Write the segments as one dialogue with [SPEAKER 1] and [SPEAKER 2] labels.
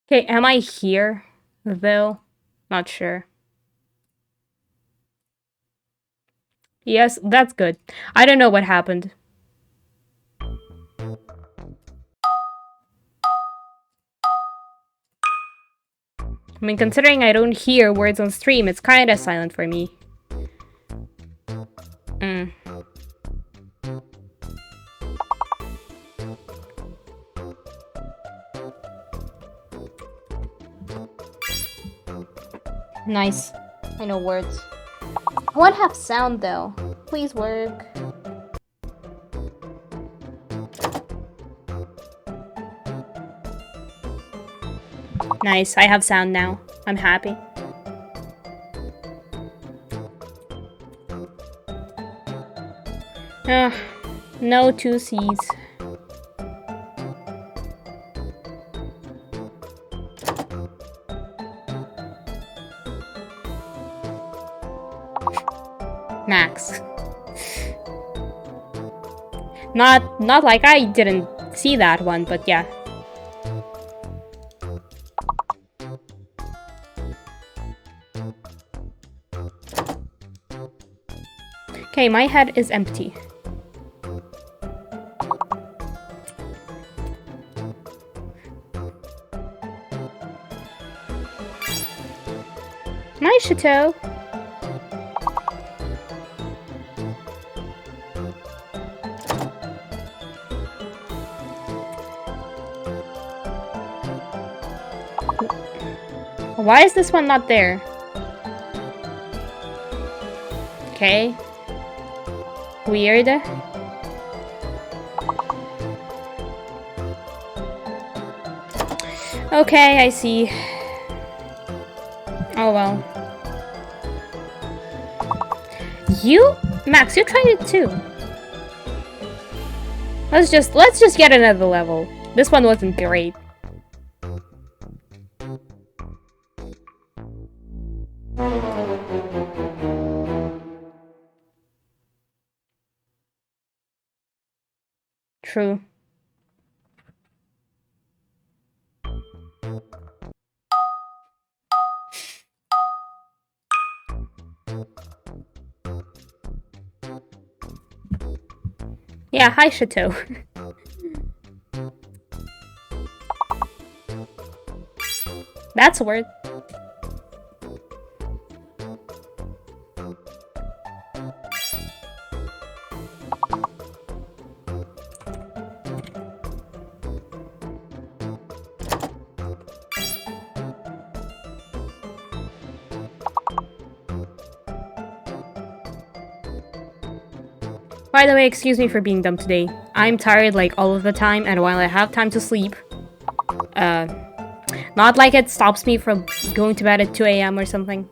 [SPEAKER 1] Okay, am I here, though? Not sure. Yes, that's good. I don't know what happened. I mean, considering I don't hear words on stream, it's kinda silent for me. Nice. I know words. I want to have sound, though. Please work. Nice, I have sound now. I'm happy. No 2Cs. Max. Not like I didn't see that one, but yeah. Okay, my head is empty. Nice, Chateau. Why is this one not there? Okay. Weird. Okay, I see. Oh well. Max, you tried it too. Let's just get another level. This one wasn't great. True. Yeah, hi, Chateau. That's a word. By the way, excuse me for being dumb today. I'm tired like all of the time, and while I have time to sleep, not like it stops me from going to bed at 2 AM or something.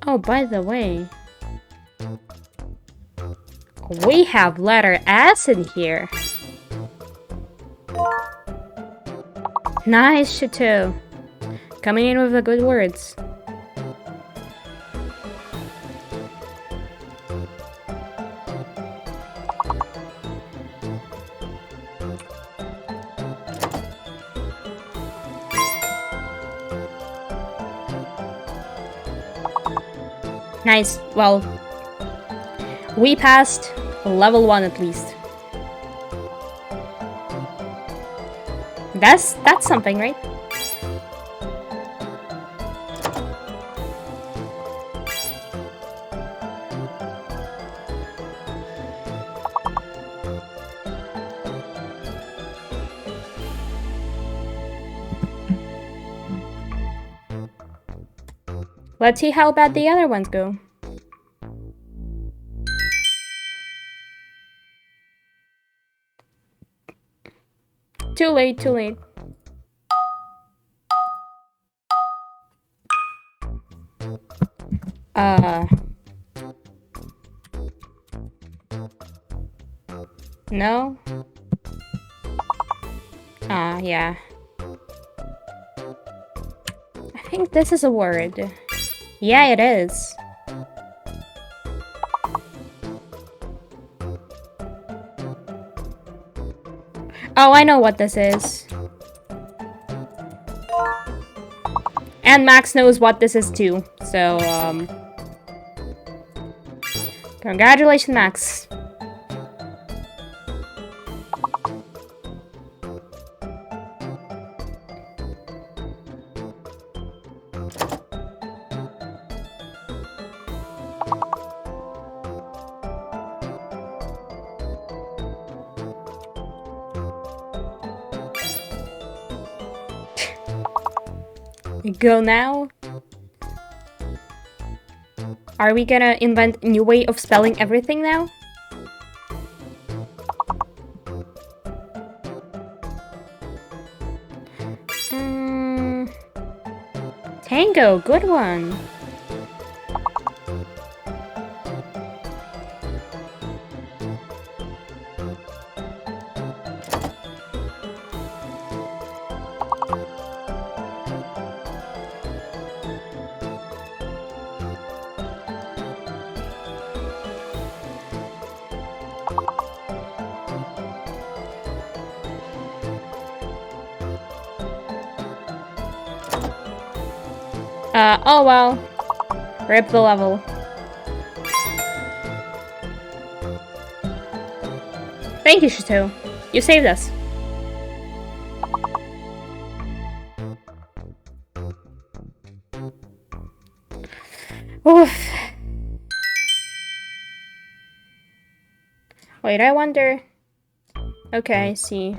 [SPEAKER 1] Oh, by the way, we have letter S in here. Nice, Chateau. Coming in with the good words. Nice. Well, we passed level 1 at least. That's something, right? Let's see how bad the other ones go. Too late, too late. No? Yeah. think this is a word. Yeah, it is. Oh, I know what this is. And Max knows what this is too. So, congratulations, Max. Go now. Are we gonna invent a new way of spelling everything now? Tango, good one. Oh well. Rip the level. Thank you, Chateau. You saved us. Oof. Wait, I wonder... Okay, I see.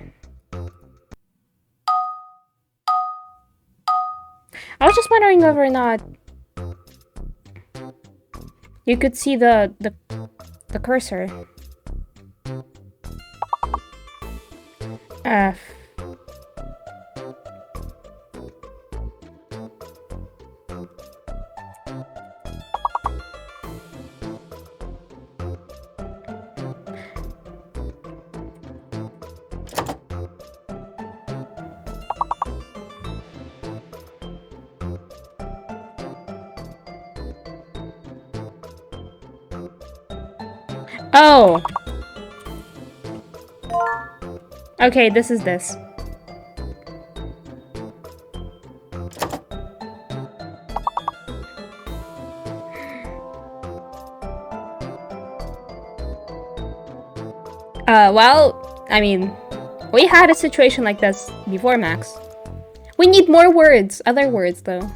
[SPEAKER 1] I was just wondering whether or not you could see the cursor. Oh! Okay, this is this. Well, I mean, we had a situation like this before, Max. We need more words, other words, though.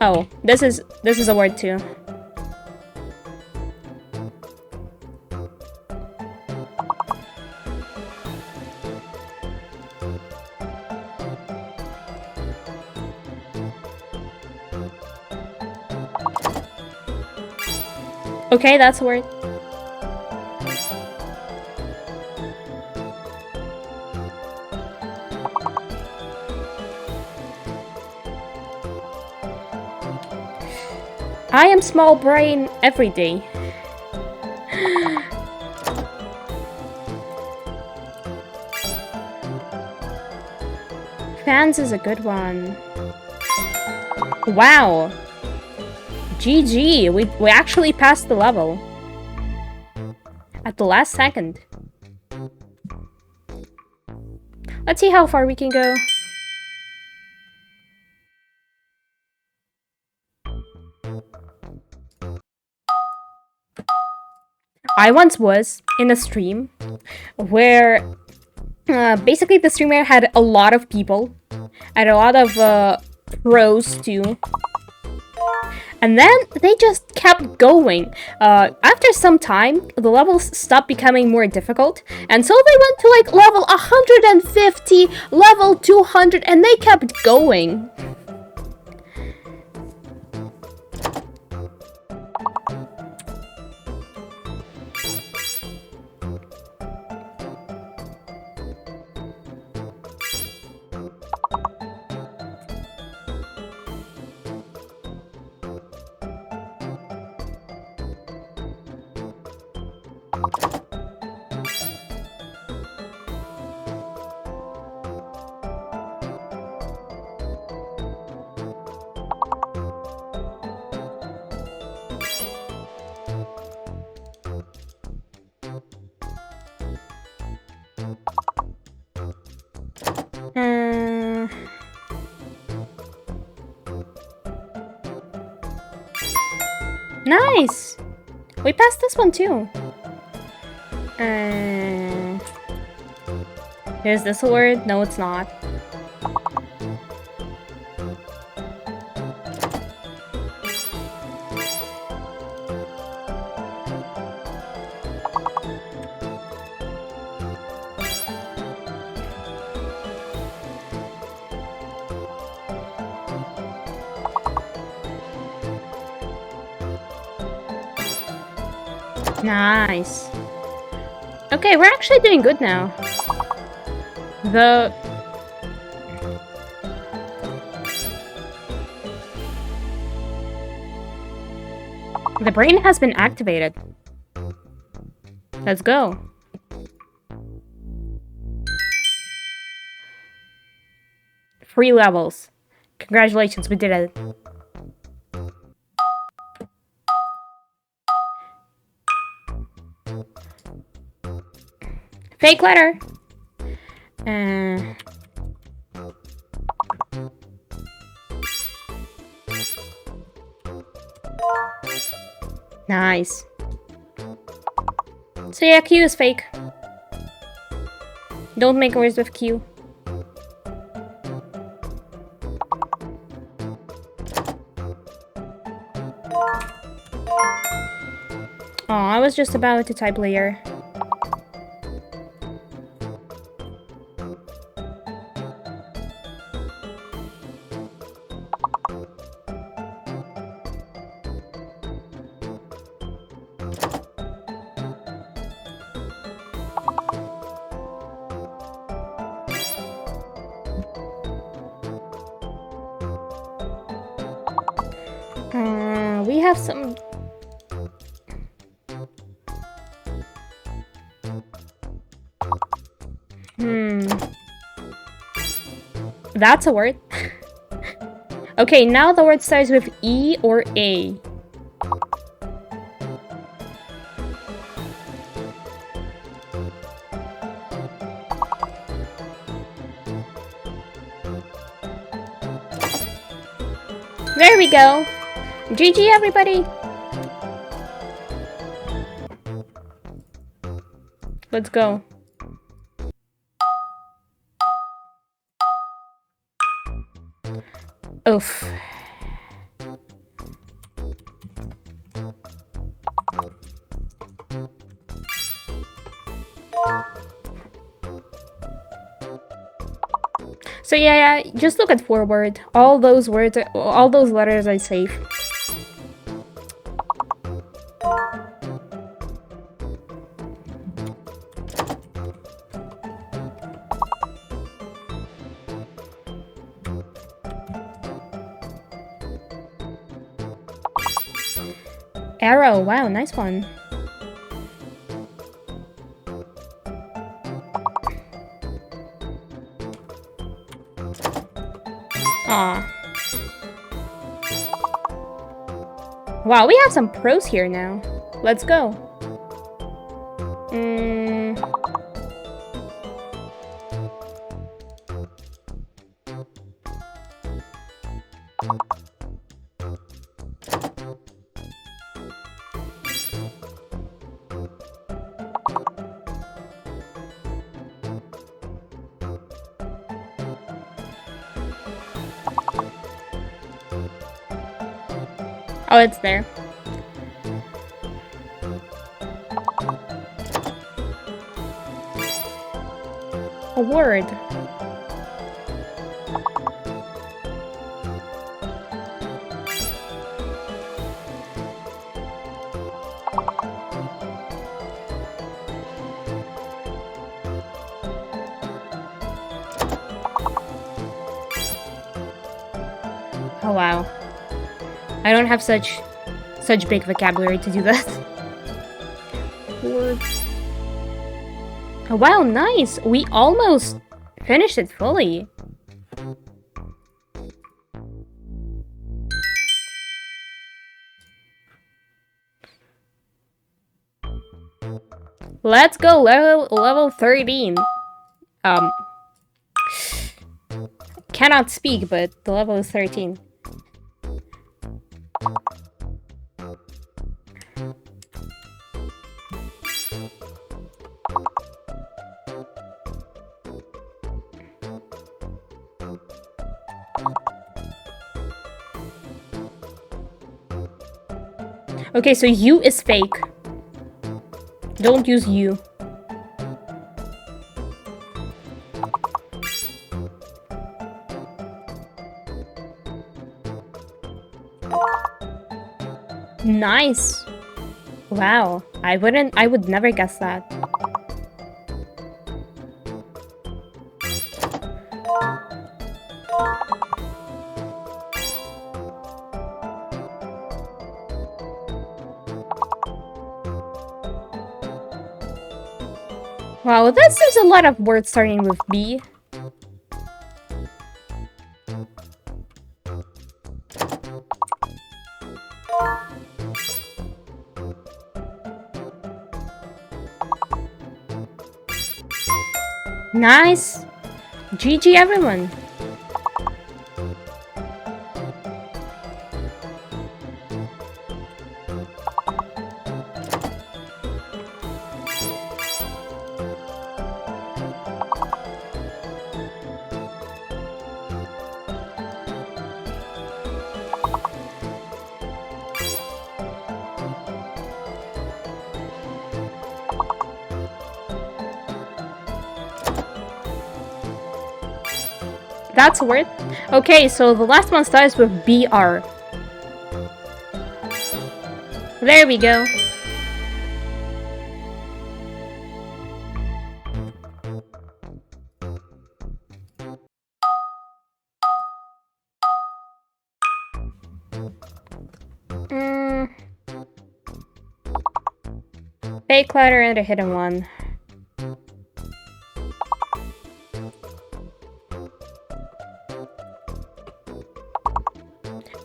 [SPEAKER 1] Oh, this is a word too. Okay, that's a word. I am small brain every day. Fans is a good one. Wow. GG, we actually passed the level. At the last second. Let's see how far we can go. I once was in a stream where basically the streamer had a lot of people and a lot of pros too. And then they just kept going. After some time, the levels stopped becoming more difficult. And so they went to like level 150, level 200, and they kept going. Nice! We passed this one too. Is this a word? No, it's not. Nice. Okay, we're actually doing good now. The brain has been activated. Let's go. Free levels. Congratulations, we did it. Fake letter. Nice. So yeah, Q is fake. Don't make words with Q. Oh, I was just about to type layer. We have some... That's a word. Okay, now the word starts with E or A. There we go. GG, everybody. Let's go. Oof. So yeah, just look at forward. All those words, all those letters are safe. Arrow, wow, nice one. Aw. Wow, we have some pros here now. Let's go. Oh, it's there. A word. Oh wow. I don't have such big vocabulary to do that. Words. Oh wow, nice! We almost finished it fully. Let's go, level 13. Cannot speak, but the level is 13. Okay, so U is fake. Don't use U. Nice. Wow. I would never guess that. Wow, that seems a lot of words starting with B. Nice! GG everyone! That's a word? Okay, so the last one starts with BR. There we go. Fake letter and a hidden one.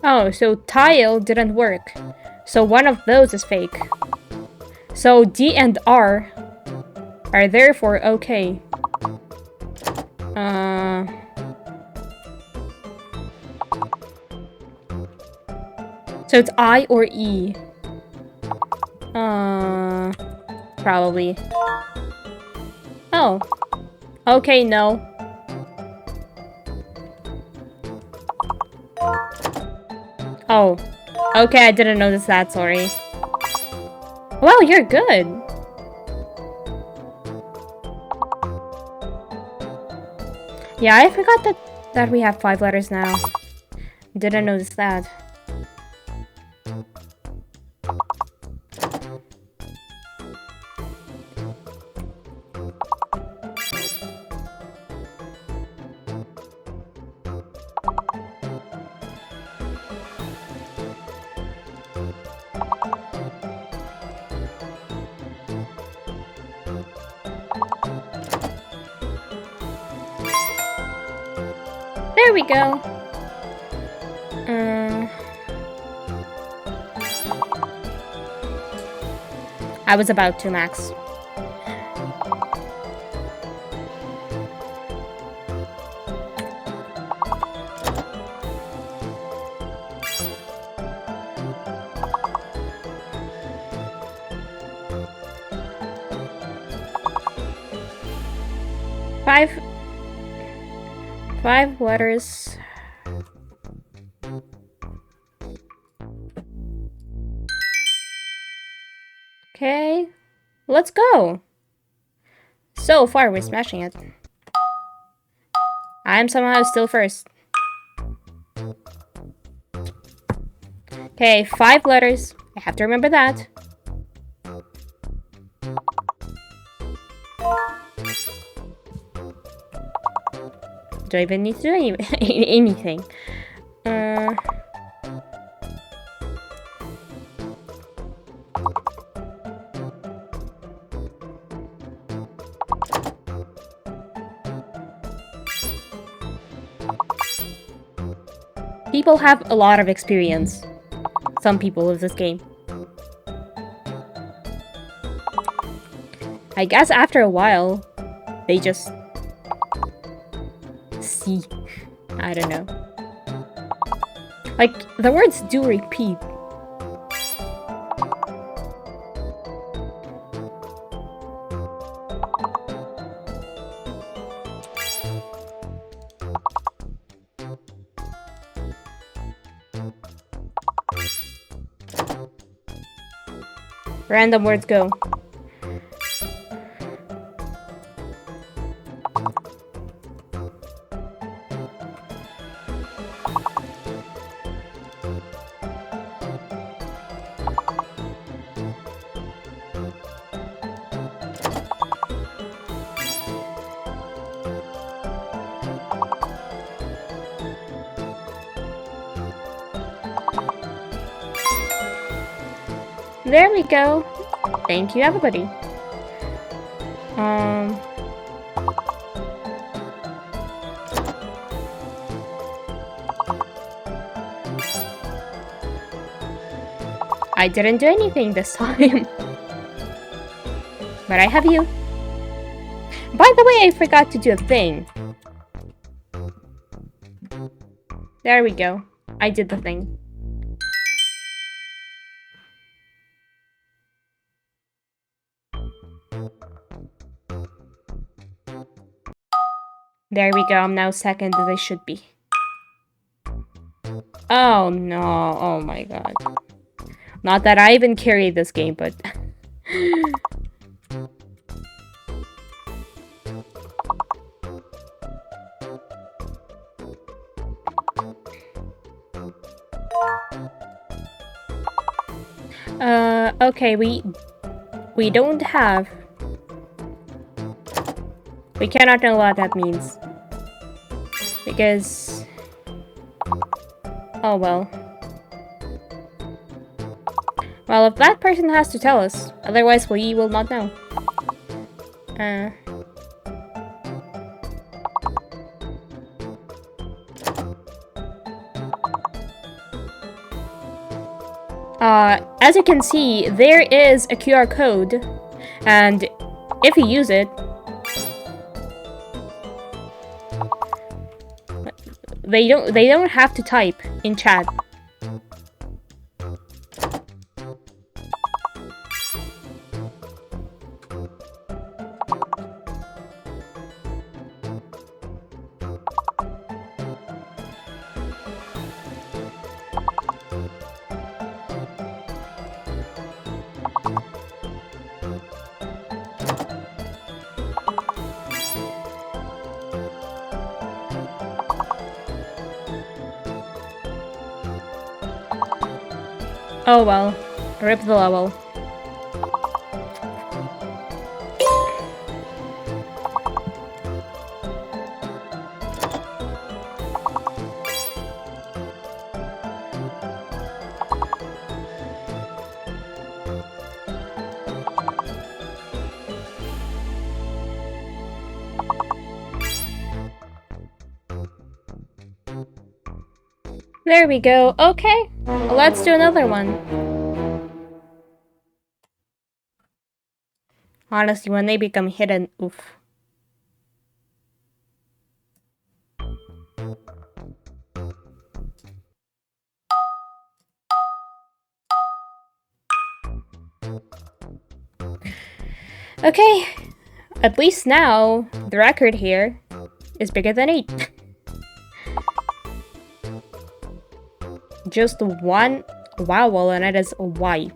[SPEAKER 1] Oh, so tile didn't work. So one of those is fake. So D and R are therefore okay. So it's I or E. Probably. Oh. Okay, no. Oh. Okay, I didn't notice that, sorry. Wow, you're good. Yeah, I forgot that we have 5 letters now. Didn't notice that. There we go. I was about to, Max. Five letters. Okay, let's go. So far, we're smashing it. I'm somehow still first. Okay, 5 letters. I have to remember that. Do I even need to do anything? People have a lot of experience. Some people with this game. I guess after a while, they just see. I don't know. Like, the words do repeat. Random words go. There we go. Thank you, everybody. I didn't do anything this time. But I have you. By the way, I forgot to do a thing. There we go. I did the thing. There we go. I'm now second as I should be. Oh no. Oh my god. Not that I even carried this game, but... okay, we don't have... We cannot know what that means. Because... Oh well. Well, if that person has to tell us, otherwise we will not know. As you can see, there is a QR code, and if you use it, they don't have to type in chat. Oh well, rip the level. There we go. Okay, let's do another one. Honestly, when they become hidden, oof. Okay, at least now the record here is bigger than 8. Just one vowel, and it is Y.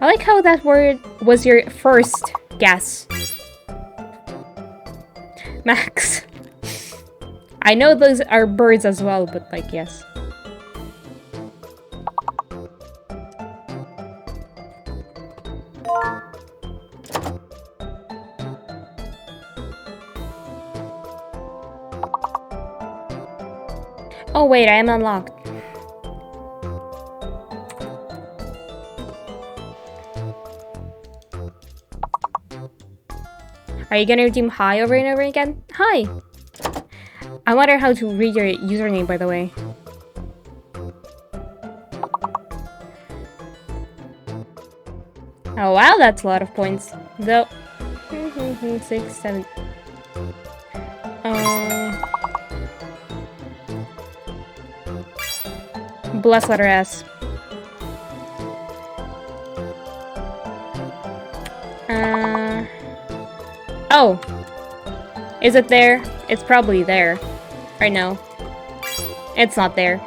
[SPEAKER 1] I like how that word was your first guess. Max. I know those are birds as well, but like, yes. Oh wait, I am unlocked. Are you gonna redeem hi over and over again? Hi! I wonder how to read your username, by the way. Oh wow, that's a lot of points. Though... 6, 7... Bless letter S. Oh. Is it there? It's probably there. Right now. It's not there.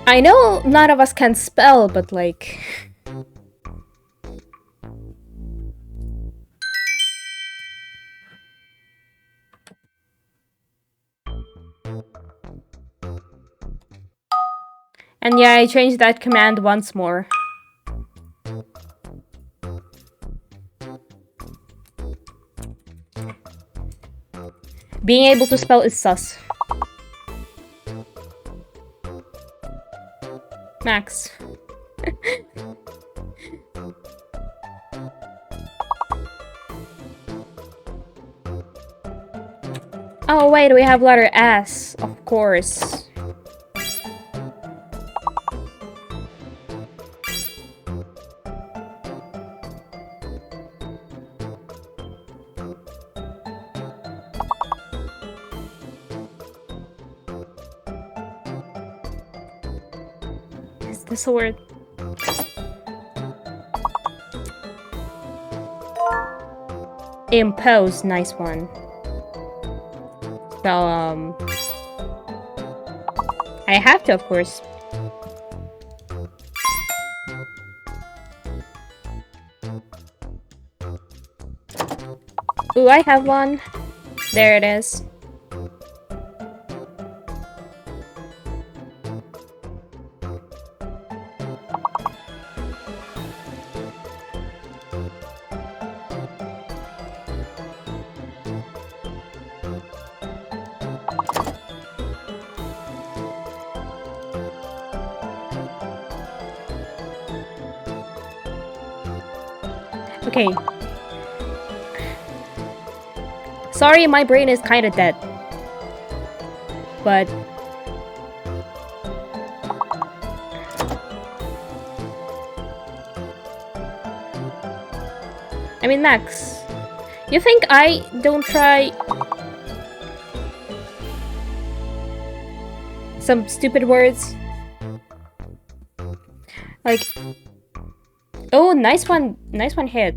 [SPEAKER 1] I know none of us can spell, but like... And yeah, I changed that command once more. Being able to spell is sus. Max. Oh wait, we have letter S, of course. Is this a word? Impose, nice one. So, I have to, of course. Ooh, I have one. There it is. Okay. Sorry, my brain is kinda dead. But... I mean, Max, you think I don't try... some stupid words? Like... Oh, nice one hit.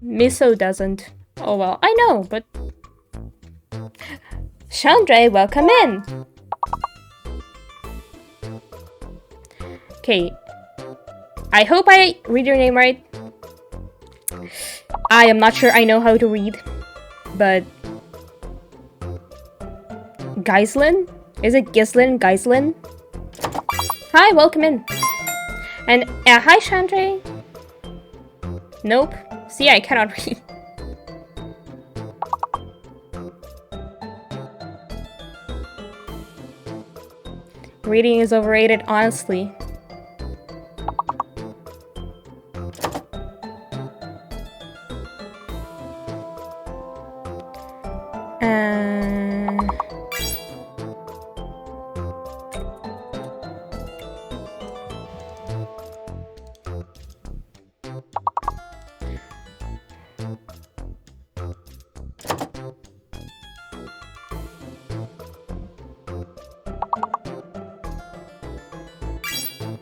[SPEAKER 1] Miso doesn't. Oh well, I know, but... Chandra, welcome in! Okay. I hope I read your name right. I am not sure I know how to read, but... Geislin? Is it Gislin? Geislin? Hi, welcome in. And, hi Chandra. Nope. See, I cannot read. Reading is overrated, honestly.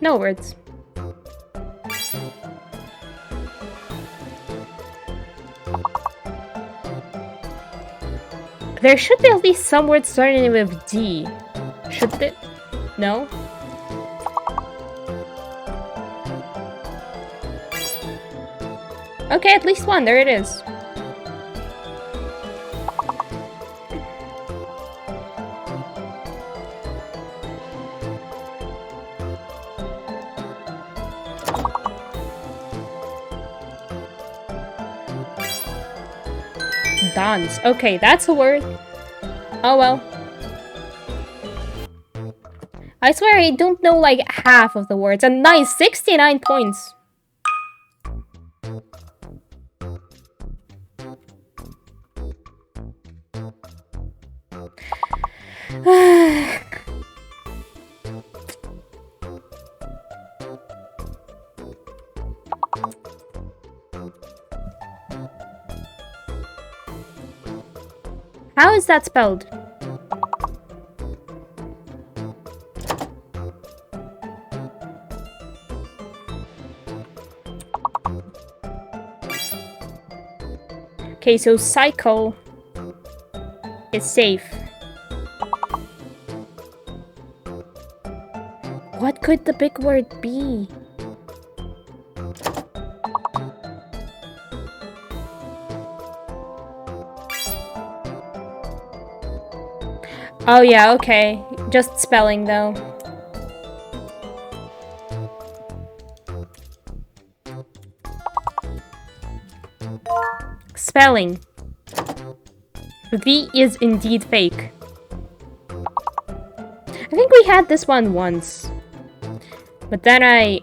[SPEAKER 1] No words. There should be at least some words starting with D. Should there? No? Okay, at least one. There it is. Dance. Okay, that's a word. Oh well. I swear I don't know like half of the words. And nice, 69 points. How is that spelled? Okay, so cycle is safe. What could the big word be? Oh yeah, okay. Just spelling though. Spelling. The is indeed fake. I think we had this one once. But then I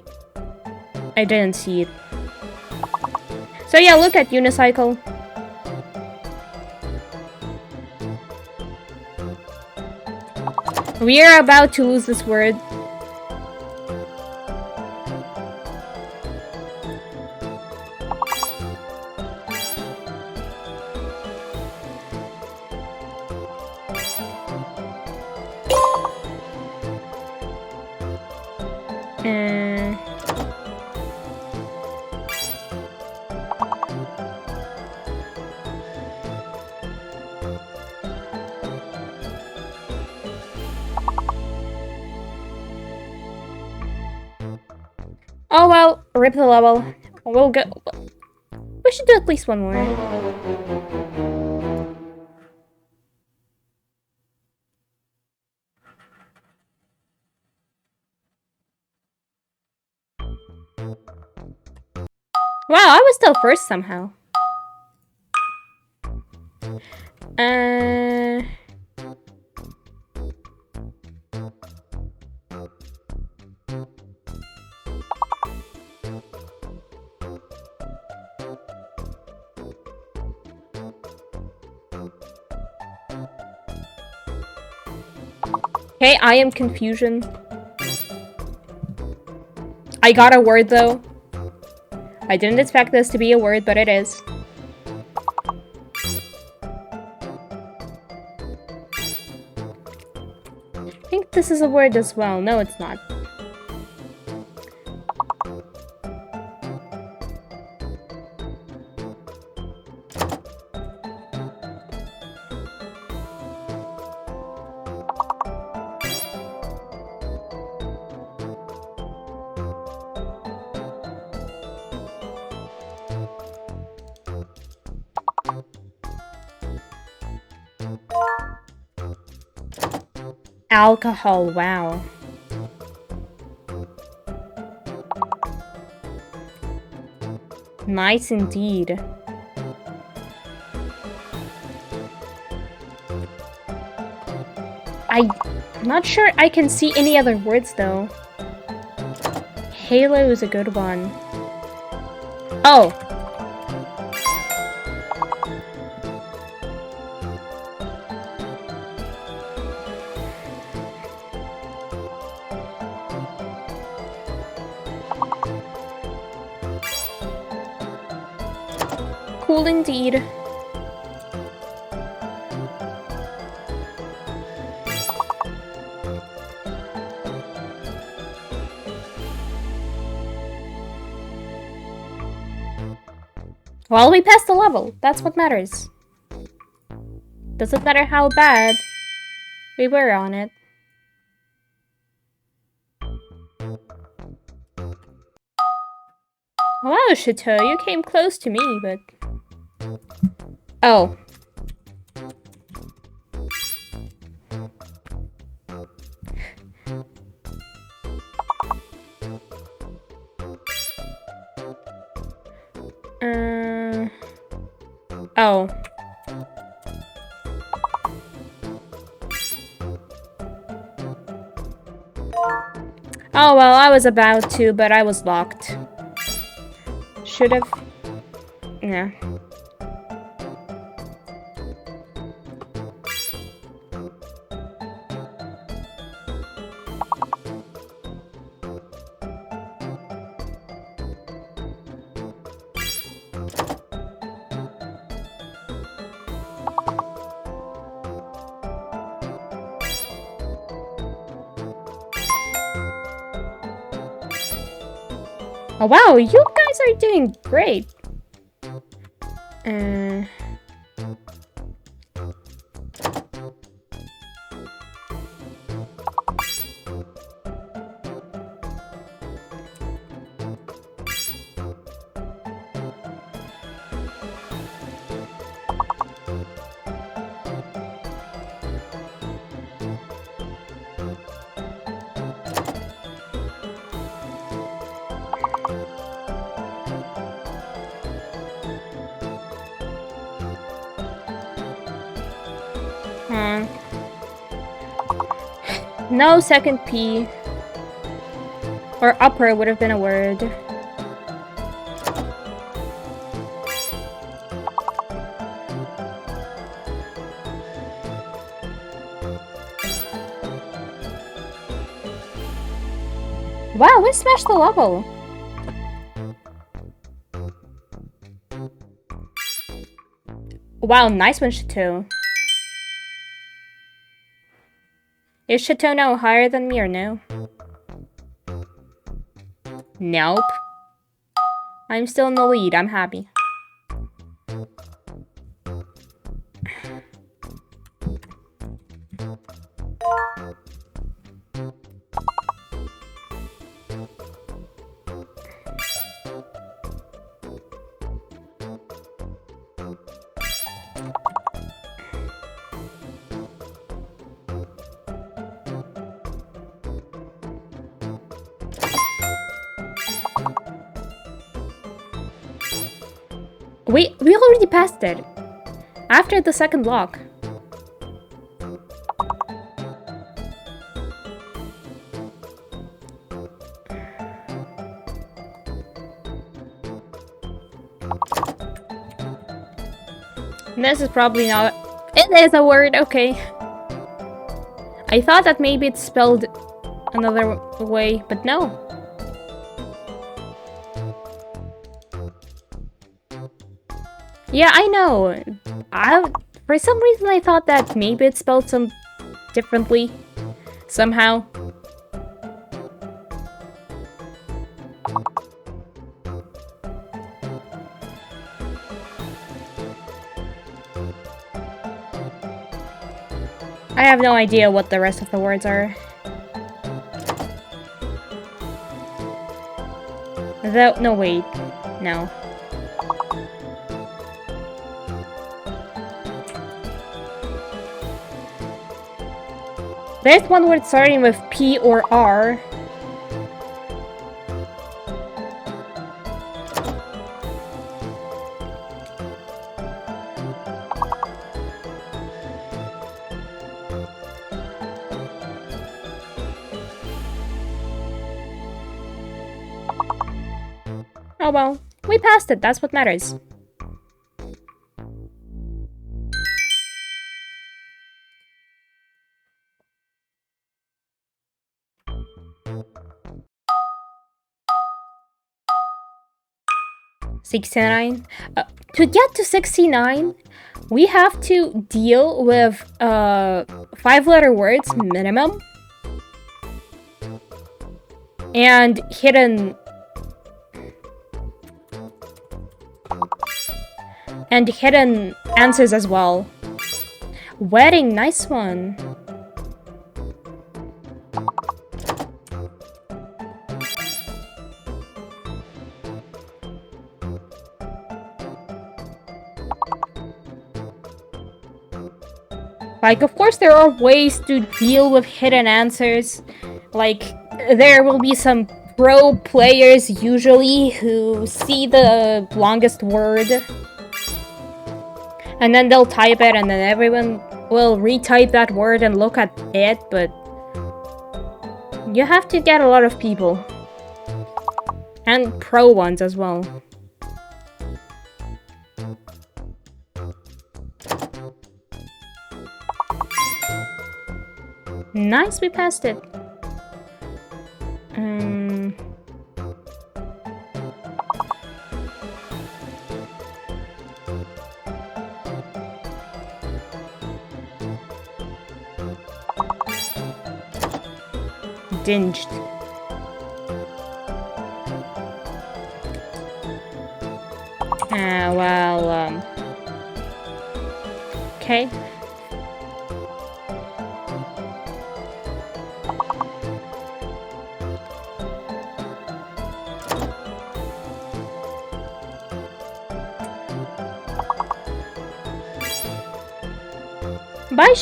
[SPEAKER 1] didn't see it. So yeah, look at unicycle. We are about to lose this word. Oh well, rip the level. We'll go. We should do at least one more. Wow, I was still first somehow. Okay, I am confusion. I got a word though. I didn't expect this to be a word, but it is. I think this is a word as well. No, it's not. Alcohol, wow. Nice indeed. I'm not sure I can see any other words though. Halo is a good one. Oh! Cool indeed. Well, we passed the level. That's what matters. Doesn't matter how bad we were on it. Wow, Chateau, you came close to me, but... Oh. Oh. Oh, well, I was about to, but I was locked. Should've... Yeah. Oh wow, you guys are doing great. No second P. Or upper would have been a word. Wow, we smashed the level. Wow, nice one, Chateau. Is Chateau now higher than me or no? Nope. I'm still in the lead, I'm happy. We already passed it. After the second block. This is probably not... It is a word, okay. I thought that maybe it's spelled another way, but no. Yeah, I know. For some reason I thought that maybe it's spelled some differently. Somehow. I have no idea what the rest of the words are. No, wait. No. There's one word starting with P or R. Oh well, we passed it, that's what matters. $69. To get to 69, we have to deal with 5-letter words minimum. And hidden answers as well. Wedding, nice one. Like, of course there are ways to deal with hidden answers. Like, there will be some pro players usually who see the longest word. And then they'll type it and then everyone will retype that word and look at it, but... you have to get a lot of people. And pro ones as well. Nice, we passed it. Dinged. Well, okay. Bye,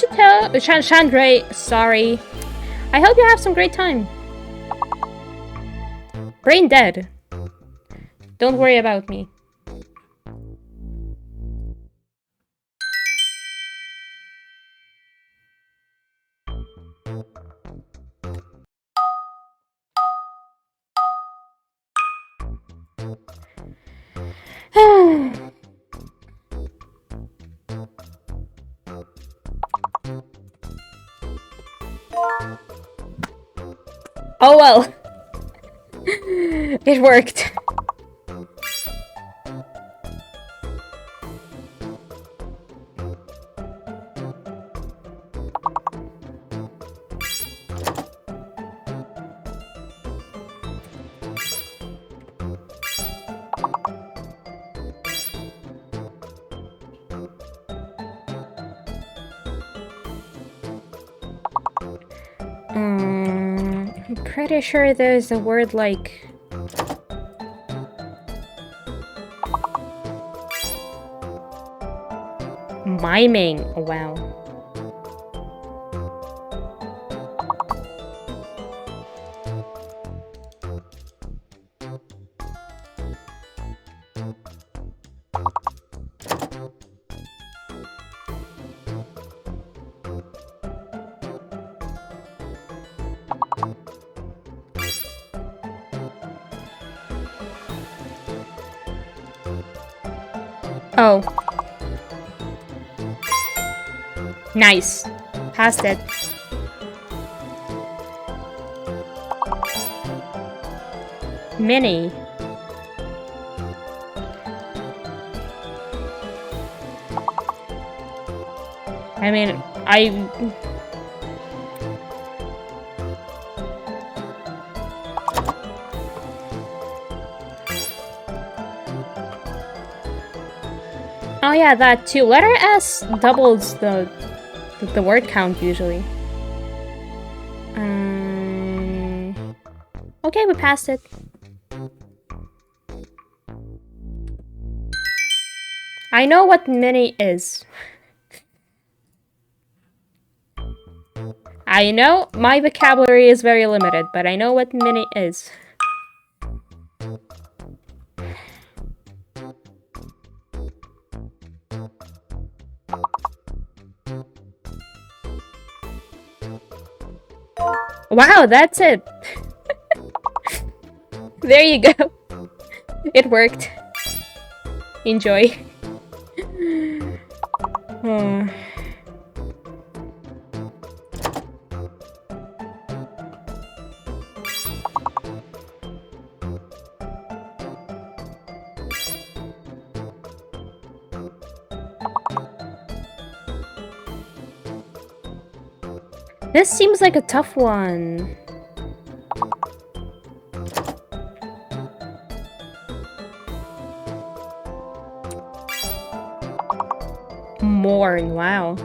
[SPEAKER 1] Chandra. Sorry. I hope you have some great time. Brain dead. Don't worry about me. Oh well. It worked. I'm pretty sure there's a word like... miming. Oh, wow. Oh. Nice. Passed it. Mini. I mean, oh yeah, that too. Letter S doubles the word count usually. Okay, we passed it. I know what mini is. I know my vocabulary is very limited, but I know what mini is. Wow, that's it. There you go. It worked. Enjoy. This seems like a tough one. Mourn, wow.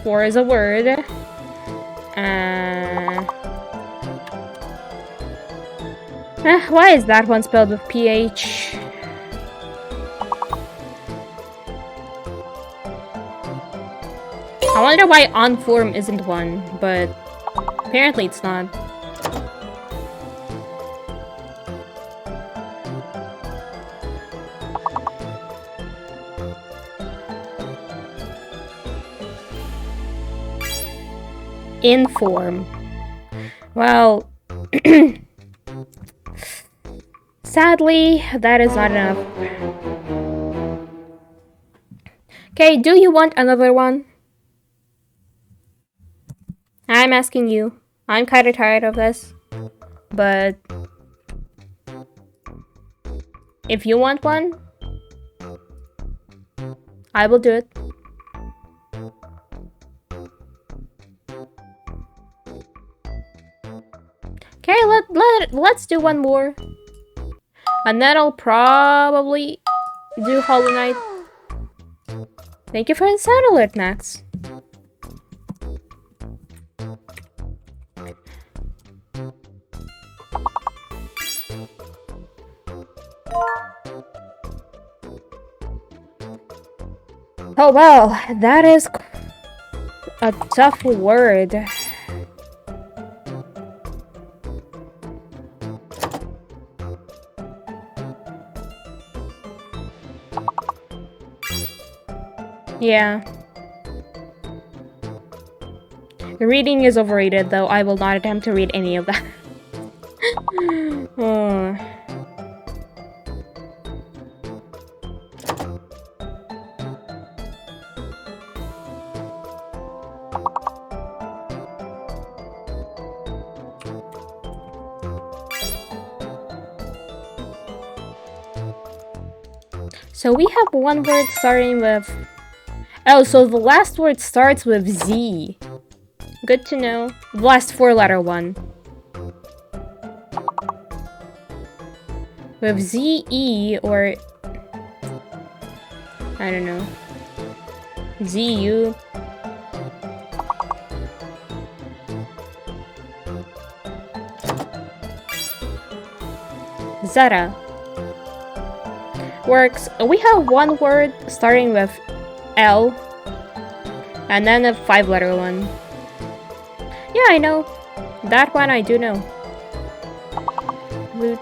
[SPEAKER 1] Four is a word. Why is that one spelled with PH? I wonder why on form isn't one, but apparently it's not. Inform. Well, sadly, that is not enough. Okay, do you want another one? I'm asking you. I'm kinda tired of this. But if you want one, I will do it. Okay, let's do one more. And then I'll probably do Hollow Knight. Thank you for the sound alert, Max. Oh well, that is a tough word. Yeah. Reading is overrated, though. I will not attempt to read any of that. Oh. So we have one word starting with... Oh, so the last word starts with Z. Good to know. The last four-letter one. With Z-E or... I don't know. Z-U. Zeta. Works. We have one word starting with L. And then a five-letter one. Yeah, I know. That one I do know. Root.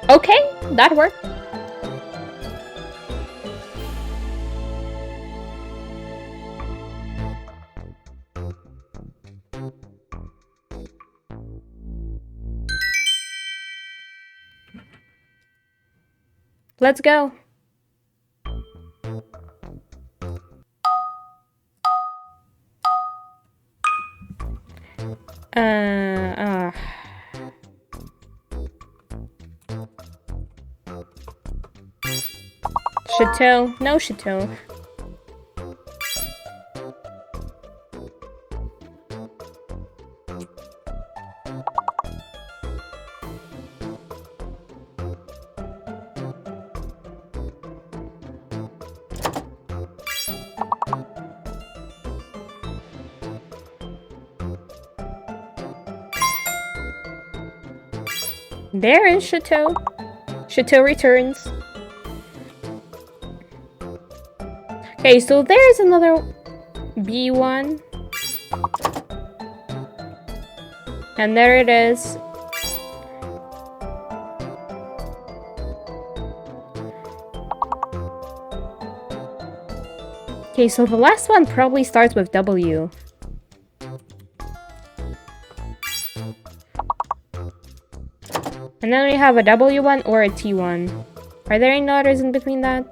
[SPEAKER 1] Okay, that worked. Let's go. Chateau. No chateau. There is Chateau. Chateau returns. Okay, so there's another B1. And there it is. Okay, so the last one probably starts with W. And then we have a W1 or a T1. Are there any letters in between that?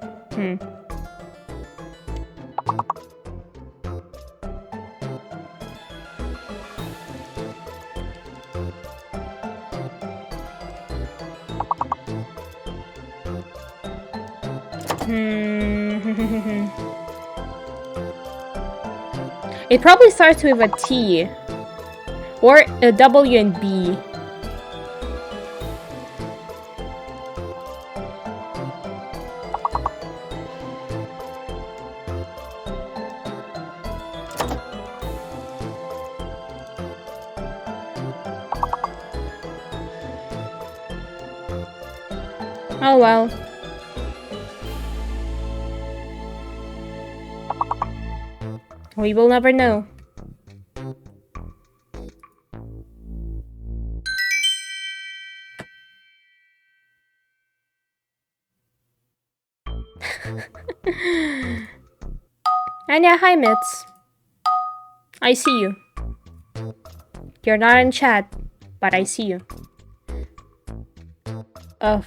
[SPEAKER 1] It probably starts with a T. Or a W and B. Oh well. We will never know. And yeah, hi Mitz. I see you. You're not in chat. but I see you. Ugh.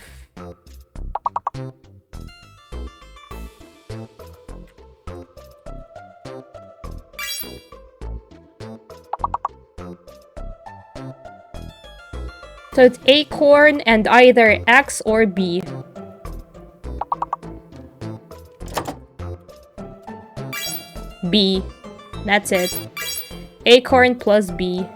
[SPEAKER 1] So it's acorn and either X or B. B. That's it. Acorn plus B.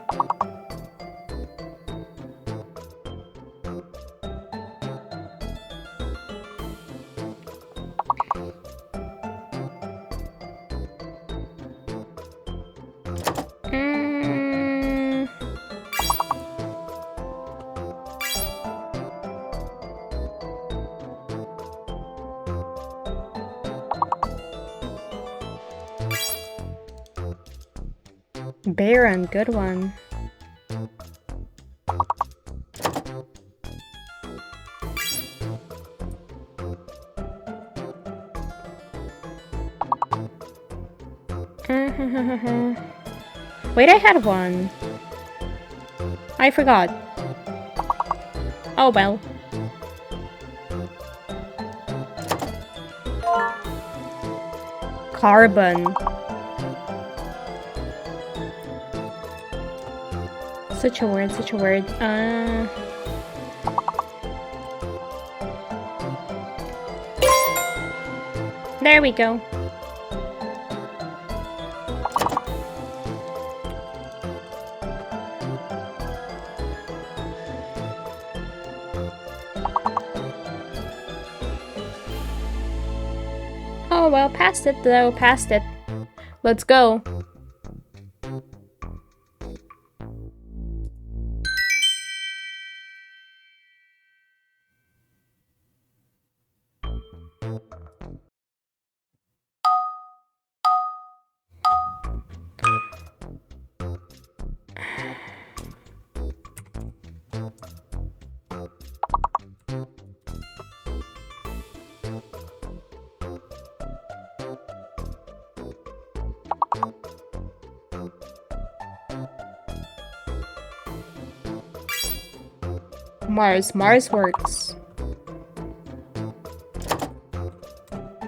[SPEAKER 1] Baron, good one. Wait, I had one. I forgot. Oh well. Carbon. Such a word, such a word. There we go. Oh well, passed it though, passed it. Let's go. Mars works.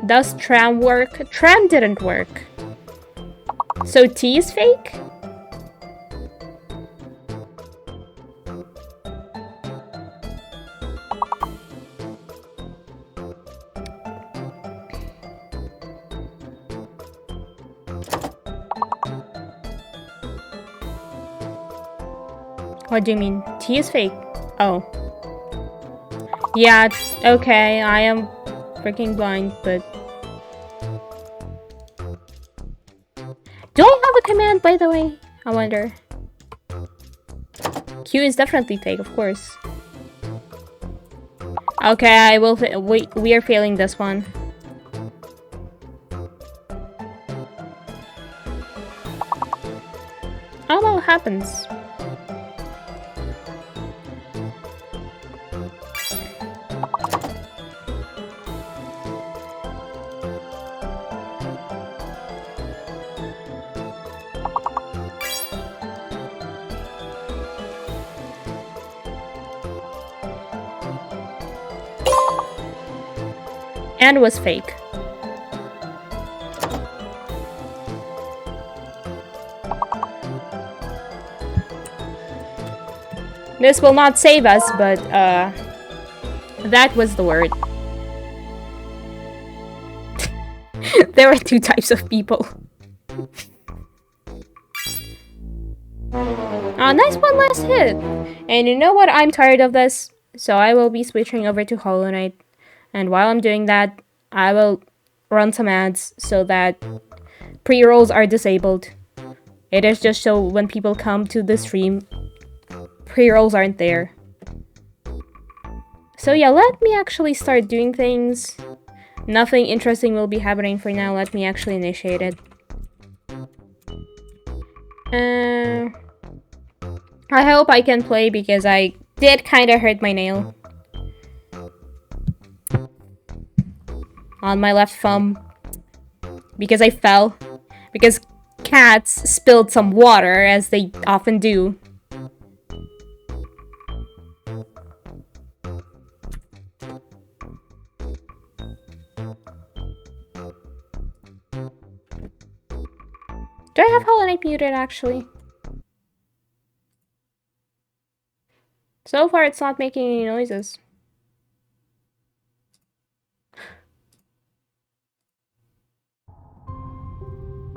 [SPEAKER 1] Does tram work? Tram didn't work. So T is fake? What do you mean? T is fake? Oh. Yeah, okay, I am freaking blind, but... Do I have a command, by the way? I wonder. Q is definitely fake, of course. Okay, I will... we are failing this one. Oh, well, it happens. And was fake. This will not save us, but that was the word. There are two types of people. Nice one last hit. And you know what? I'm tired of this, so I will be switching over to Hollow Knight. And while I'm doing that, I will run some ads so that pre-rolls are disabled. It is just so when people come to the stream, pre-rolls aren't there. So yeah, let me actually start doing things. Nothing interesting will be happening for now. Let me actually initiate it. I hope I can play because I did kind of hurt my nail. On my left thumb. Because I fell. Because cats spilled some water, as they often do. might mute it, actually. So far, it's not making any noises.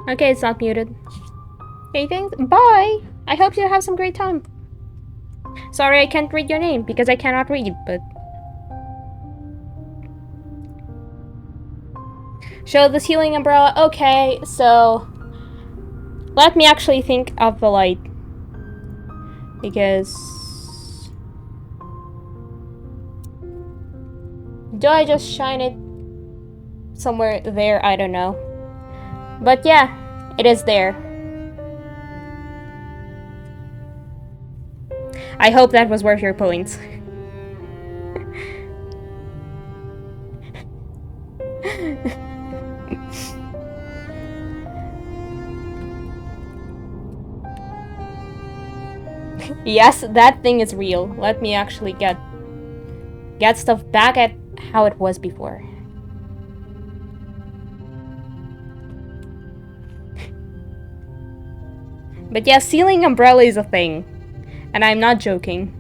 [SPEAKER 1] Okay, it's not muted. Okay, thanks. Bye! I hope you have some great time. Sorry I can't read your name, because I cannot read, but... Show the ceiling umbrella. Okay, so... Let me actually think of the light. Because... Do I just shine it somewhere there? I don't know. But yeah, it is there. I hope that was worth your points. Yes, that thing is real. Let me actually get stuff back at how it was before. But yeah, ceiling umbrella is a thing. And I'm not joking.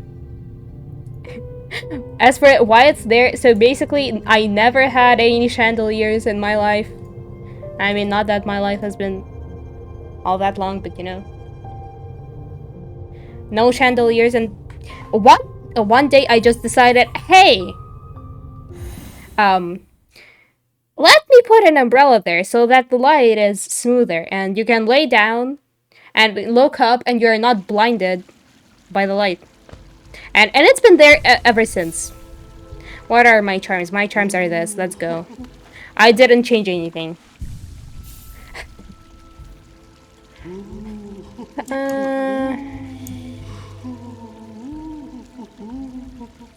[SPEAKER 1] As for why it's there, so basically, I never had any chandeliers in my life. I mean, not that my life has been all that long, but you know. No chandeliers, and one day I just decided, hey, let me put an umbrella there so that the light is smoother and you can lay down and look up and you're not blinded by the light. And it's been there ever since. What are my charms? My charms are this. Let's go. I didn't change anything.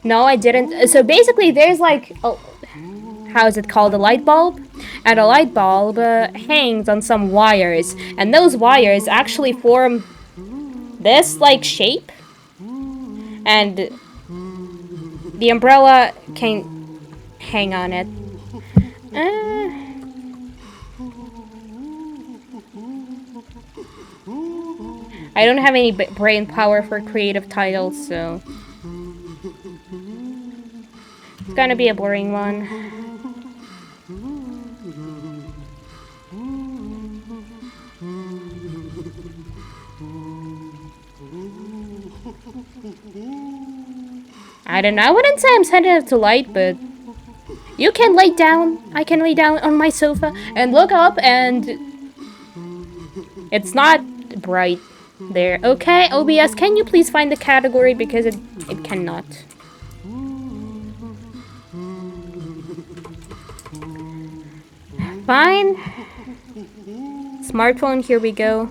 [SPEAKER 1] No, I didn't. So basically, there's like, how is it called? A light bulb? And a light bulb hangs on some wires. And those wires actually form this, like, shape. And the umbrella can hang on it. I don't have any brain power for creative titles, so... It's gonna be a boring one. I don't know, I wouldn't say I'm sensitive to light, but... You can lay down, I can lay down on my sofa and look up and... It's not bright there. Okay, OBS, can you please find the category because it cannot. Fine. Smartphone, here we go.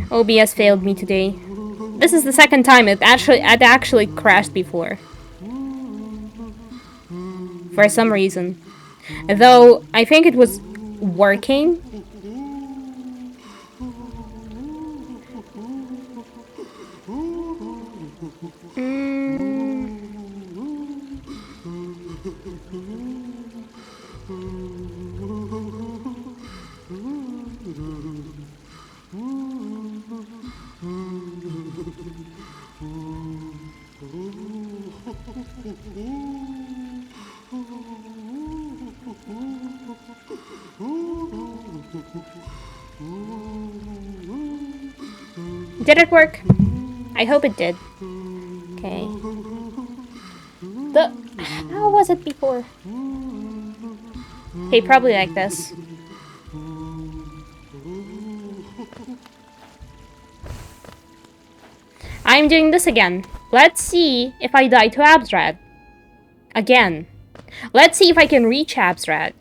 [SPEAKER 1] OBS failed me today. This is the second time it actually crashed before. For some reason. Though I think it was working. Did it work? I hope it did. Okay. How was it before? Okay, probably like this. I'm doing this again. Let's see if I die to Abstrad. Again. Let's see if I can reach Abstrad.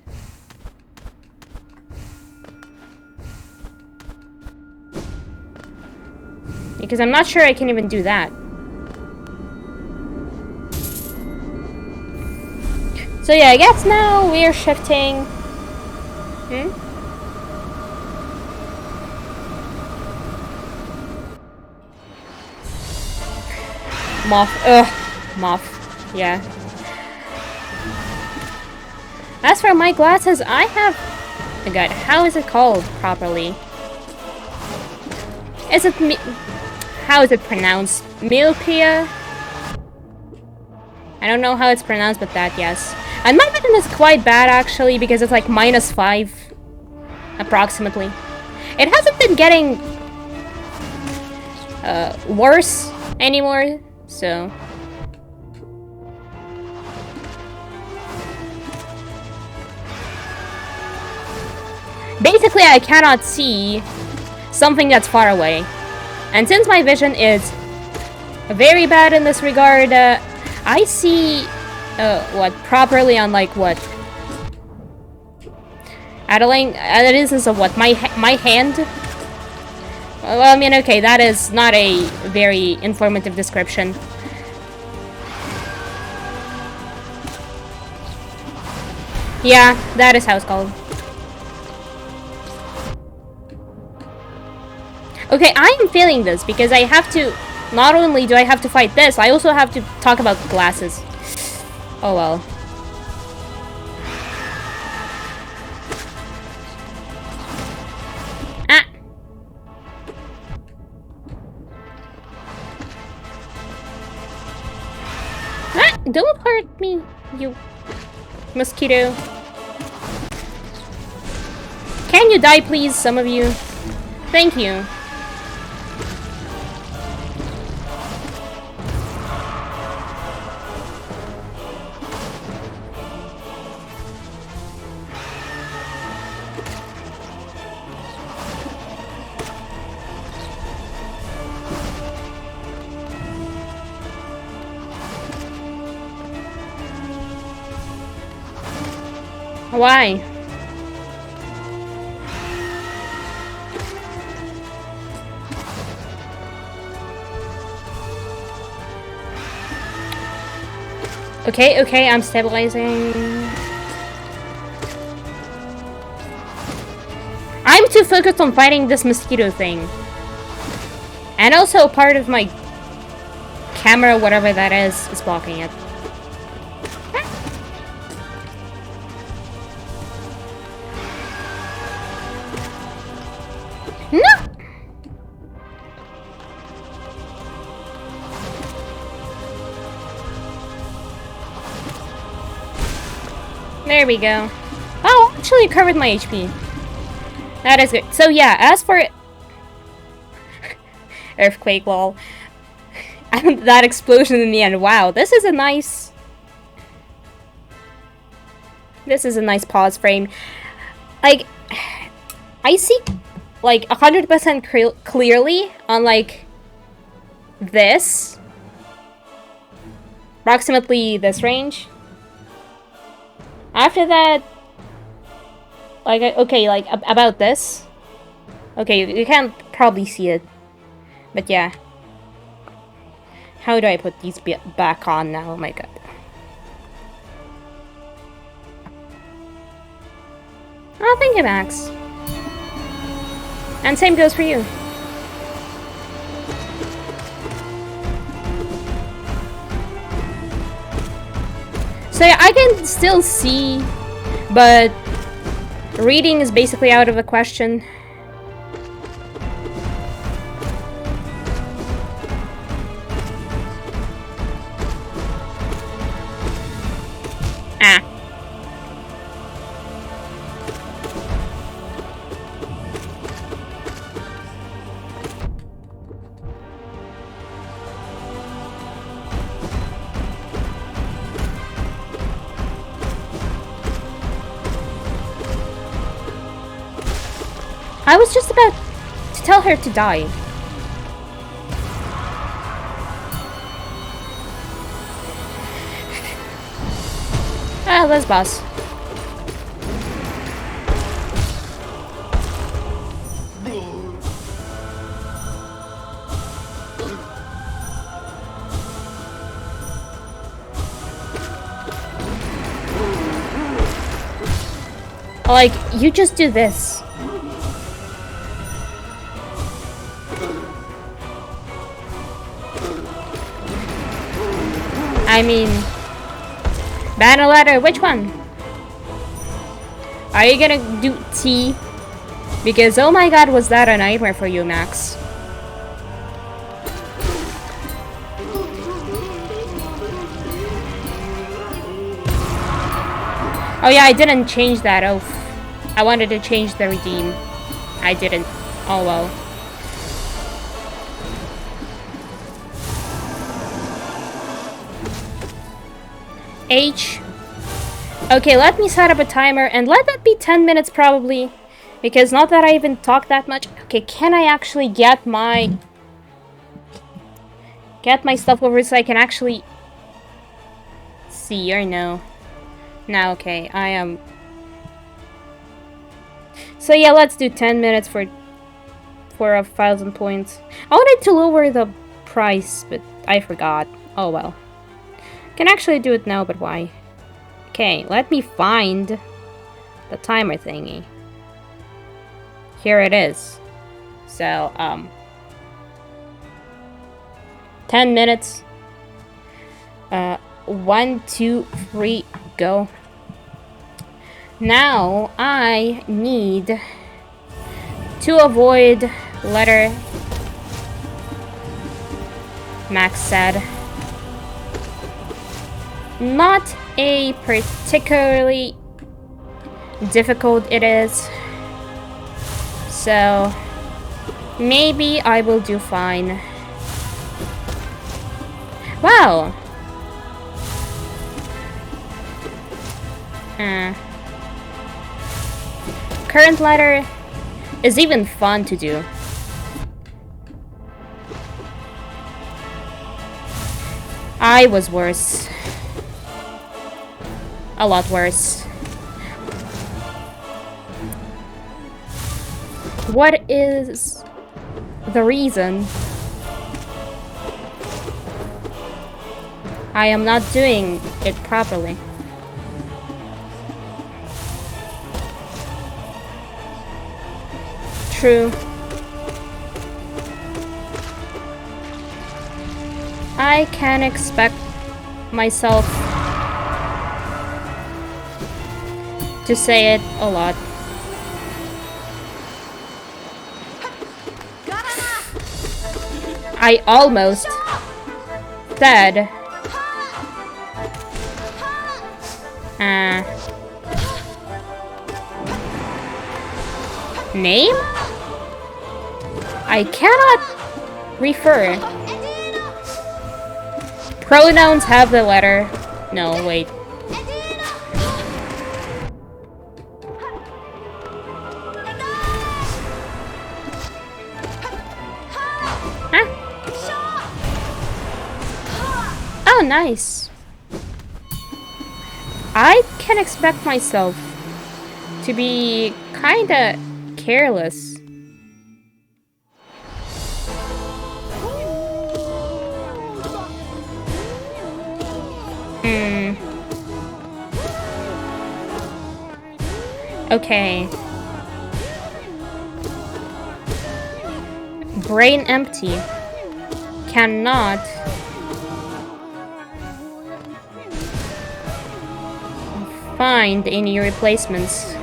[SPEAKER 1] Because I'm not sure I can even do that. So yeah, I guess now we're shifting. Moth. Ugh. Moth. Yeah. As for my glasses, I have... Oh god, how is it called properly? Is it how is it pronounced? Myopia? I don't know how it's pronounced, but that, yes. And my vision is quite bad, actually, because it's like -5, approximately. It hasn't been getting worse anymore, so... Basically, I cannot see something that's far away. And since my vision is very bad in this regard, I see, properly on, like, what? At a distance of what? My hand? Well, I mean, okay, that is not a very informative description. Yeah, that is how it's called. Okay, I am feeling this because I have to... Not only do I have to fight this, I also have to talk about glasses. Oh well. Ah! Ah! Don't hurt me, you mosquito. Can you die, please, some of you? Thank you. Why? Okay, okay, I'm stabilizing. I'm too focused on fighting this mosquito thing. And also part of my camera, whatever that is blocking it. No! There we go. Oh, actually covered my HP. That is good. So yeah, as for... Earthquake wall. And that explosion in the end. Wow, this is a nice... This is a nice pause frame. Like, I see, like, 100% clearly on, like, this. Approximately this range. After that, like, okay, like, about this. Okay, you can't probably see it. But yeah. How do I put these back on now? Oh my god. Oh, thank you, Max. And same goes for you. So yeah, I can still see, but reading is basically out of the question. Ah. I was just about to tell her to die. Ah, let's boss. Like, you just do this. I mean, Banner letter, which one? Are you gonna do T? Because oh my god, was that a nightmare for you, Max? Oh yeah, I didn't change that. Oh, I wanted to change the redeem. I didn't. Oh well. H. Okay, let me set up a timer and let that be 10 minutes probably. Because not that I even talk that much. Okay, can I actually get my stuff over so I can actually see or no? No, okay, I am. So yeah, let's do 10 minutes for 1,000 points. I wanted to lower the price, but I forgot. Oh well. Can actually do it now, but why? Okay, let me find the timer thingy. Here it is. So, 10 minutes. 1, 2, 3, go. Now, I need to avoid letter, Max said. Not a particularly difficult it is. So, maybe I will do fine. Wow! Current letter is even fun to do. I was worse. A lot worse. What is the reason I am not doing it properly? True. I can expect myself to say it a lot. I almost said name? I cannot refer. Pronouns have the letter. No, wait. Huh? Oh, nice. I can expect myself to be kinda careless. Okay. Brain empty. Cannot find any replacements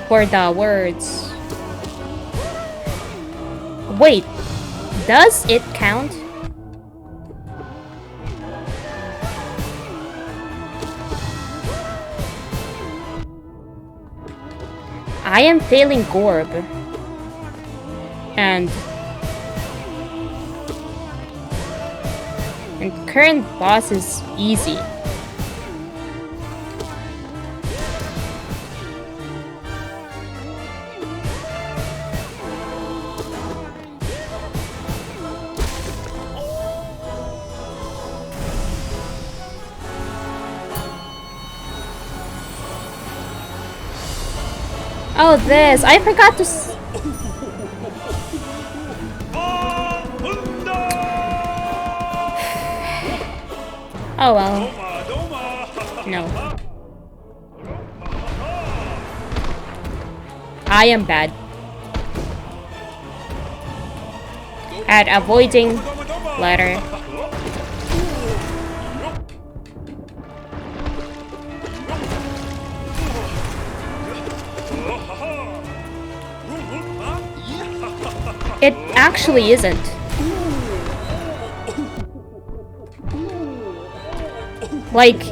[SPEAKER 1] for the words. Wait, does it count? I am failing Gorb. And current boss is easy. Oh, this. I forgot to oh well. No. I am bad at avoiding letter. It actually isn't. Like...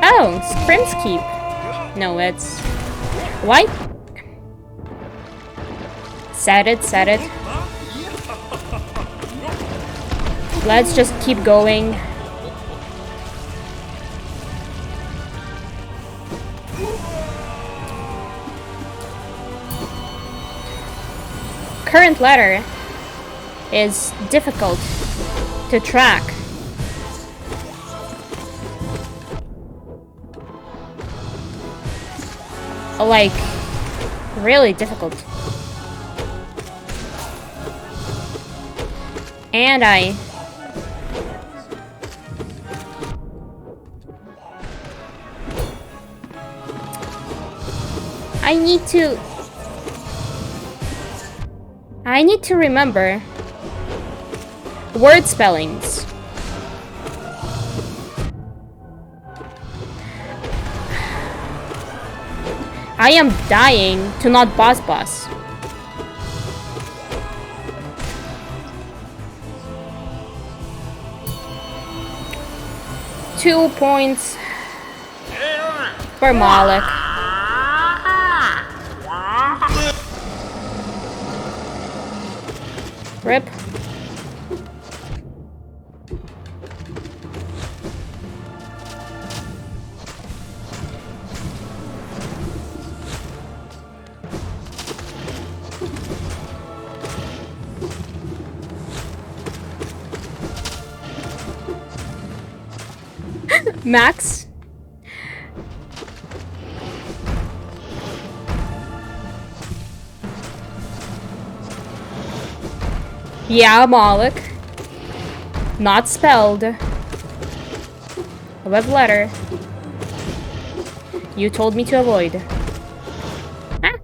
[SPEAKER 1] Oh, Scrim's Keep. No, it's... What? Set it, set it. Let's just keep going. Current letter is difficult to track. Like, really difficult. And I need to remember word spellings. I am dying to not boss. 2 points for Malik. Rip. Max? Yeah, Malik. Not spelled. A web letter. You told me to avoid. Huh?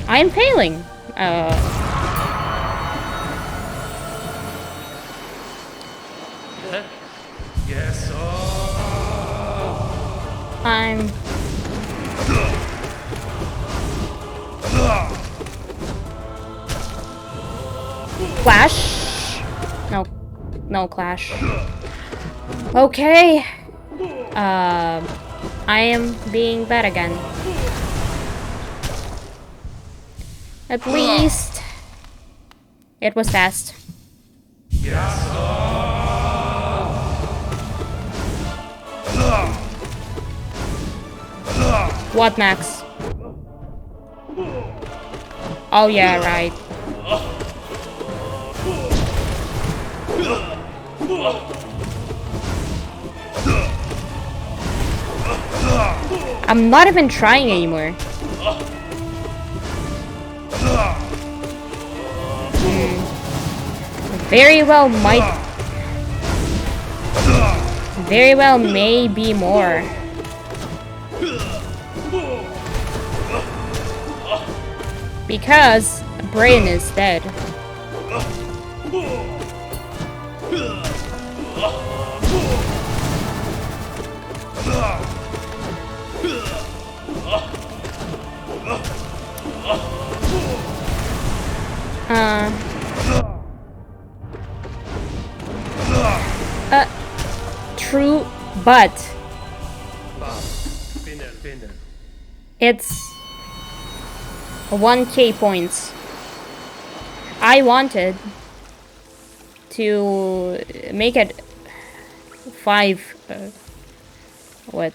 [SPEAKER 1] I am failing.
[SPEAKER 2] Yes.
[SPEAKER 1] I'm... Clash? No. No clash. Okay. I am being bad again. At least... It was fast.
[SPEAKER 2] Yes.
[SPEAKER 1] What, Max? Oh yeah, right. I'm not even trying anymore. Very well might... Very well may be more. Because Brain is dead. True, but it's 1k points. I wanted to make it 5 what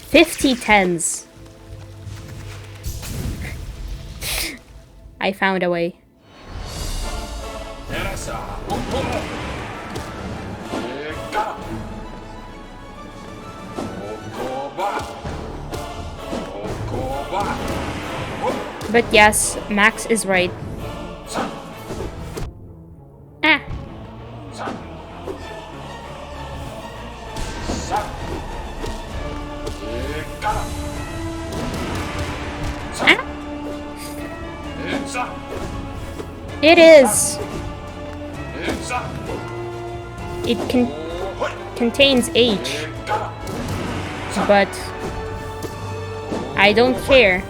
[SPEAKER 1] 50 tens. I found a way. But yes, Max is right. Ah. It is. It contains H. But I don't care.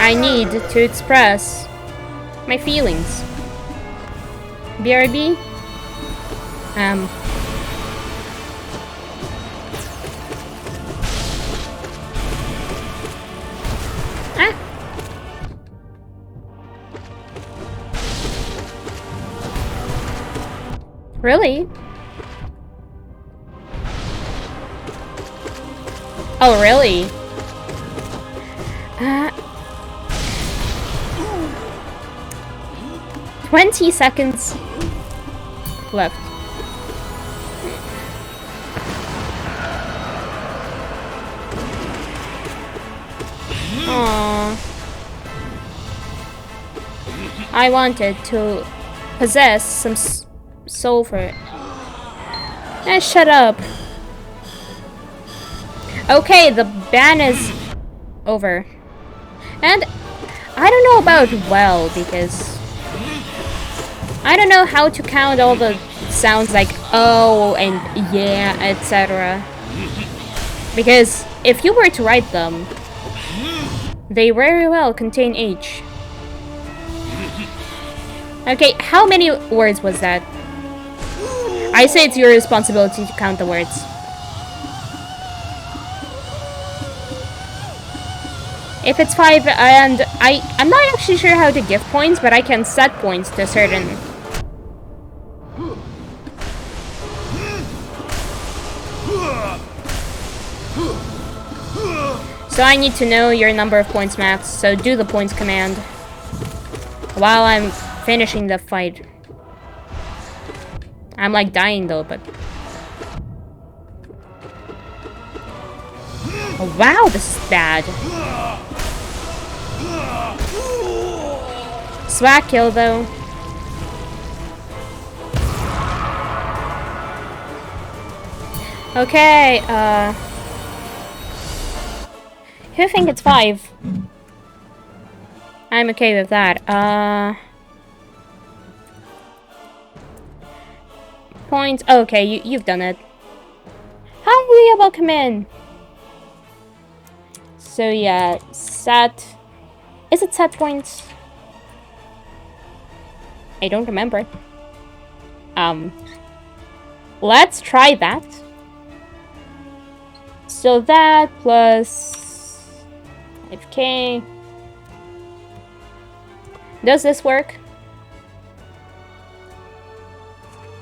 [SPEAKER 1] I need to express my feelings. BRB? Really? Oh, really? 20 seconds left. Aww. I wanted to possess some sulfur. Shut up. Okay, the ban is over. And I don't know about well, because I don't know how to count all the sounds like oh and yeah, etc. Because if you were to write them, they very well contain H. Okay, how many words was that? I say it's your responsibility to count the words. If it's 5, and I'm not actually sure how to give points, but I can set points to certain. So I need to know your number of points max, so do the points command while I'm finishing the fight. I'm like dying though, but... Oh, wow, this is bad. Swag kill though. Okay, who think it's 5? I'm okay with that. Points. Okay, you've done it. Hi, welcome in. So yeah, set. Is it set points? I don't remember. Let's try that. So that plus 5k. Does this work?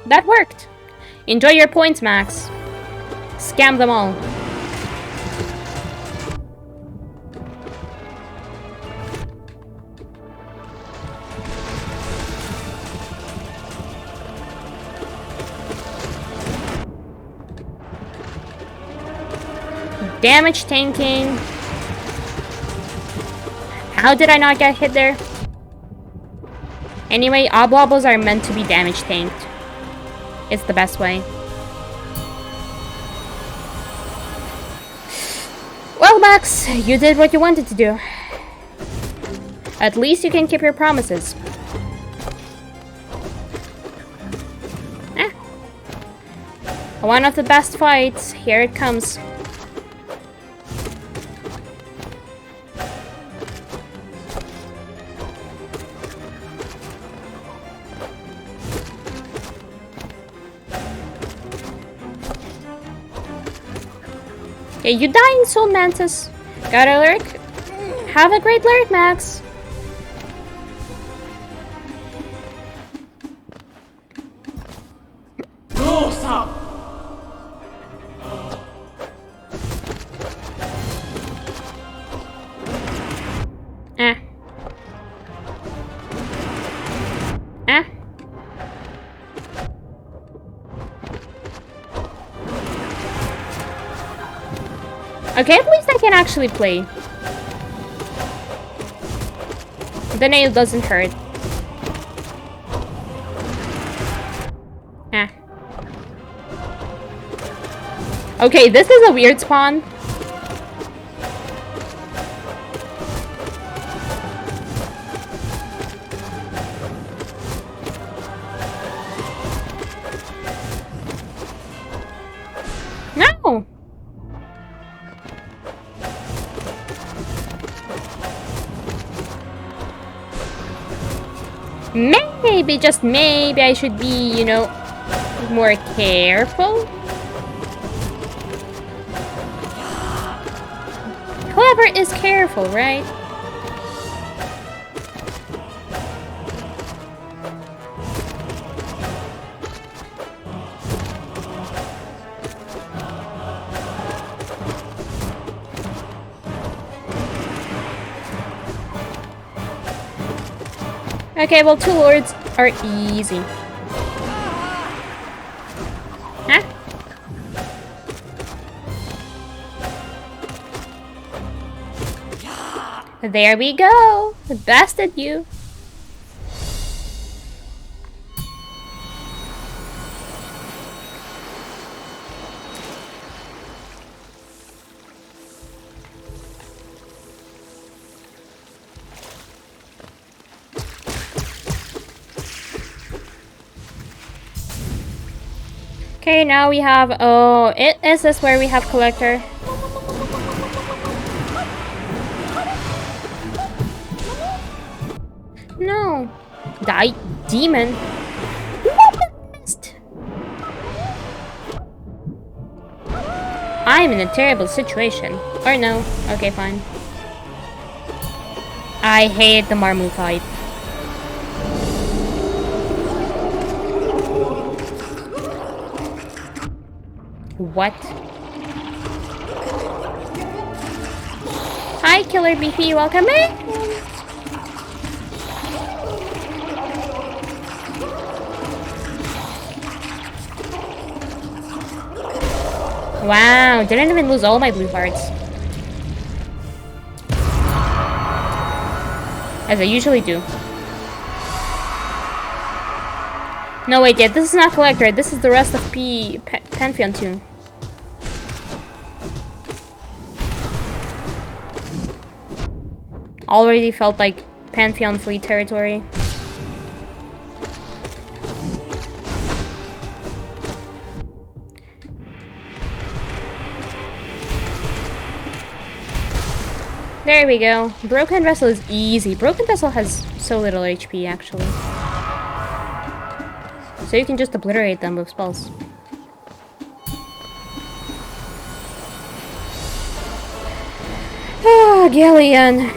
[SPEAKER 1] That worked. Enjoy your points, Max. Scam them all. Damage tanking. How did I not get hit there? Anyway, oblobbles are meant to be damage tanked. It's the best way. Well, Max, you did what you wanted to do. At least you can keep your promises. One of the best fights. Here it comes. Okay, you dying soul mantis. Got a lyric? Have a great lyric, Max. Okay, at least I can actually play. The nail doesn't hurt. Okay, this is a weird spawn. maybe, just maybe, I should be, you know, more careful. Whoever is careful, right? Okay, well, 2 lords are easy. Huh? There we go! Blasted you! Okay, now we have, oh, is this where we have collector? No. Die, demon. I'm in a terrible situation. Or no. Okay, fine. I hate the Marmu fight. What? Hi, Killer Beefy, welcome in! Wow, didn't even lose all my blue hearts. As I usually do. No, wait, yeah, this is not Collector. This is the rest of Pantheon too. Already felt like Pantheon free territory. There we go. Broken Vessel is easy. Broken Vessel has so little HP, actually. So you can just obliterate them with spells. Ah, Galleon.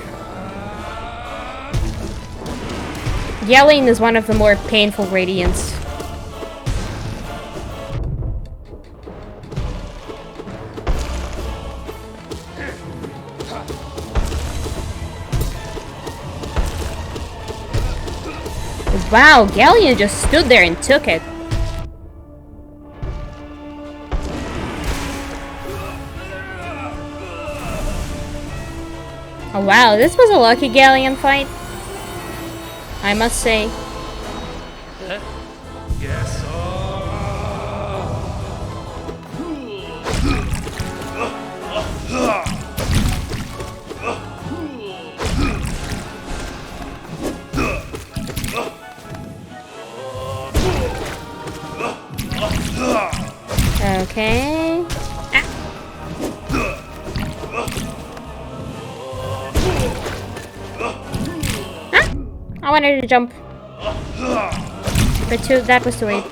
[SPEAKER 1] Galleon is one of the more painful Radiants. Wow, Galleon just stood there and took it. Oh wow, this was a lucky Galleon fight, I must say.
[SPEAKER 2] Yes.
[SPEAKER 1] Okay. Ah. Ah. I wanted to jump. But that was too late.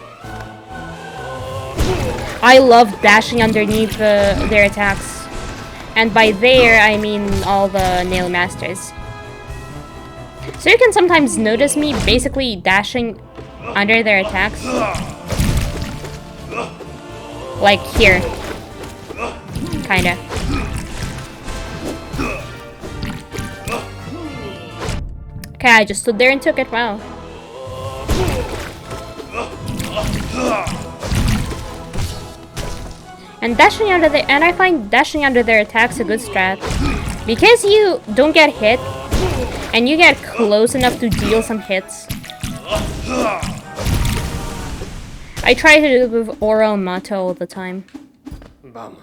[SPEAKER 1] I love dashing underneath their attacks. And by there, I mean all the Nail Masters. So you can sometimes notice me basically dashing under their attacks. Like here. Kinda. Okay, I just stood there and took it, wow. And dashing under the I find dashing under their attacks a good strat. Because you don't get hit and you get close enough to deal some hits. I try to do it with Aura and Mata all the time.
[SPEAKER 2] Bam.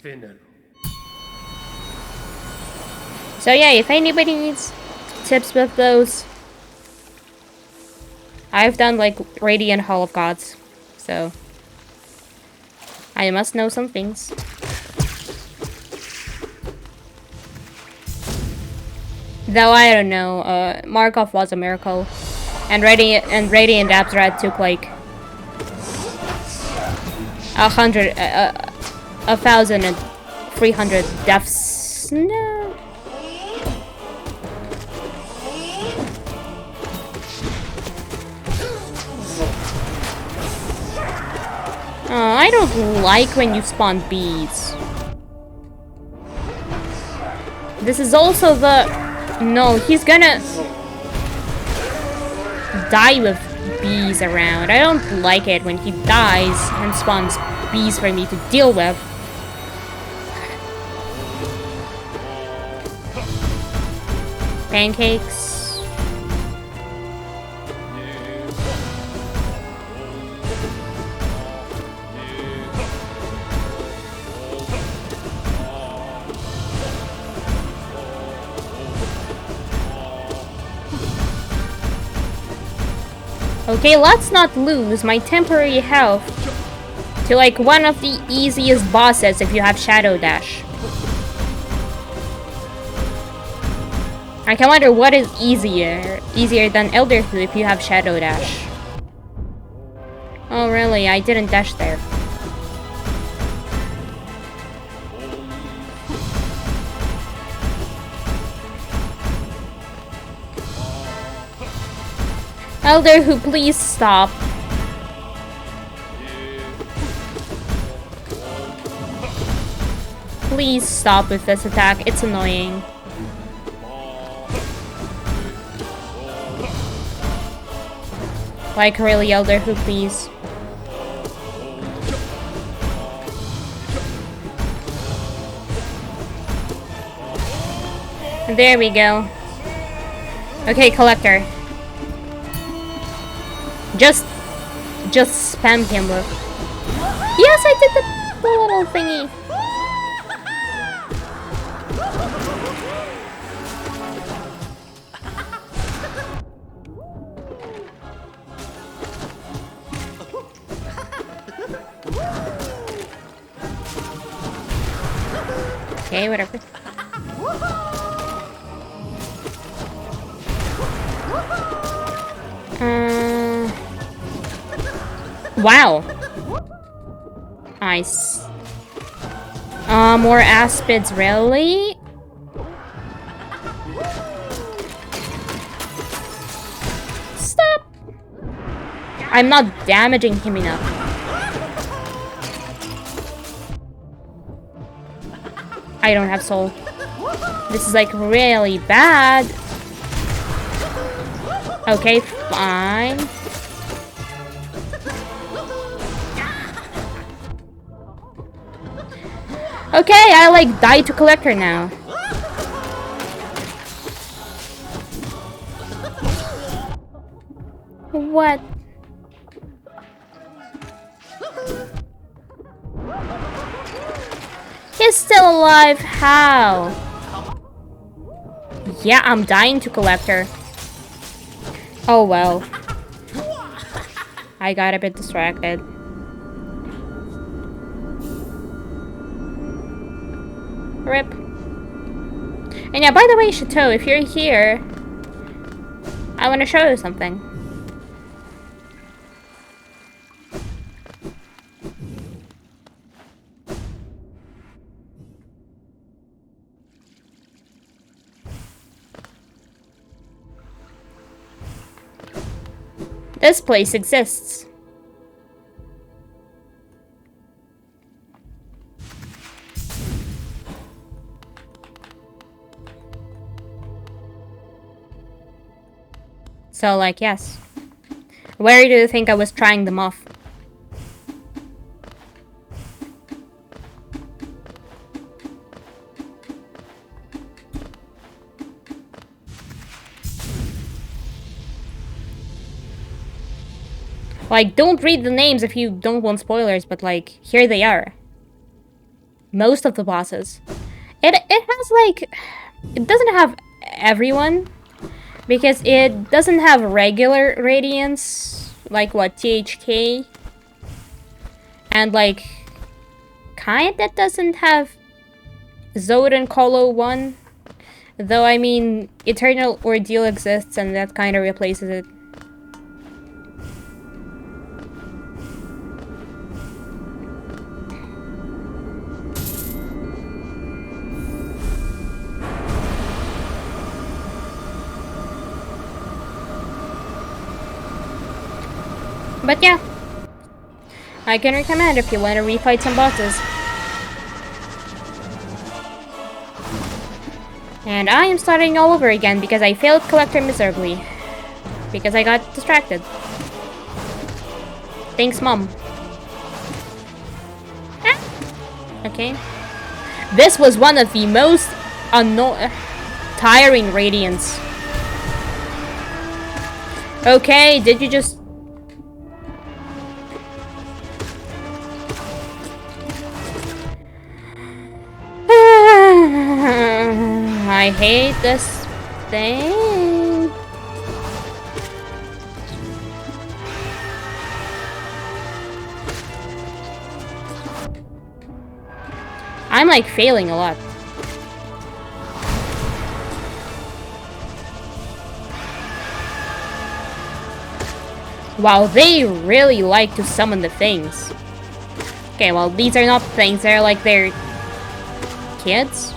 [SPEAKER 2] Finnen.
[SPEAKER 1] So yeah, if anybody needs tips with those, I've done like Radiant Hall of Gods, so I must know some things. Though I don't know, Markov was a miracle. And Radiant Abzrat took like 1,300 deaths. No. Oh, I don't like when you spawn bees. This is also the... No, he's gonna die with bees around. I don't like it when he dies and spawns bees for me to deal with. Pancakes. Okay, let's not lose my temporary health to like one of the easiest bosses if you have Shadow Dash. I can wonder what is easier than Elderhood if you have Shadow Dash. Oh really, I didn't dash there. Elderhood, please stop. Please stop with this attack, it's annoying. Like really, Elderhood, please. There we go. Okay, Collector. Just spam him with... Yes, I did the little thingy. Okay, whatever. Wow. Nice. More aspids, really? Stop! I'm not damaging him enough. I don't have soul. This is like really bad. Okay, fine. Okay, I like die to Collector now. What? He's still alive, how? Yeah, I'm dying to Collector. Oh well. I got a bit distracted. Rip. And yeah, by the way, Chateau, if you're here, I want to show you something. This place exists. So, like, yes. Where do you think I was trying them off? Like, don't read the names if you don't want spoilers, but like, here they are. Most of the bosses. It has like... It doesn't have everyone. Because it doesn't have regular Radiance. Like what, THK? And like... Kinda doesn't have Zod and Colo 1. Though, I mean, Eternal Ordeal exists and that kinda replaces it. But yeah, I can recommend if you want to refight some bosses. And I am starting all over again because I failed Collector miserably. Because I got distracted. Thanks, Mom. Ah. Okay. This was one of the most tiring radiants. Okay, did you just... I hate this thing. I'm like failing a lot. Wow, they really like to summon the things. Okay, well, these are not things, they're like their kids?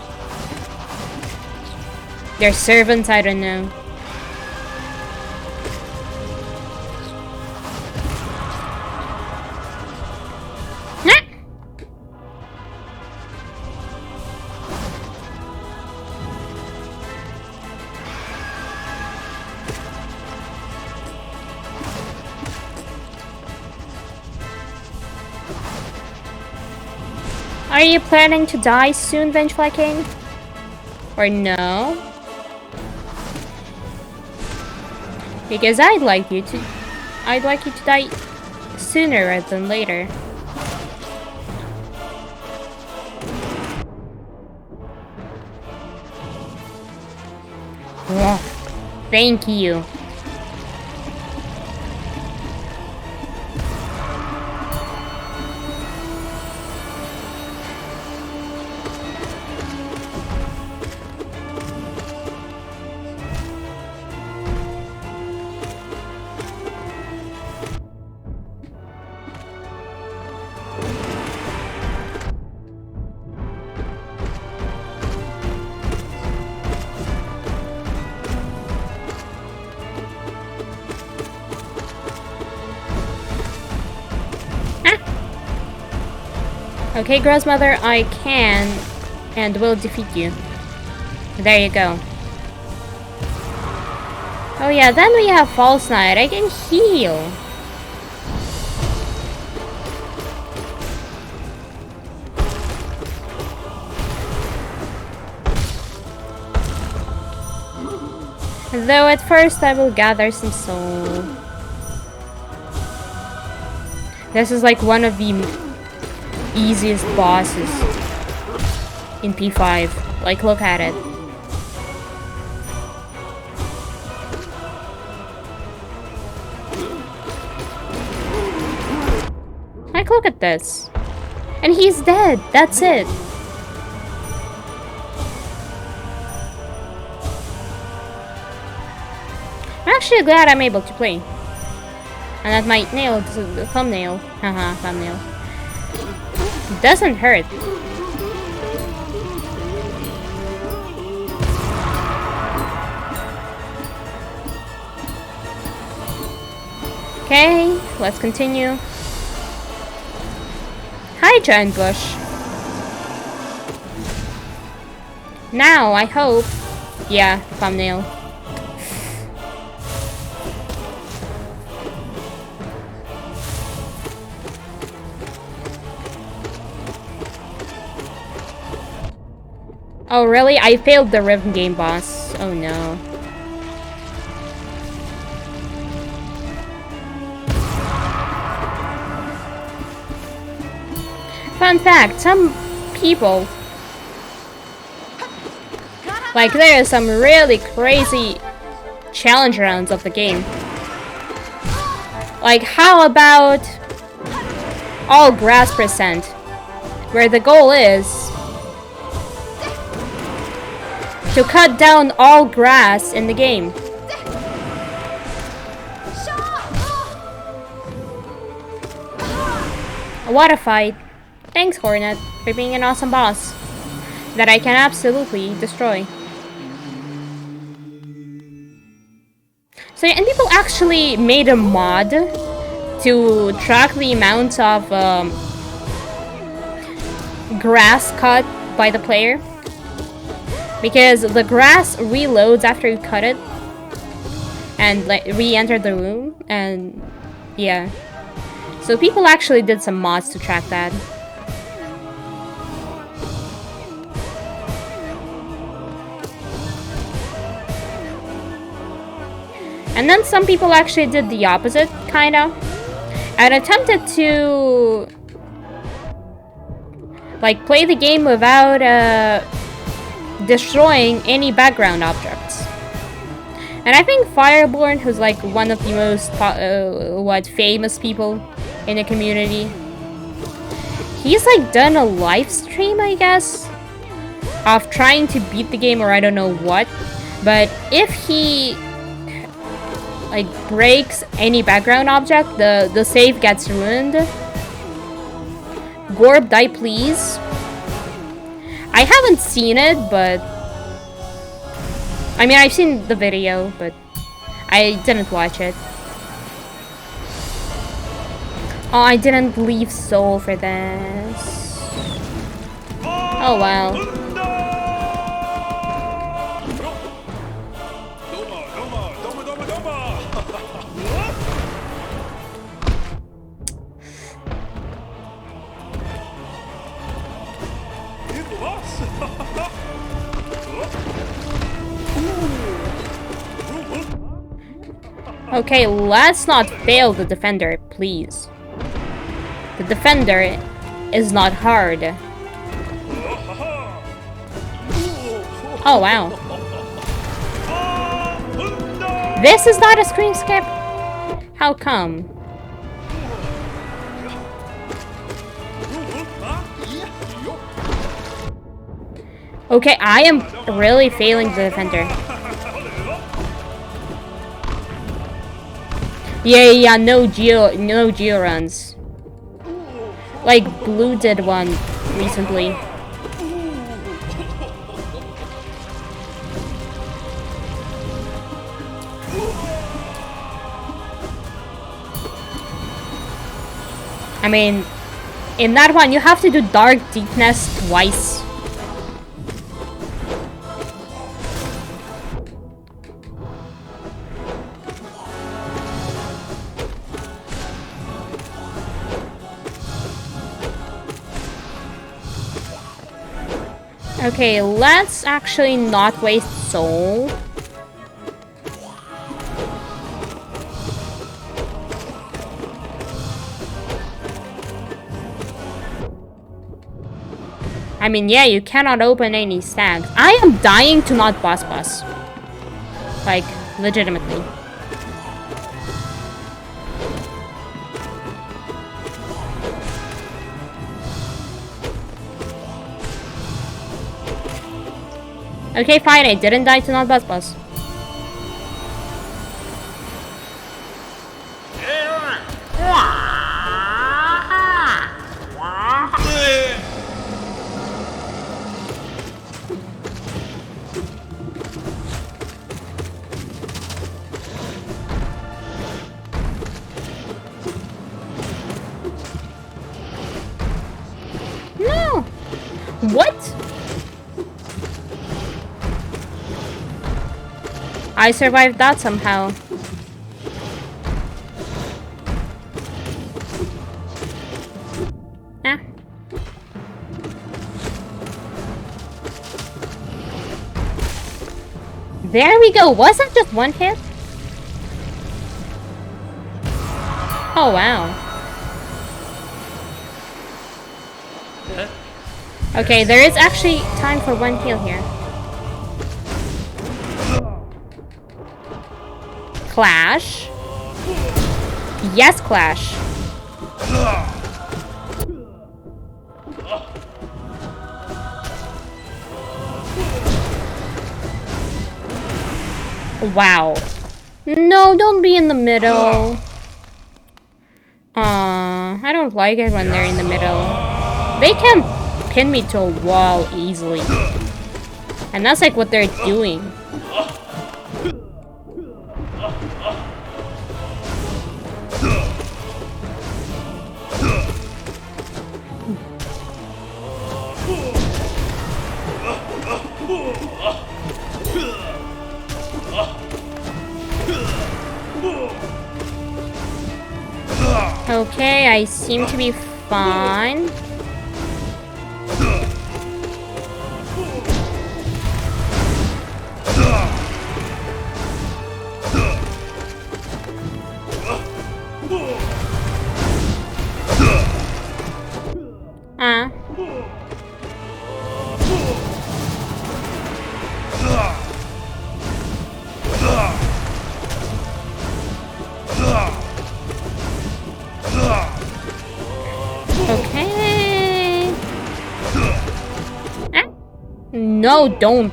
[SPEAKER 1] Their servants, I don't know. Are you planning to die soon, Vengefly King? Or no? Because I'd like you to die sooner rather than later. Oh, thank you. Okay, Grossmother, I can and will defeat you. There you go. Oh yeah, then we have False Knight. I can heal. Though at first I will gather some soul. This is like one of the easiest bosses in P5. Like, look at it. Like, look at this. And he's dead. That's it. I'm actually glad I'm able to play. And that might nail the thumbnail. Haha, thumbnail. It doesn't hurt. Okay, let's continue. Hi, Giant Bush. Now, I hope... Yeah, thumbnail. Oh, really? I failed the rhythm game boss. Oh, no. Fun fact, some people... Like, there are some really crazy challenge rounds of the game. Like, how about... all grass %? Where the goal is... to cut down all grass in the game. What a fight. Thanks, Hornet, for being an awesome boss that I can absolutely destroy. So, and people actually made a mod to track the amount of grass cut by the player, because the grass reloads after you cut it and like re-enter the room, and yeah, so people actually did some mods to track that. And then some people actually did the opposite, kinda, and attempted to like play the game without destroying any background objects. And I think Fireborn, who's like one of the most famous people in the community, he's like done a live stream, I guess, of trying to beat the game, or I don't know what, but if he like breaks any background object, the save gets ruined. Gorb, die please. I haven't seen it, but I mean, I've seen the video, but I didn't watch it. Oh, I didn't leave Soul for this. Oh wow. Okay, let's not fail the defender, please. The defender is not hard. Oh, wow. This is not a screen skip? How come? Okay, I am really failing the defender. Yeah, no geo runs. Like Blue did one recently. I mean, in that one you have to do Dark Deepness twice. Okay, let's actually not waste soul. I mean, yeah, you cannot open any stacks. I am dying to not boss. Like, legitimately. Okay, fine, I didn't die to not boss. No! What? I survived that somehow. Ah. There we go. Was that just one hit? Oh, wow. Okay, there is actually time for one heal here. Clash. Yes, Clash. Wow. No, don't be in the middle. I don't like it when they're in the middle. They can pin me to a wall easily. And that's like what they're doing. I seem to be fine. Okay. Ah. No, don't.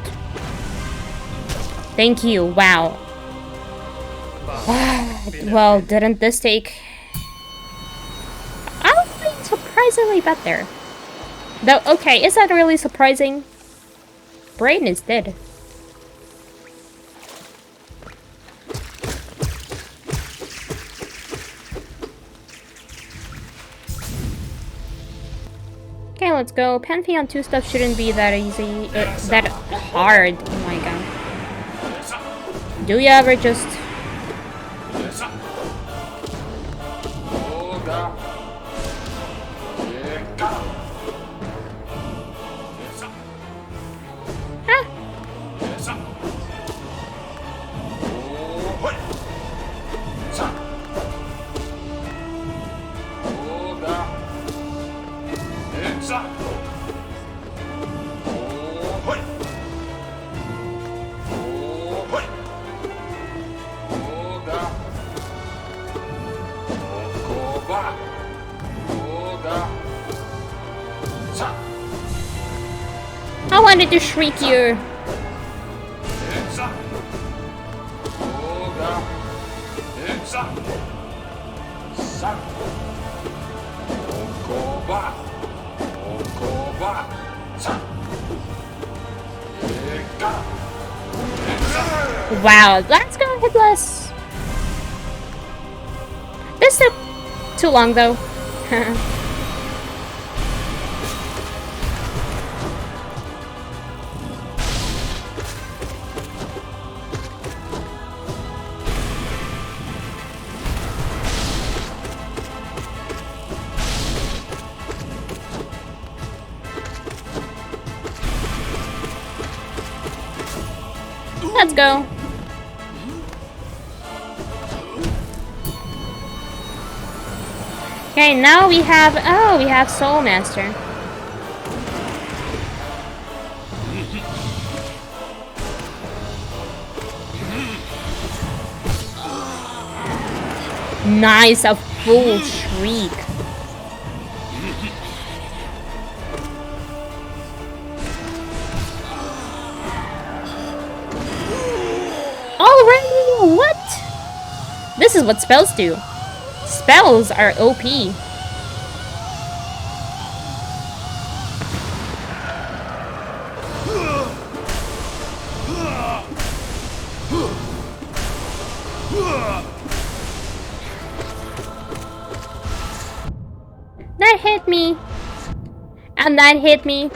[SPEAKER 1] Thank you. Wow. Well, didn't this take... I'm playing surprisingly better. Though, okay, is that really surprising? Brain is dead. Okay, let's go. Pantheon 2 stuff shouldn't be that easy. That hard. Oh my god. Do you ever just... I wanted to shriek you. Wow, let's go hitless. This took too long though. Let's go. Okay, now we have... Oh, we have Soul Master. Nice, a full shriek. Already? What? This is what spells do. Spells are OP. That hit me. And that hit me.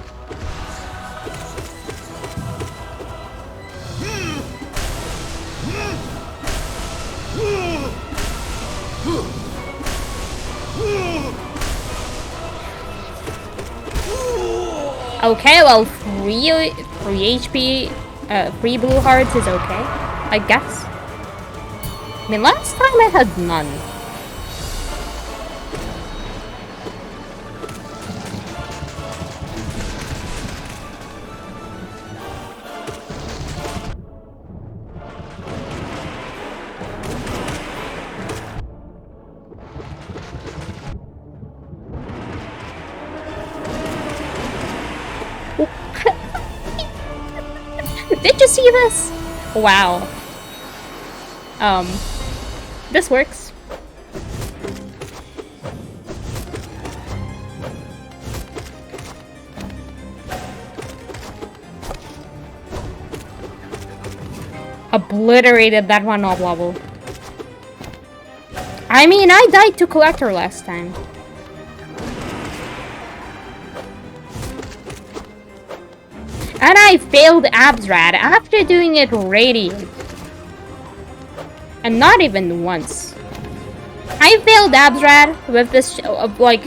[SPEAKER 1] Okay, well, free HP, free blue hearts is okay, I guess. I mean, last time I had none. Did you see this? Wow. This works. Obliterated that one all wobble. I mean, I died to Collector last time. And I failed Absrad after doing it Radiant. And not even once. I failed Absrad with this, like,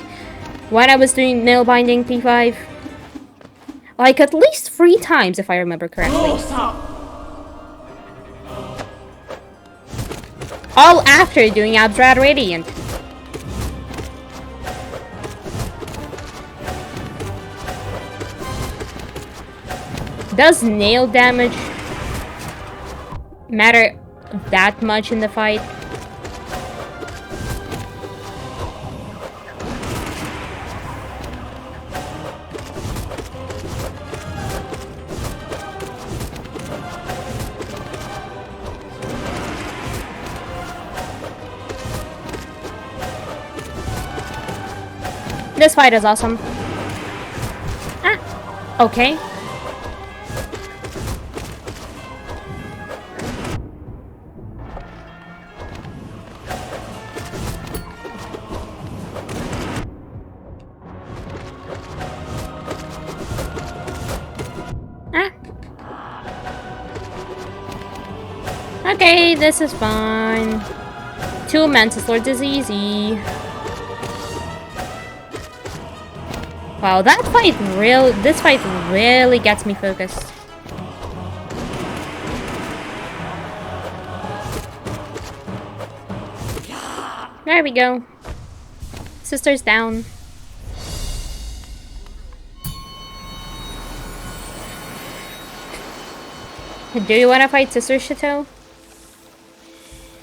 [SPEAKER 1] when I was doing nail binding P5. Like, at least 3 times, if I remember correctly. All after doing Absrad Radiant. Does nail damage matter that much in the fight? This fight is awesome. Ah, okay. Ah. Okay, this is fine. 2 Mantis Lords is easy. Wow, this fight really gets me focused. There we go. Sister's down. Do you want to fight Sister Chateau?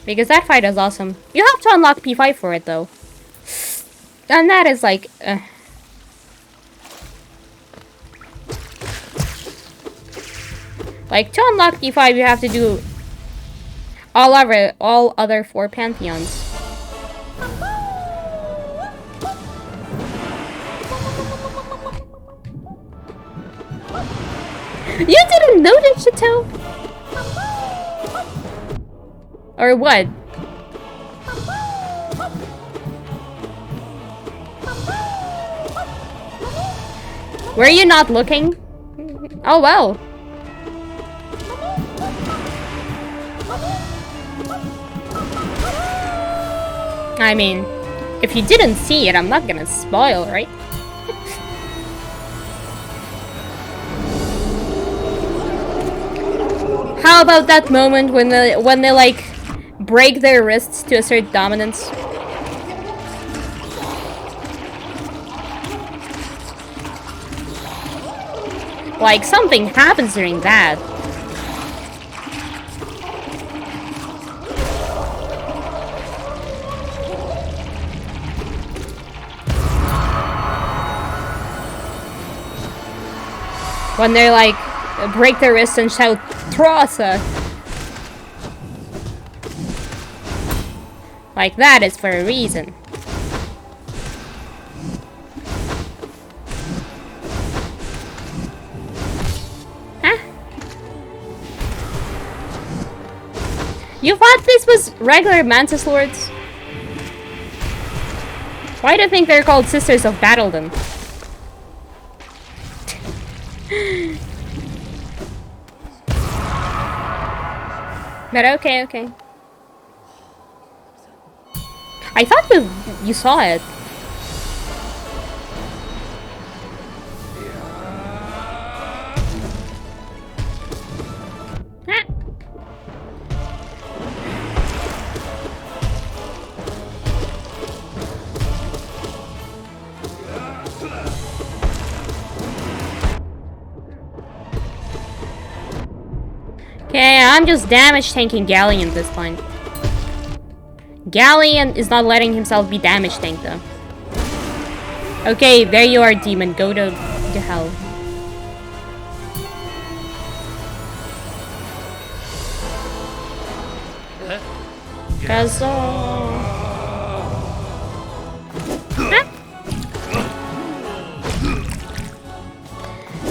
[SPEAKER 1] Because that fight is awesome. You have to unlock P5 for it though. And that is like... Like, to unlock P5, you have to do all other 4 Pantheons. You didn't notice, Chateau? Or what? Were you not looking? Oh well. I mean, if you didn't see it, I'm not gonna spoil, right? How about that moment when they like break their wrists to assert dominance? Like, something happens during that. When they like break their wrists and shout Trossa. Like, that is for a reason. Huh? You thought this was regular Mantis Lords? Why do you think they're called Sisters of Battle then? But okay. I thought you saw it. Ah. Okay, I'm just damage tanking Galleon at this point. Galleon is not letting himself be damage tanked though. Okay, there you are, demon. Go to hell. Kazo. Huh?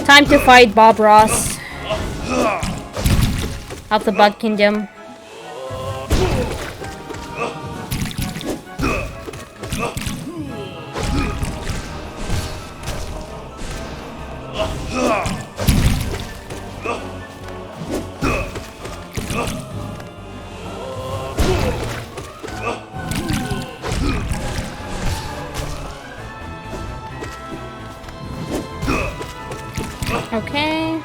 [SPEAKER 1] Time to fight Bob Ross of the Bug Kingdom. Okay.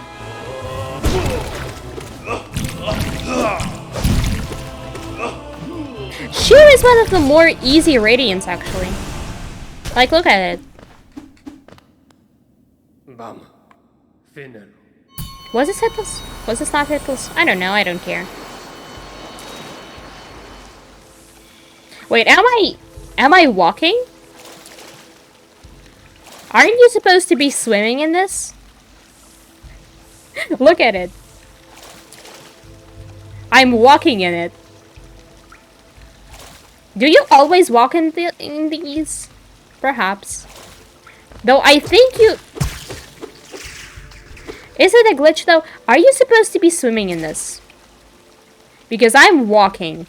[SPEAKER 1] Sheer is one of the more easy radiants, actually. Like, look at it.
[SPEAKER 2] Bam. Finnen.
[SPEAKER 1] Was this hitless? Was this not hitless? I don't know, I don't care. Wait, am I walking? Aren't you supposed to be swimming in this? Look at it. I'm walking in it. Do you always walk in these? Perhaps. Though I think you... Is it a glitch though? Are you supposed to be swimming in this? Because I'm walking.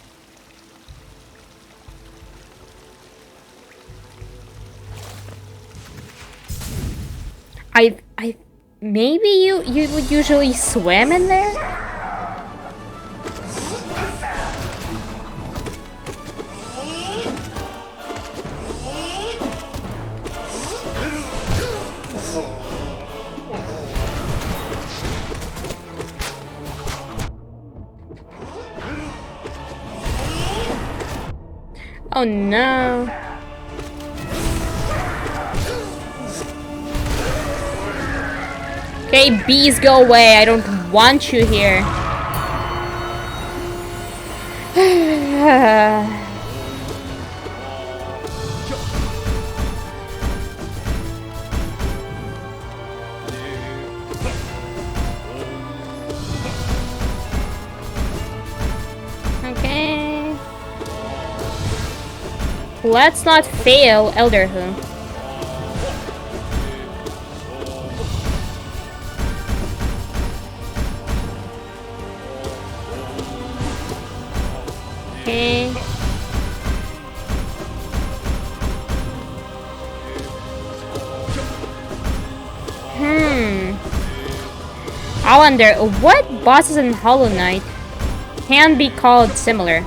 [SPEAKER 1] Maybe you would usually swim in there? Oh no. Okay, bees, go away. I don't want you here. Okay. Let's not fail Elder Who. Okay. I wonder, what bosses in Hollow Knight can be called similar?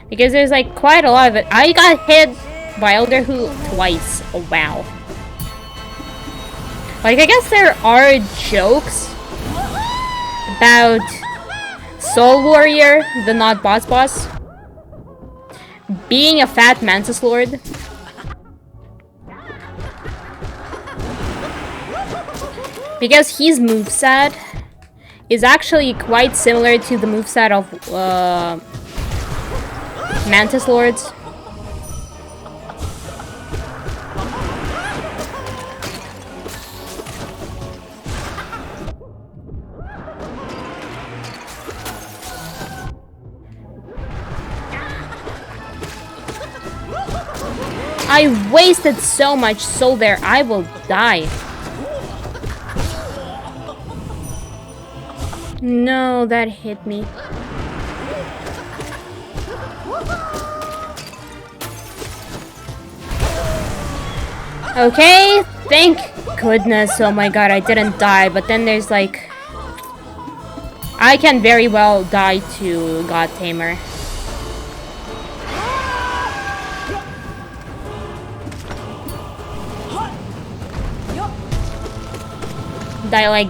[SPEAKER 1] Because there's like quite a lot of it. I got hit by Elder Who twice. Oh wow. Like, I guess there are jokes about Soul Warrior, the not boss, being a fat Mantis Lord. Because his moveset is actually quite similar to the moveset of Mantis Lords. I wasted so much soul there, I will die. No, that hit me. Okay, thank goodness. Oh my god, I didn't die, but then there's like... I can very well die to God Tamer.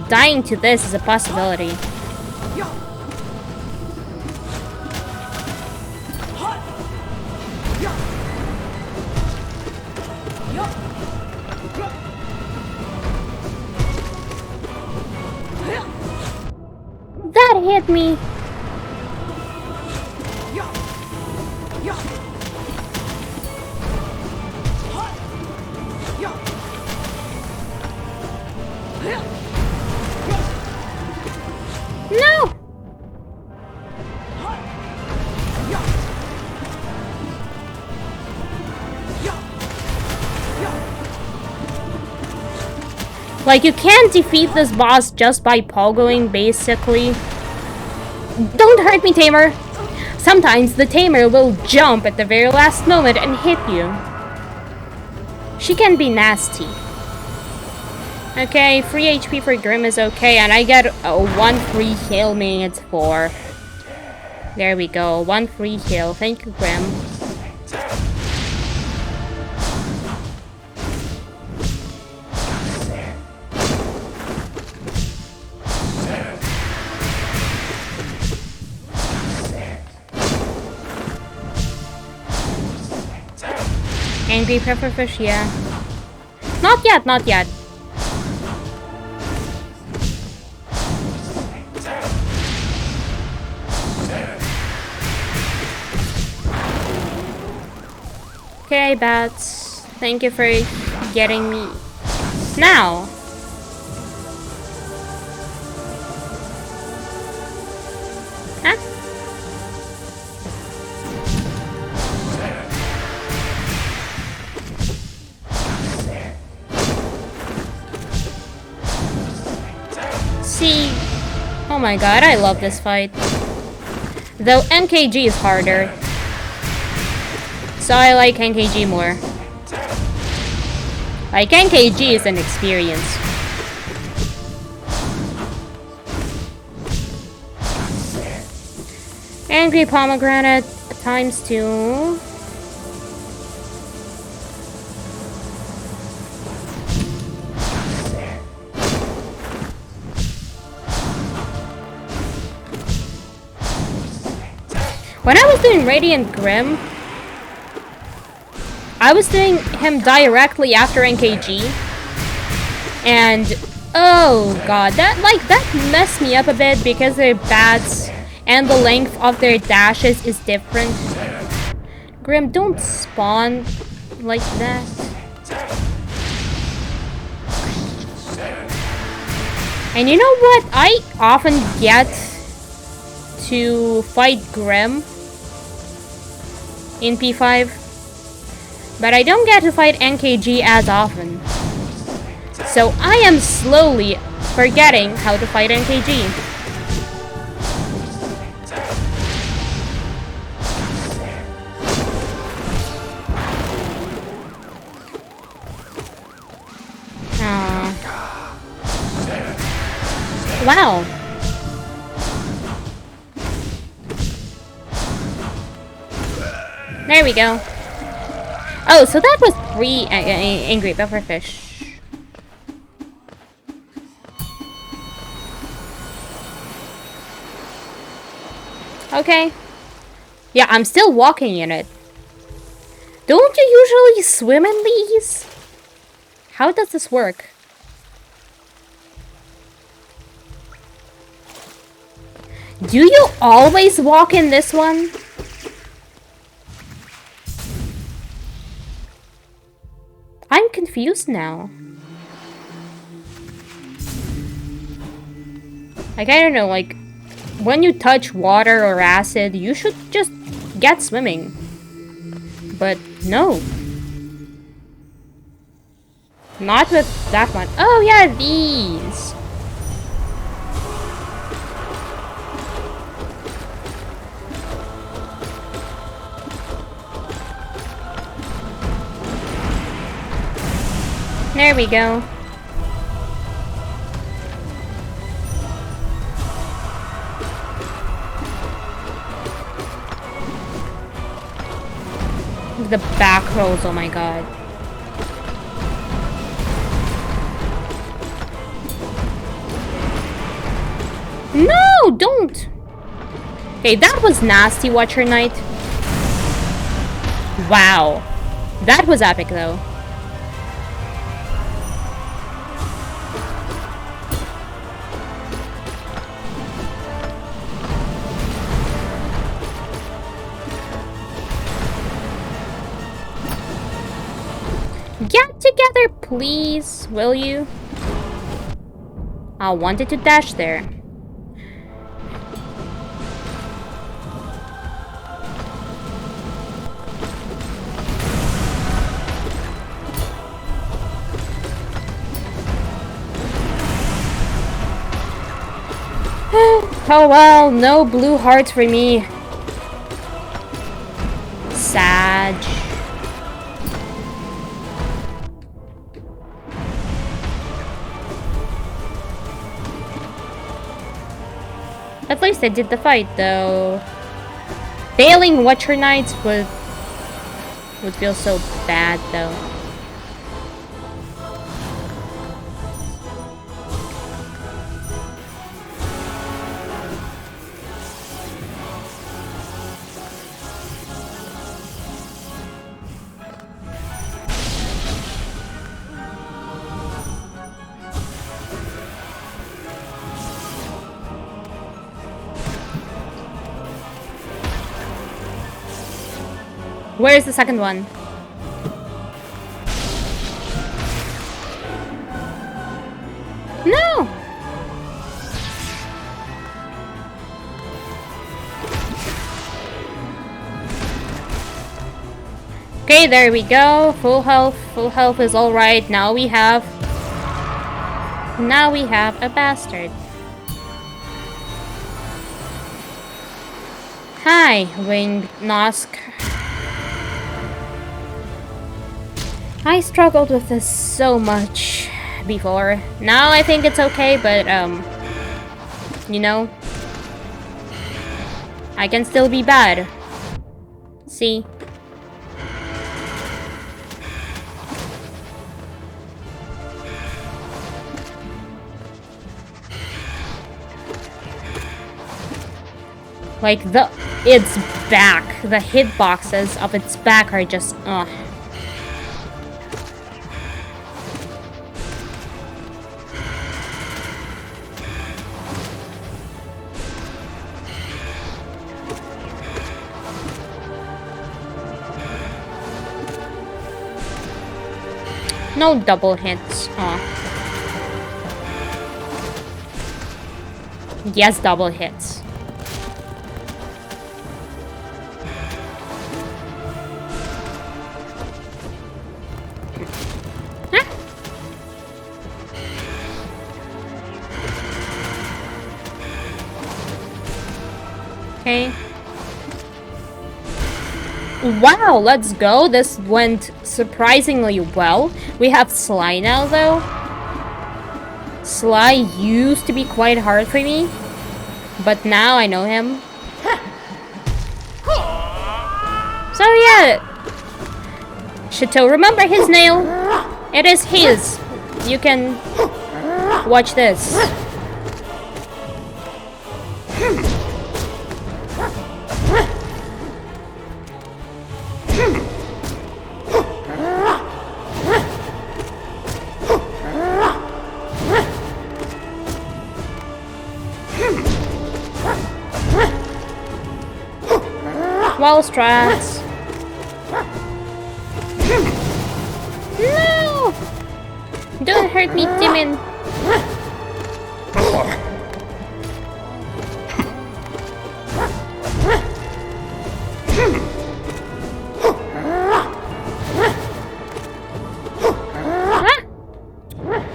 [SPEAKER 1] Dying to this is a possibility. That hit me. No! Like, you can't defeat this boss just by pogoing, basically. Don't hurt me, Tamer! Sometimes the Tamer will jump at the very last moment and hit you. She can be nasty. Okay, free HP for Grim is okay, and I get one free heal, meaning it's 4. There we go, one free heal. Thank you, Grim. Angry pufferfish, yeah. Not yet, not yet. Okay, bats. Thank you for getting me. Now. Huh? See. Oh my god, I love this fight. Though NKG is harder. So I like NKG more. Like, NKG is an experience. Angry pomegranate ×2. When I was doing Radiant Grim, I was doing him directly after NKG, and oh god, that messed me up a bit because their bats and the length of their dashes is different. Grim, don't spawn like that. And you know what? I often get to fight Grim in P5. But I don't get to fight NKG as often. So I am slowly forgetting how to fight NKG. Wow. There we go. Oh, so that was 3 angry pufferfish. Okay. Yeah, I'm still walking in it. Don't you usually swim in these? How does this work? Do you always walk in this one? I'm confused now. Like, I don't know, like, when you touch water or acid, you should just get swimming. But no. Not with that one. Oh yeah, these. There we go. The back rolls, oh my god. No, don't! Okay, that was nasty, Watcher Knight. Wow. That was epic, though. Get together, please, will you? I wanted to dash there. Oh well, no blue hearts for me. Sag. At least I did the fight, though. Failing Watcher Knights would feel so bad, though. Where is the second one? No! Okay, there we go. Full health. Full health is alright. Now we have a bastard. Hi, Winged Nosk. I struggled with this so much before. Now I think it's okay, but you know, I can still be bad. See? Like its back, the hitboxes of its back are just ugh. No double hits. Oh. Yes, double hits. Okay. Wow, let's go. This went surprisingly well. We have Sly now, though. Sly used to be quite hard for me, but now I know him. So yeah. Chateau, remember his nail? It is his. You can watch this. Wall strats. No! Don't hurt me, Timon.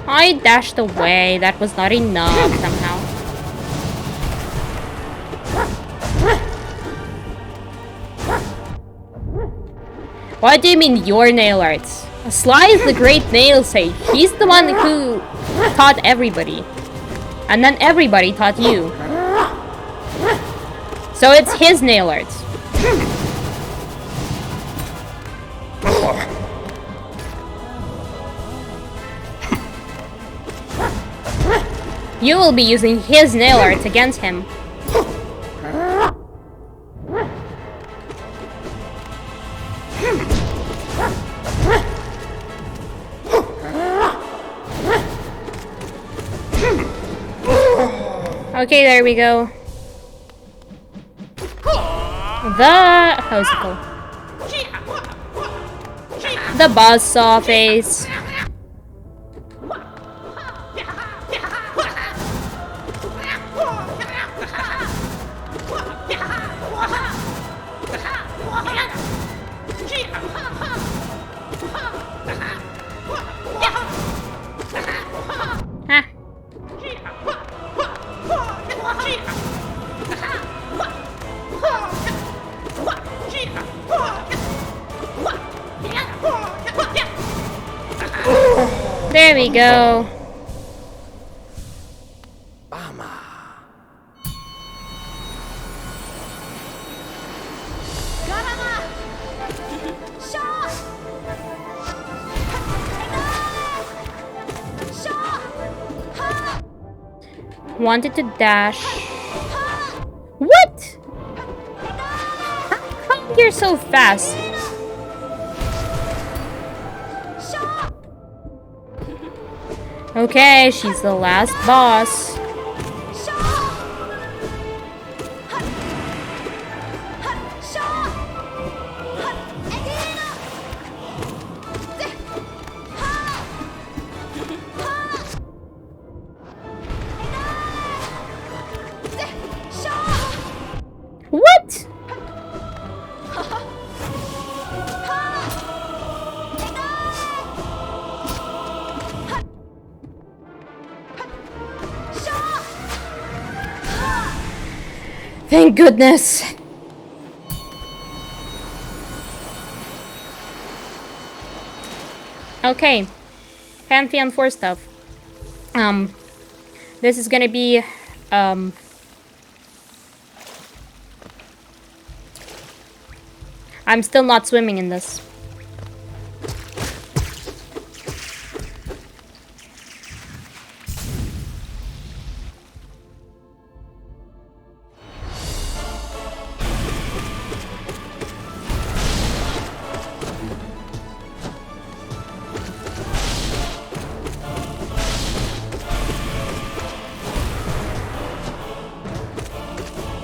[SPEAKER 1] I dashed away. That was not enough somehow. What do you mean your nail arts? Sly is the great nail sage. He's the one who taught everybody. And then everybody taught you. So it's his nail arts. You will be using his nail arts against him. Okay, there we go. How's it called? The buzzsaw face. There we go. Wanted to dash. What? How come you're so fast? Okay, she's the last boss. Thank goodness. Okay. Pantheon 4 stuff. This is gonna be, I'm still not swimming in this.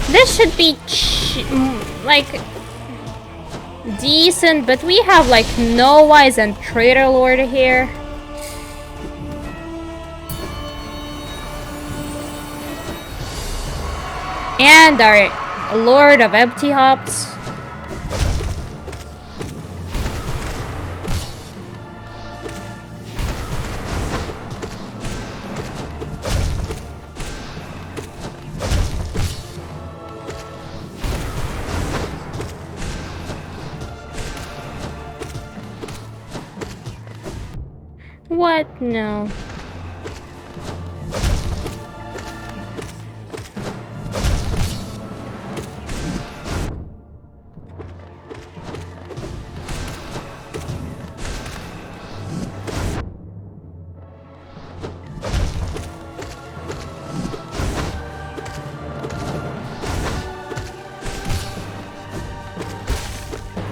[SPEAKER 1] This should be like decent, but we have like No Wise and Traitor Lord here. And our Lord of Empty Hops. What? No.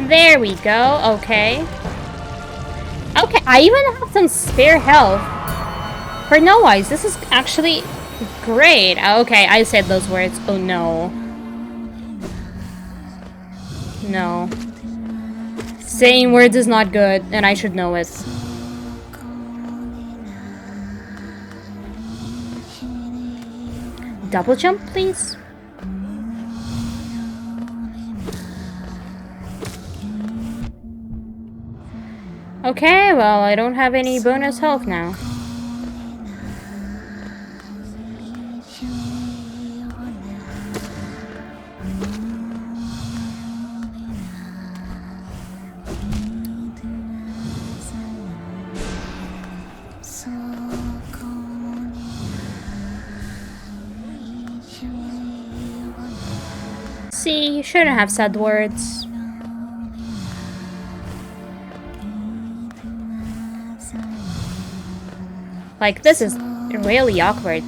[SPEAKER 1] There we go. Okay. Okay, I even have some spare health. For No Wise, this is actually great. Okay, I said those words. Oh no. No. Saying words is not good, and I should know it. Double jump, please? Okay, well, I don't have any bonus health now. See, you shouldn't have said words. Like, this is really awkward.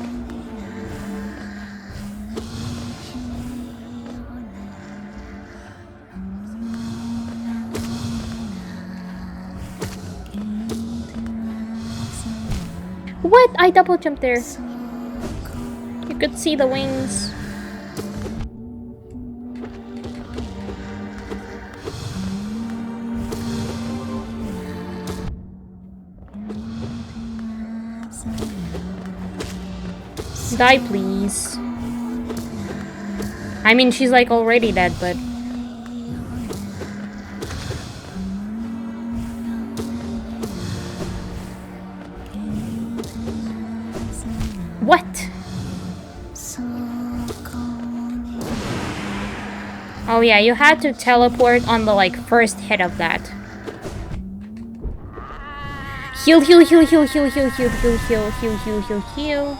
[SPEAKER 1] What? I double jumped there. You could see the wings. Die, please. I mean, she's like already dead, but... What? Oh yeah, you had to teleport on the like first hit of that. Heal, heal, heal, heal, heal, heal, heal, heal, heal, heal, heal, heal, heal.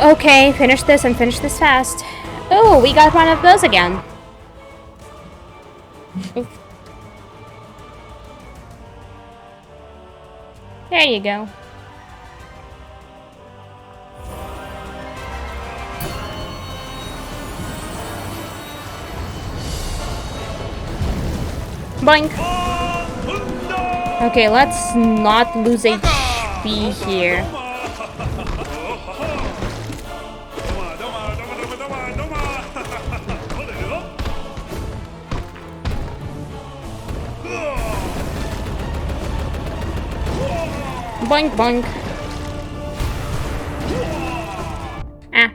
[SPEAKER 1] Okay, finish this and finish this fast. Oh, we got one of those again. There you go. Boink. Okay, let's not lose HP here. Boink, boink. Ah.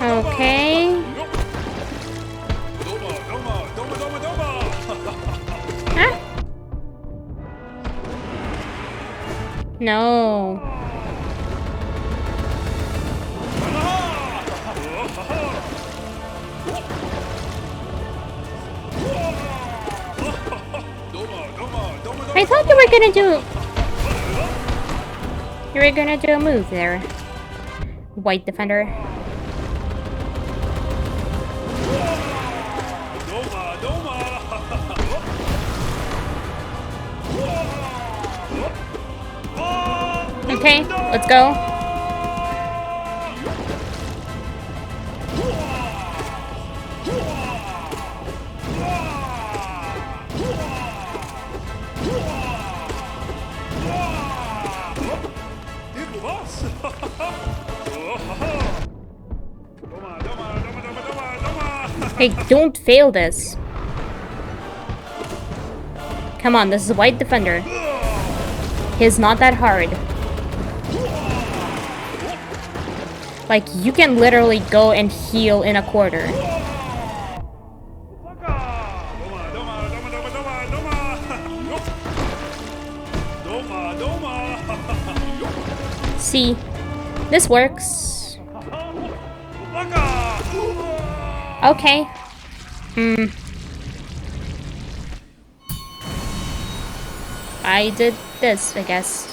[SPEAKER 1] Okay. Ah. No. I thought you were gonna do... You were gonna do a move there. White defender. Okay, let's go. Hey, don't fail this. Come on, this is a white defender. He's not that hard. Like, you can literally go and heal in a quarter. See, this works. Okay. I did this, I guess.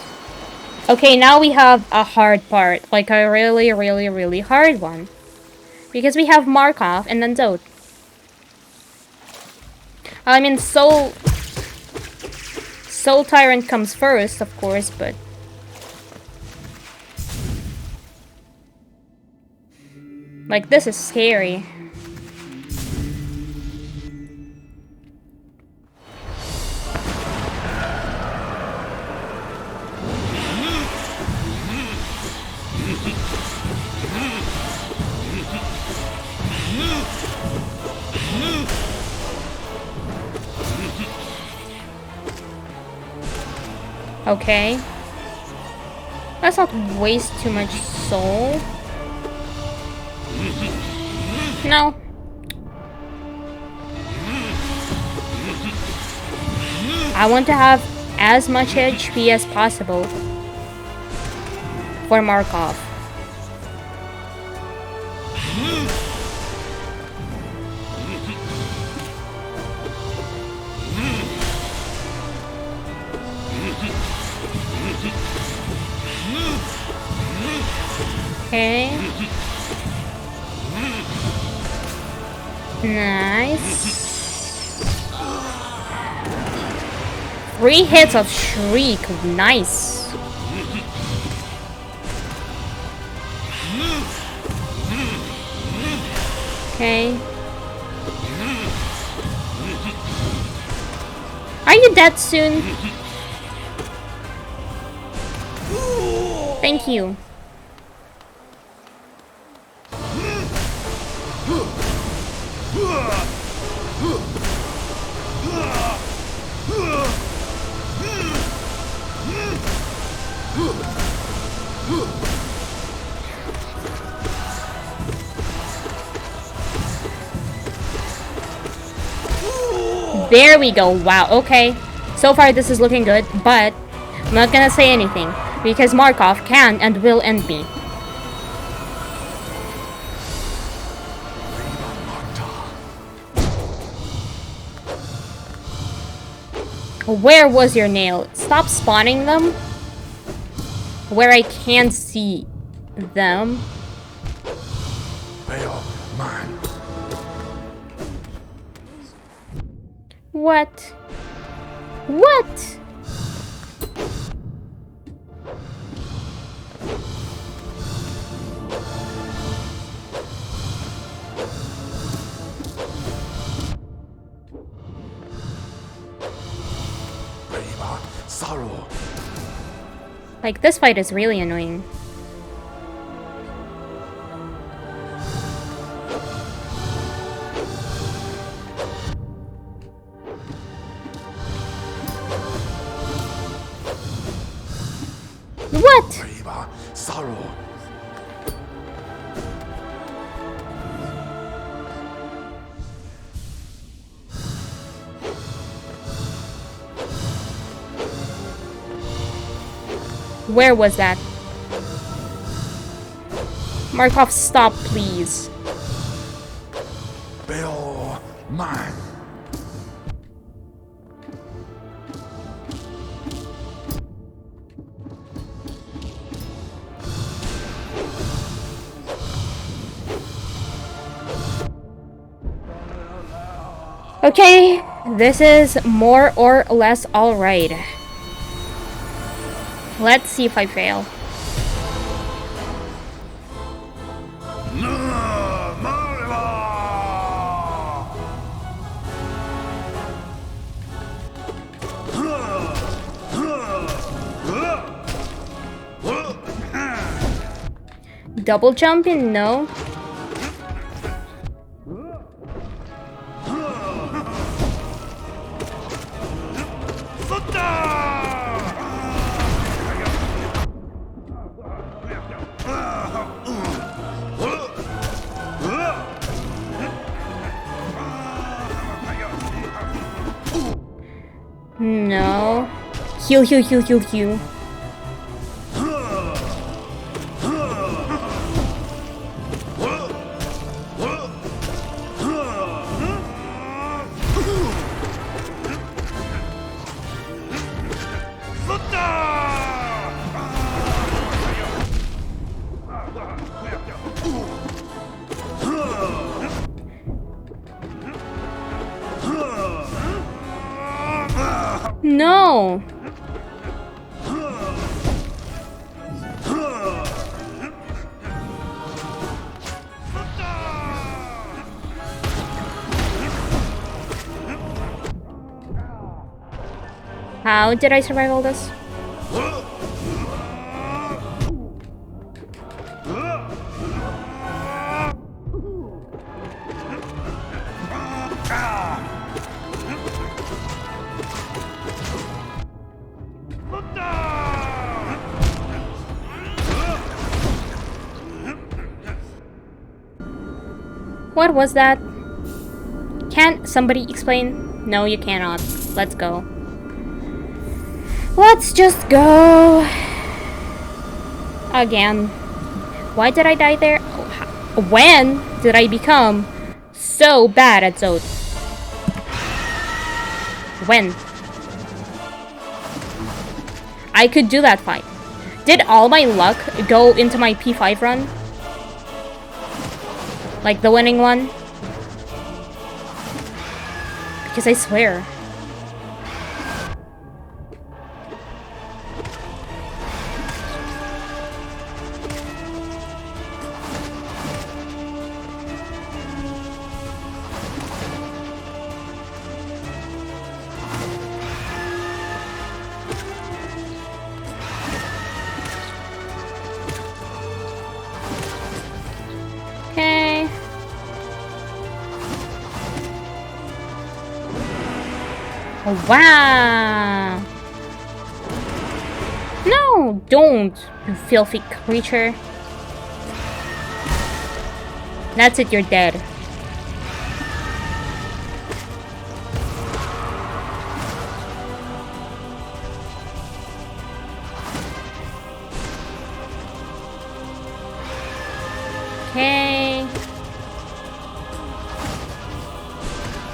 [SPEAKER 1] Okay, now we have a hard part. Like a really, really, really hard one. Because we have Markov and then Dode. I mean, Soul Tyrant comes first, of course, but... Like, this is scary. Okay. Let's not waste too much soul. No. I want to have as much HP as possible for Markov. Okay. Nice. 3 hits of Shriek. Nice. Okay. Are you dead soon? Thank you. There we go. Wow, okay. So far this is looking good, but I'm not gonna say anything because Markov can and will end me. Where was your nail? Stop spawning them where I can't see them. What? What? Like, this fight is really annoying. What?
[SPEAKER 3] Sorrow.
[SPEAKER 1] Where was that? Markov, stop, please.
[SPEAKER 3] Bill, man.
[SPEAKER 1] Okay, this is more or less alright. Let's see if I fail. Double jumping? No. No. Heal, heal, heal, heal, heal. No. How did I survive all this? What was that? Can't somebody explain? No, you cannot. Let's go. Let's just go. Again. Why did I die there? When did I become so bad at Zod? When? I could do that fight. Did all my luck go into my P5 run? Like the winning one? Because I swear. Okay. Oh, wow. No, don't, you filthy creature. That's it, you're dead. Okay.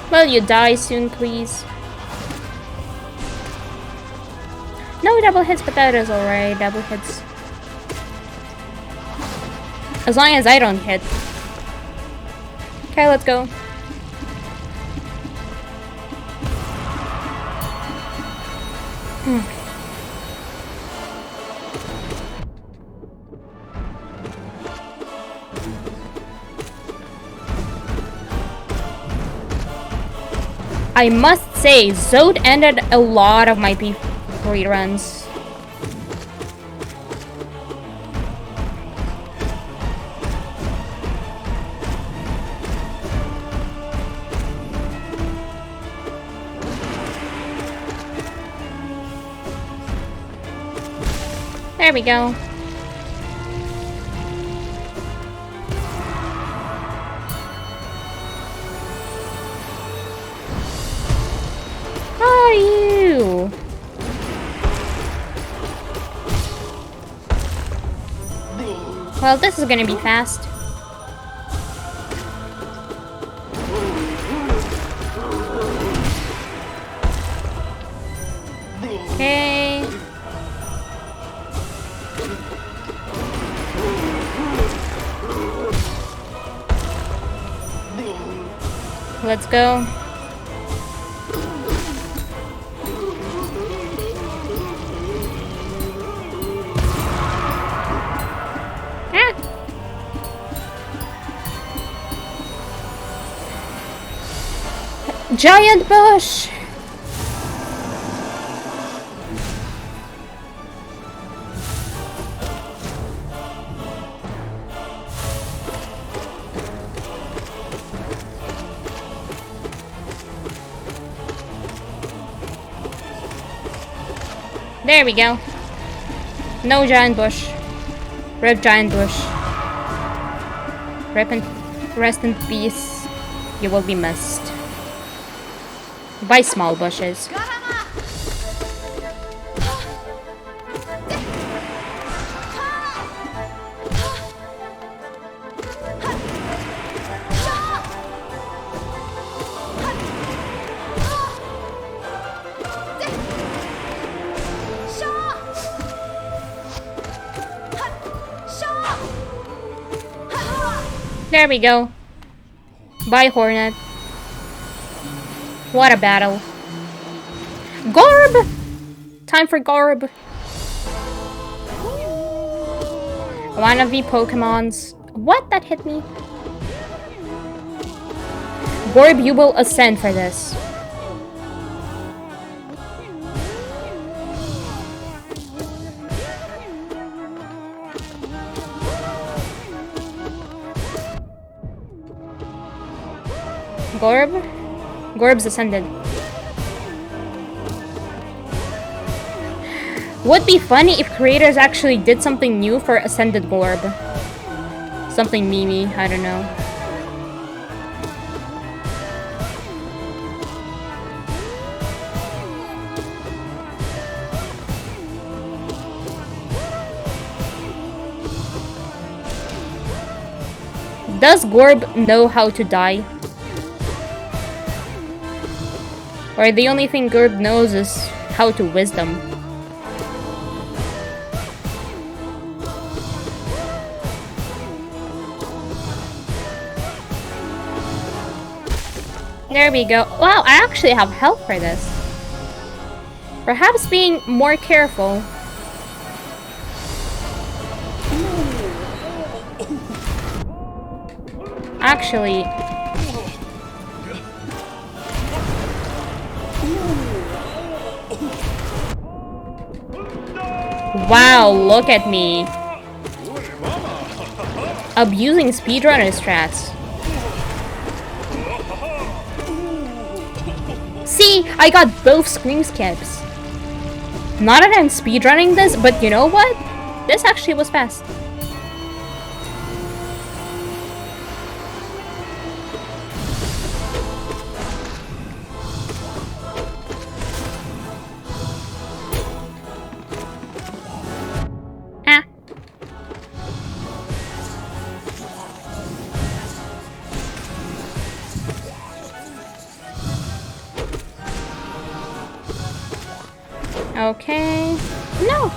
[SPEAKER 1] Will you die soon, please? No double hits, but that is alright. Double hits. As long as I don't hit. Okay, let's go. I must say, Zod ended a lot of my P3 runs. There we go. How are you? Well, this is gonna be fast. Okay. Let's go. Ah. Giant bush! There we go. No giant bush. Rip giant bush. Rest in peace. You will be missed by small bushes. There we go. Bye, Hornet. What a battle. Gorb! Time for Gorb. One of the Pokemons. What? That hit me? Gorb, you will ascend for this. Gorb? Gorb's ascended. Would be funny if creators actually did something new for Ascended Gorb. Something memey, I don't know. Does Gorb know how to die? Or the only thing Gorb knows is how to wisdom? There we go. Wow, I actually have health for this. Perhaps being more careful. Actually... Wow, look at me. Abusing speedrunner strats. See, I got both scream skips. Not that I'm speedrunning this, but you know what? This actually was fast. Okay. No!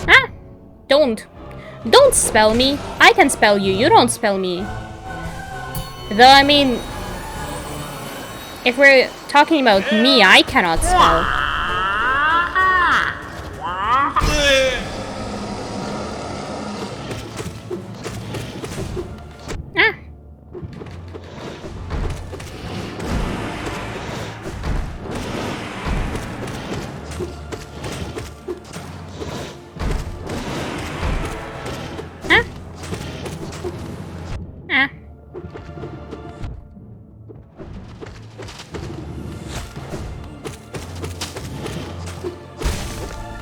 [SPEAKER 1] Ah! Don't. Don't spell me. I can spell you. You don't spell me. Though, I mean... If we're talking about me, I cannot spell.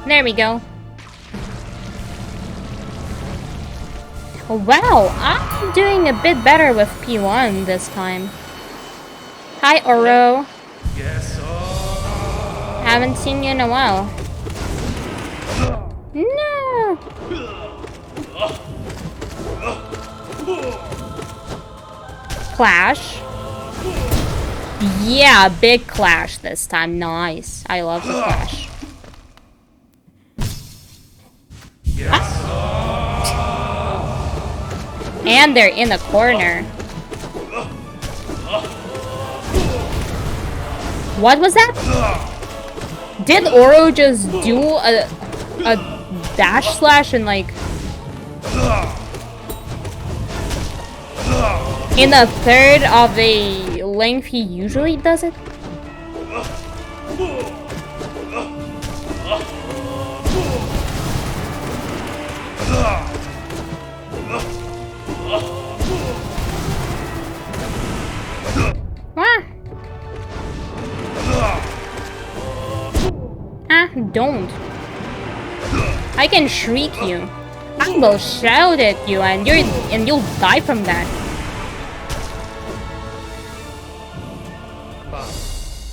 [SPEAKER 1] There we go. Wow, I'm doing a bit better with P1 this time. Hi, Oro.
[SPEAKER 2] Yes, oh.
[SPEAKER 1] Haven't seen you in a while. No! Clash. Yeah, big clash this time. Nice. I love the clash.
[SPEAKER 2] Yes.
[SPEAKER 1] And they're in the corner. What was that? Did Oro just do a dash slash and like in a third of the length he usually does it? Don't. I can shriek you. I will shout at you and you'll die from that.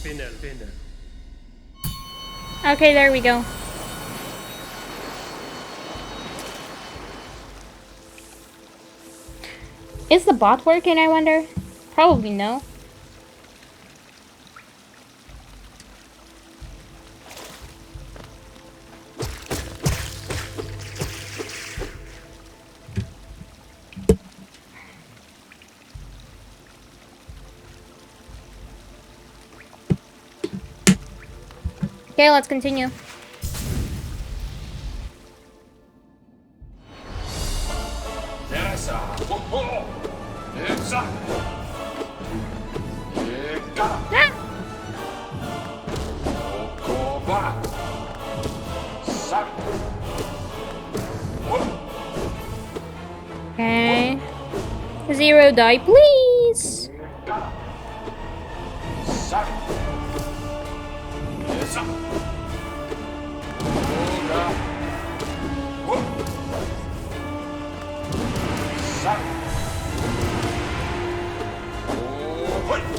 [SPEAKER 2] Finner.
[SPEAKER 1] Okay, there we go. Is the bot working, I wonder? Probably no. Okay, let's continue. Okay. Zero die, please.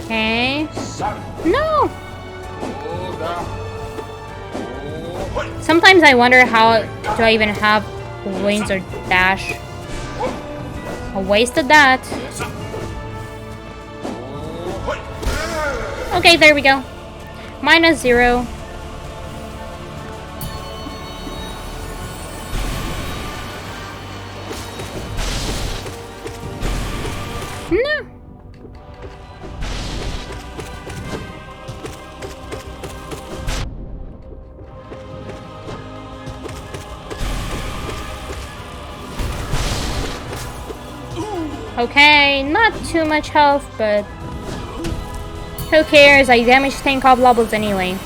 [SPEAKER 1] Okay. No! Sometimes I wonder how do I even have wings or dash. I wasted that. Okay, there we go. -0. No. Okay, not too much health, but who cares? I damaged 10 cob levels anyway.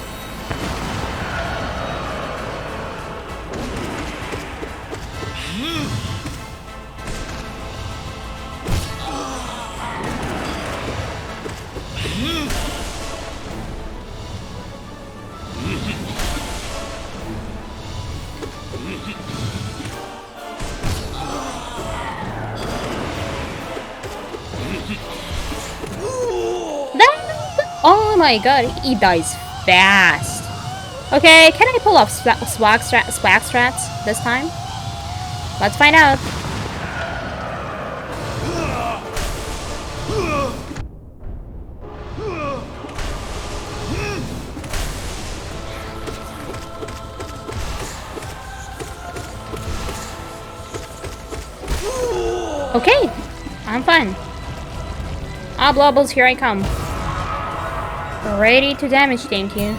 [SPEAKER 1] Oh my god, he dies fast. Okay, can I pull off swag strats this time? Let's find out. Okay, I'm fine. Oblobbles, here I come. Ready to damage, thank you.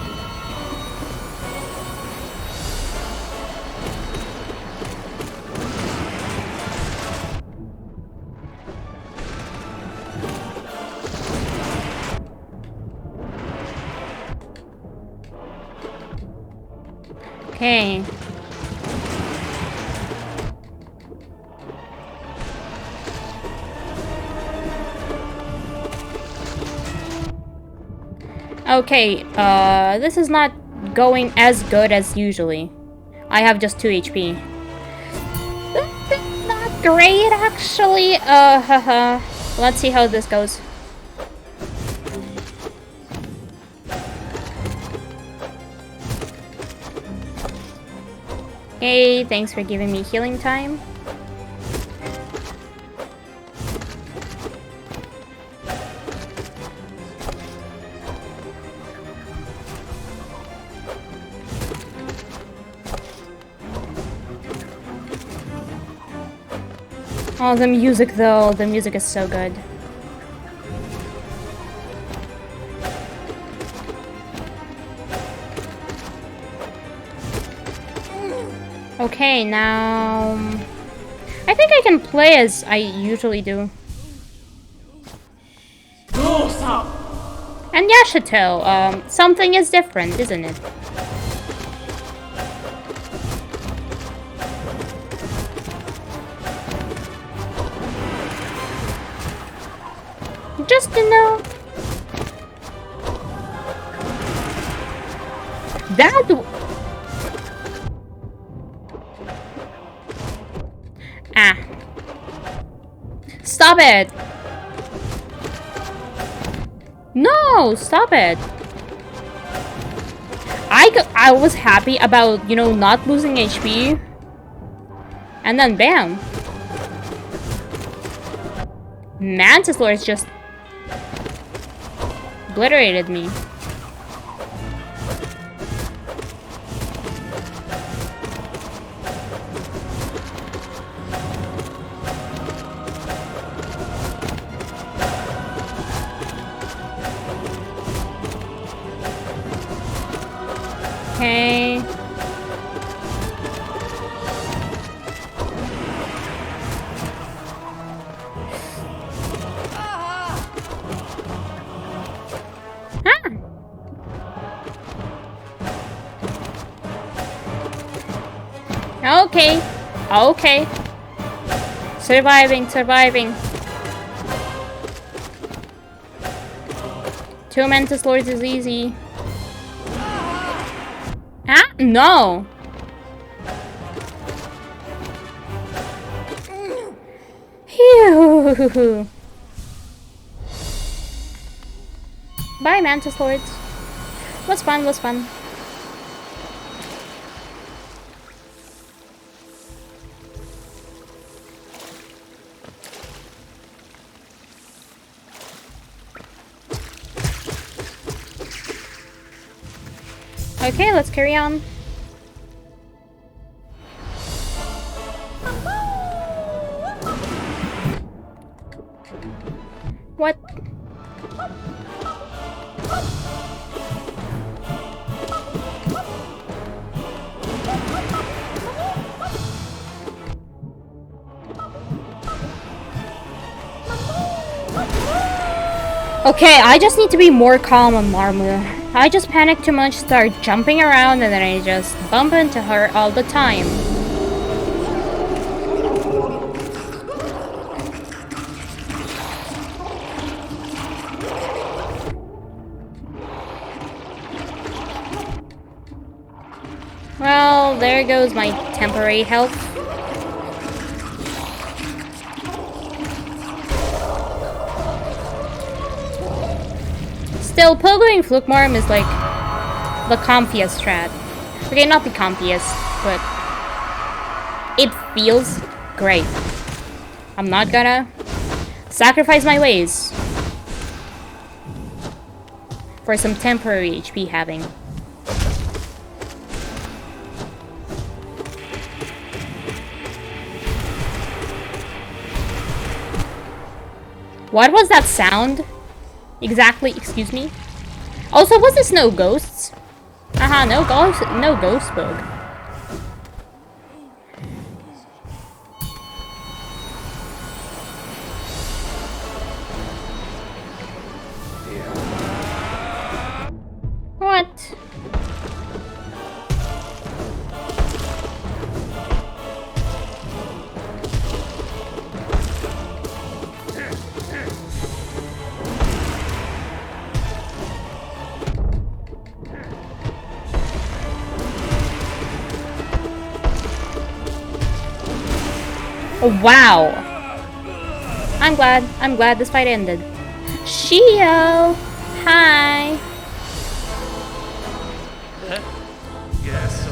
[SPEAKER 1] Okay. Okay, this is not going as good as usually. I have just 2 HP. That's not great, actually. Haha. Let's see how this goes. Hey, thanks for giving me healing time. Oh, the music though. The music is so good. Okay, now... I think I can play as I usually do. And Yashato, something is different, isn't it? Just to know. That... Ah. Stop it! No! Stop it! I was happy about, you know, not losing HP. And then bam! Mantis Lord just obliterated me. Okay. Okay. Okay. Surviving, surviving. 2 Mantis Lords is easy. Ah, no. Phew. Bye, Mantis Lords. Was fun, was fun. Okay, let's carry on. What? Okay, I just need to be more calm on Marmu. I just panic too much, start jumping around, and then I just bump into her all the time. Well, there goes my temporary health. Still, pogoing Flukmarm is like the comfiest strat. Okay, not the comfiest, but it feels great. I'm not gonna sacrifice my ways for some temporary HP having. What was that sound? Exactly, excuse me. Also, was this no ghosts? Aha, no ghost bug. What? Wow. I'm glad this fight ended. Shio! Hi!
[SPEAKER 2] Yes.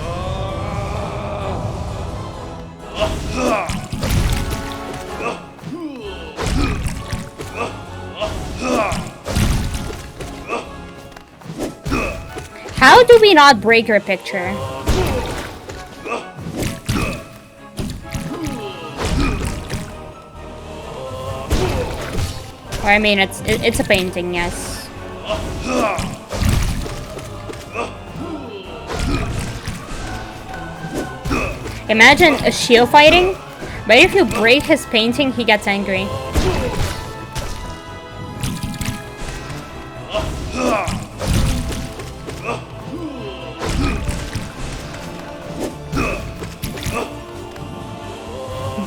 [SPEAKER 1] How do we not break your picture? Or I mean, it's a painting, yes. Imagine a Shio fighting, but if you break his painting, he gets angry.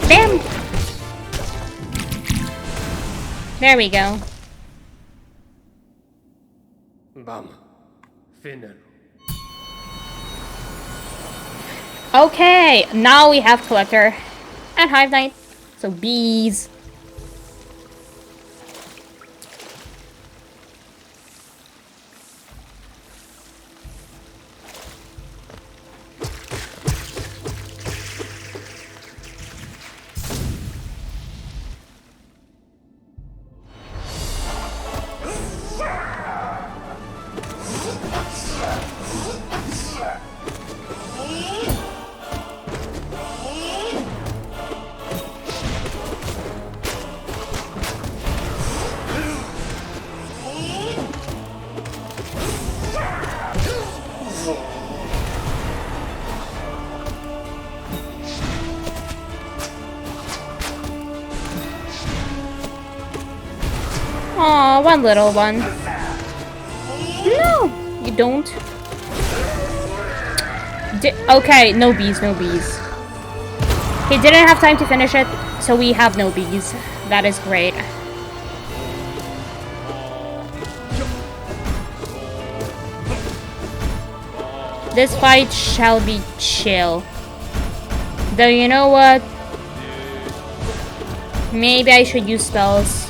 [SPEAKER 1] Bam! There we go.
[SPEAKER 2] Bam. Final.
[SPEAKER 1] Okay, now we have Collector and Hive Knight. So bees. Aw, one little one. No, you don't. Okay, no bees, no bees. He didn't have time to finish it, so we have no bees. That is great. This fight shall be chill. Though you know what? Maybe I should use spells.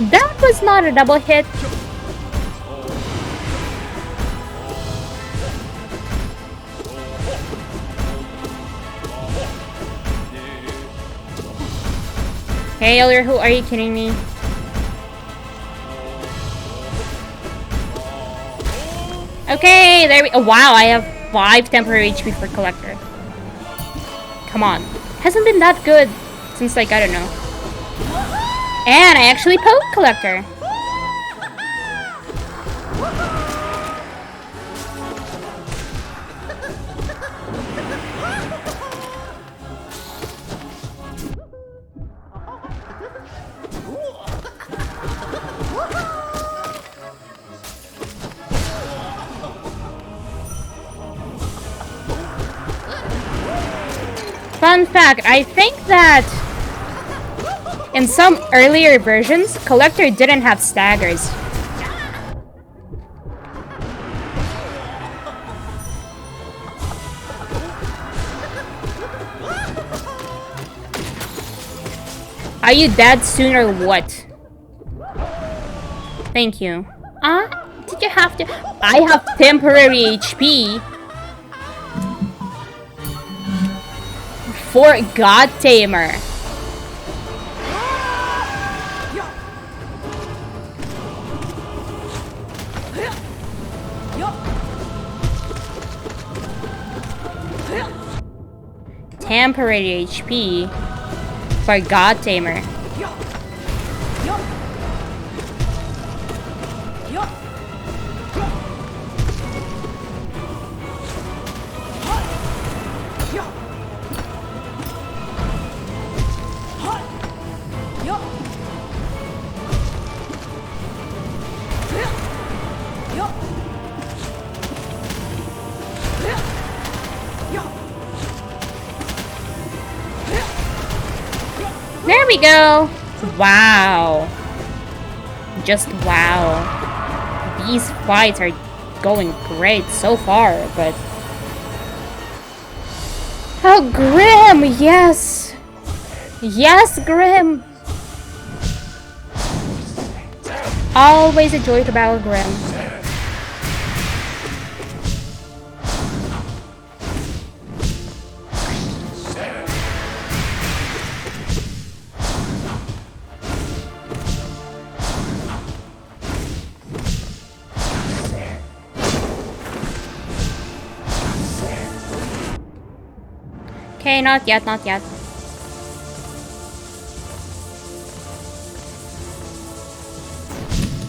[SPEAKER 1] That was not a double hit. Hey, who are you kidding me? Okay, there we. Oh, wow, I have 5 temporary HP for Collector. Come on, hasn't been that good since like I don't know. And I actually poked Collector. Fun fact, I think that in some earlier versions, Collector didn't have staggers. Are you dead soon or what? Thank you. Did you have to? I have temporary HP. For God Tamer. Temporary HP for God Tamer. we go. Wow. Just wow. These fights are going great so far, but... Oh, Grim! Yes! Yes, Grim! Always a joy to battle Grim. Okay, not yet, not yet.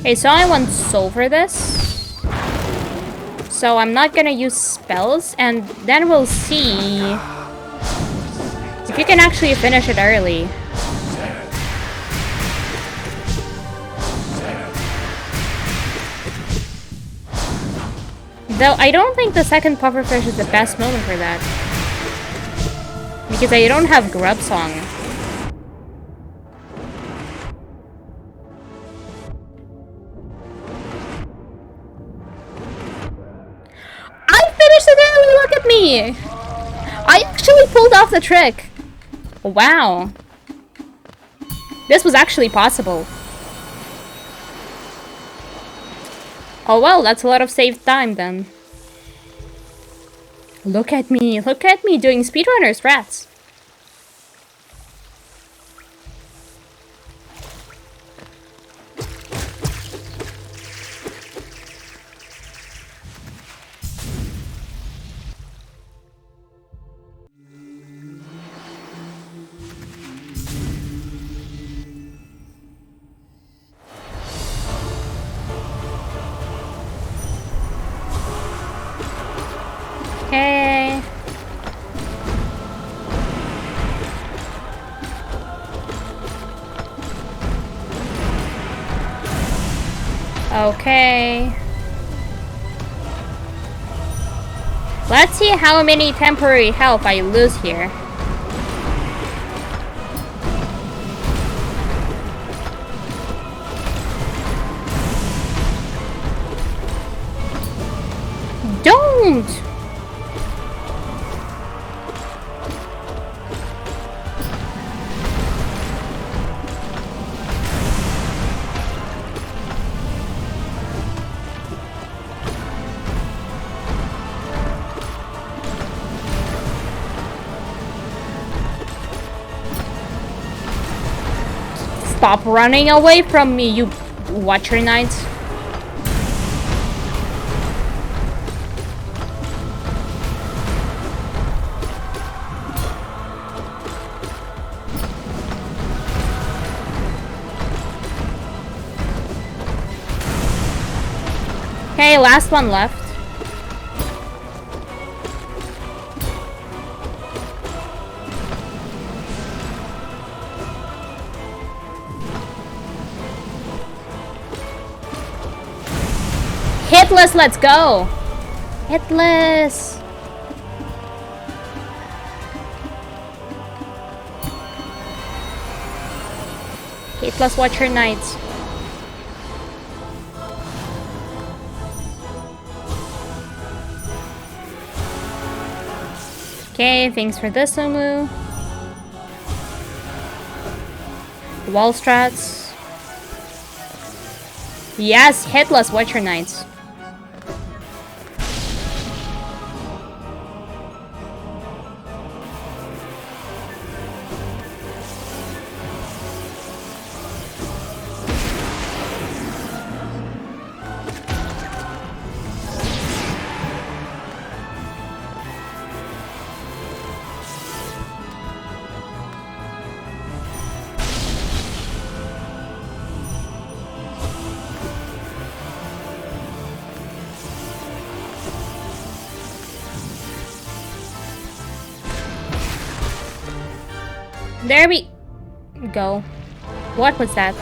[SPEAKER 1] Okay, so I want soul for this. So I'm not gonna use spells, and then we'll see if you can actually finish it early. Though I don't think the second pufferfish is the best moment for that. Because I don't have Grub Song. I finished it early! Look at me! I actually pulled off the trick! Wow. This was actually possible. Oh well, that's a lot of saved time then. Look at me doing speedrunners, rats. Okay. Okay. Let's see how many temporary health I lose here. Don't! Stop running away from me, you Watcher Knight. Okay, last one left. Hitless, let's go! Hitless! Hitless Watcher Knights. Okay, thanks for this, Umu. Wall strats. Yes, Hitless Watcher Knights. There we go. What was that?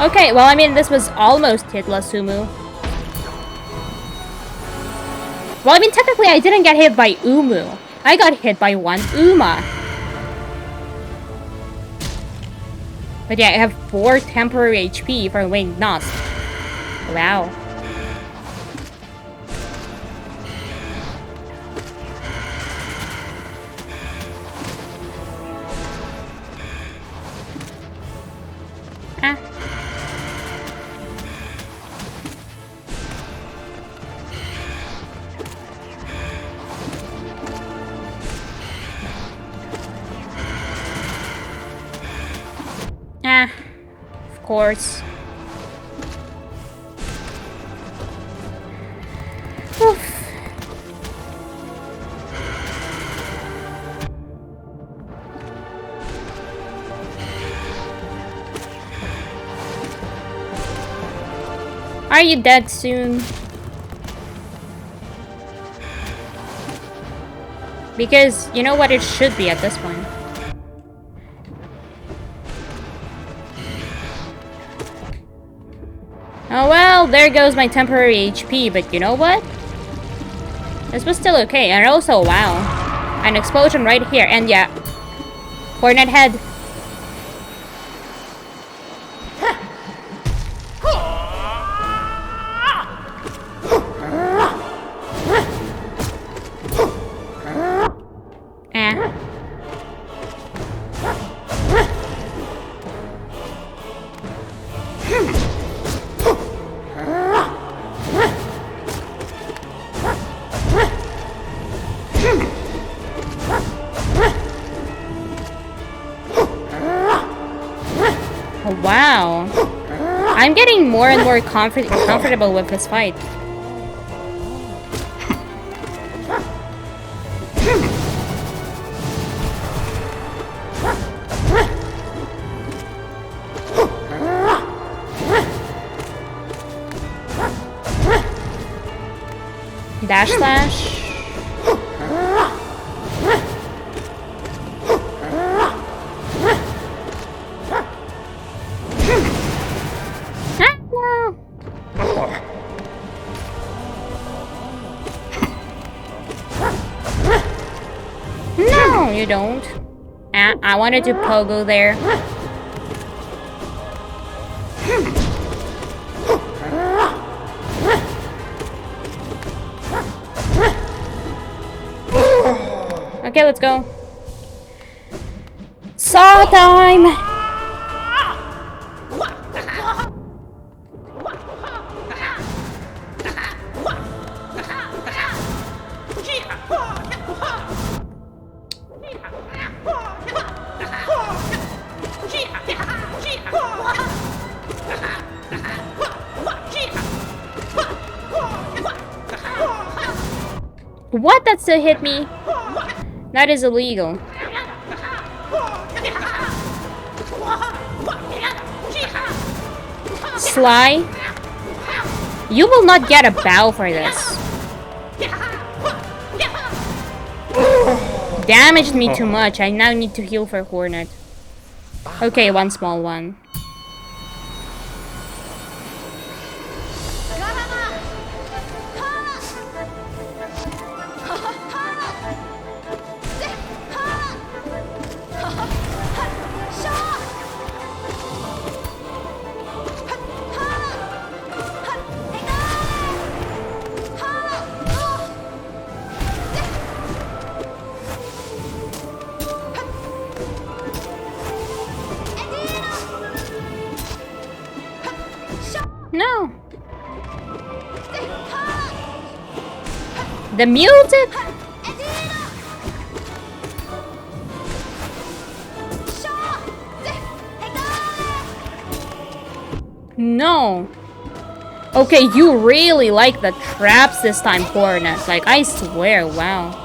[SPEAKER 1] Okay, well, I mean, this was almost hitless, Umu. Well, I mean, technically, I didn't get hit by Umu. I got hit by one Uma. But yeah, I have 4 temporary HP for winged nuts. Wow. Ah. Ah. Of course. Oof. Are you dead soon? Because you know what it should be at this point. Oh well, there goes my temporary HP, but you know what? This was still okay, and also, wow. An explosion right here, and yeah. Hornet head. Wow. I'm getting more and more comfortable with this fight. Dash slash. No, you don't. I wanted to pogo there. Okay, let's go. Saw time! What? That still hit me? That is illegal. Sly, you will not get a bow for this. Damaged me too much. I now need to heal for Hornet. Okay, one small one. No. The muted? No. Okay, you really like the traps this time, Hornet. Like, I swear, wow.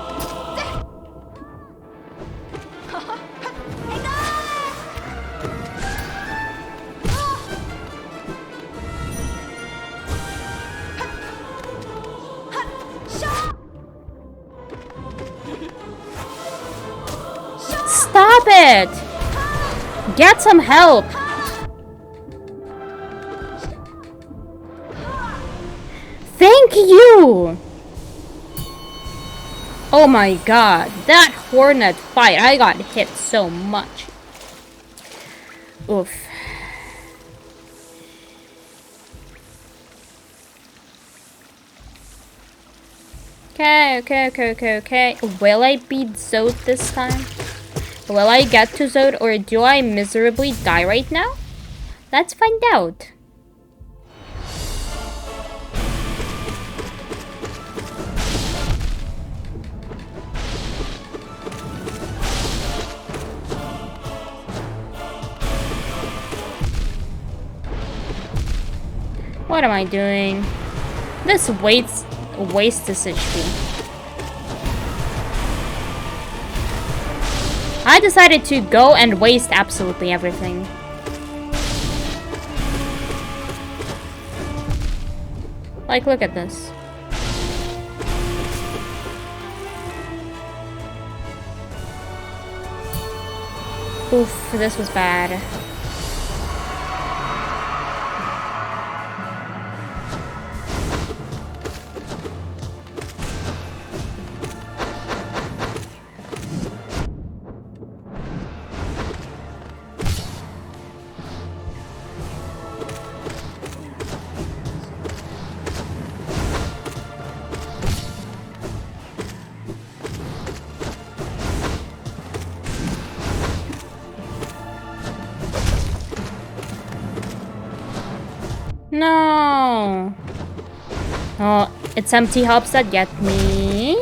[SPEAKER 1] Stop it! Get some help! Thank you! Oh my god, that Hornet fight, I got hit so much. Oof. Okay. Will I beat Zod this time? Will I get to Zod, or do I miserably die right now? Let's find out. What am I doing? This wastes this HP. I decided to go and waste absolutely everything. Like, look at this. Oof, this was bad. No. Oh, it's empty hubs that get me.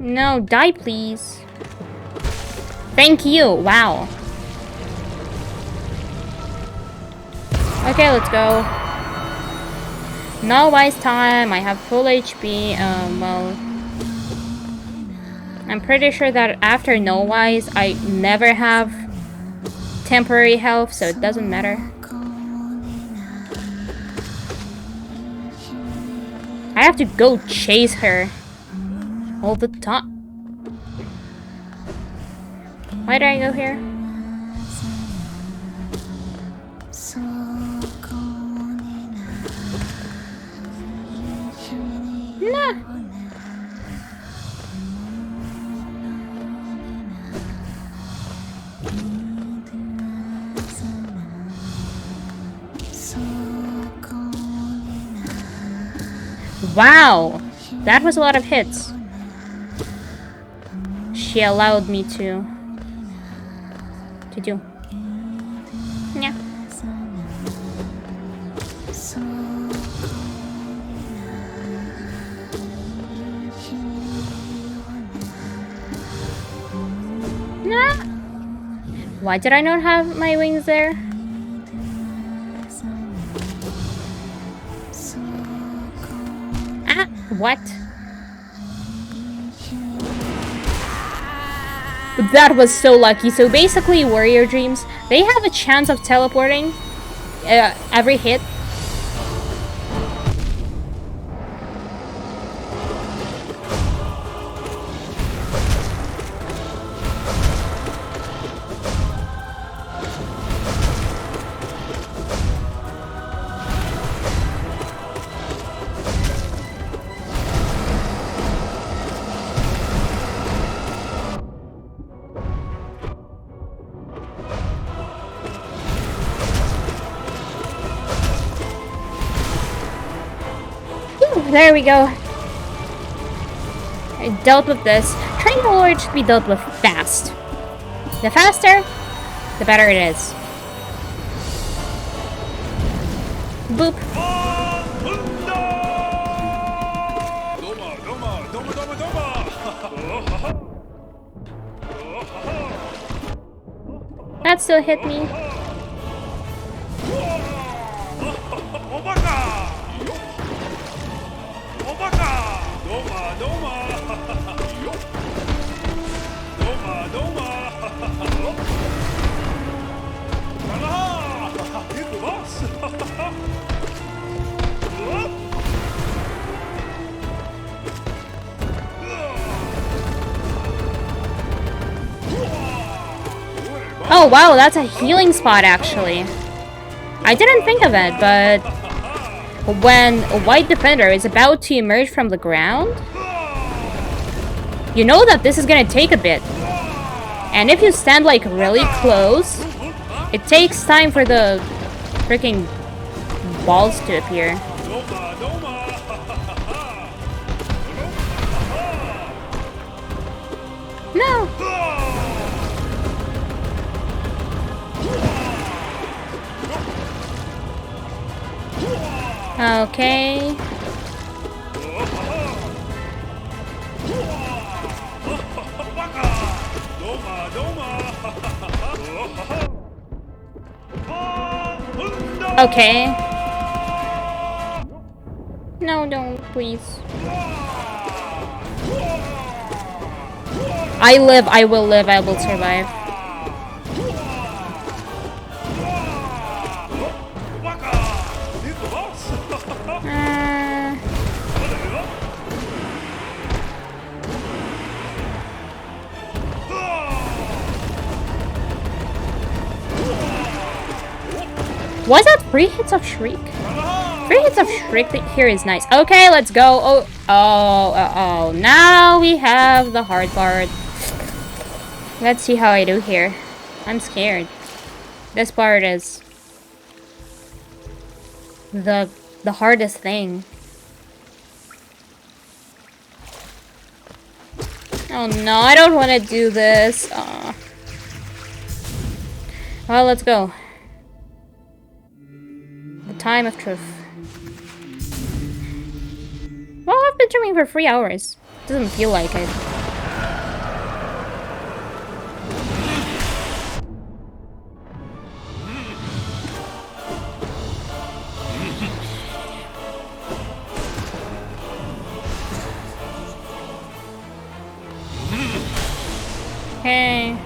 [SPEAKER 1] No, die please. Thank you. Wow. Okay, let's go. No waste time. I have full HP. Well, I'm pretty sure that after no wise, I never have temporary health, so it doesn't matter. I have to go chase her all the time. Why did I go here? Nah. Wow, that was a lot of hits. She allowed me to do. Yeah. Nah. Why did I not have my wings there? Ah, what? That was so lucky. So basically, Warrior Dreams, they have a chance of teleporting every hit. There we go. I dealt with this. Train Lord should be dealt with fast. The faster, the better it is. Boop. That still hit me. Oh wow, that's a healing spot actually. I didn't think of it, but when a white defender is about to emerge from the ground, you know that this is gonna take a bit. And if you stand like really close, it takes time for the freaking balls to appear. No! Okay. Okay. No, don't, please. I live, I will live, I will survive. Was that 3 hits of Shriek? 3 hits of Shriek here is nice. Okay, let's go. Oh, now we have the hard part. Let's see how I do here. I'm scared. This part is the hardest thing. Oh no, I don't want to do this. Well, let's go. The time of truth. Well, I've been streaming for 3 hours. Doesn't feel like it. Okay.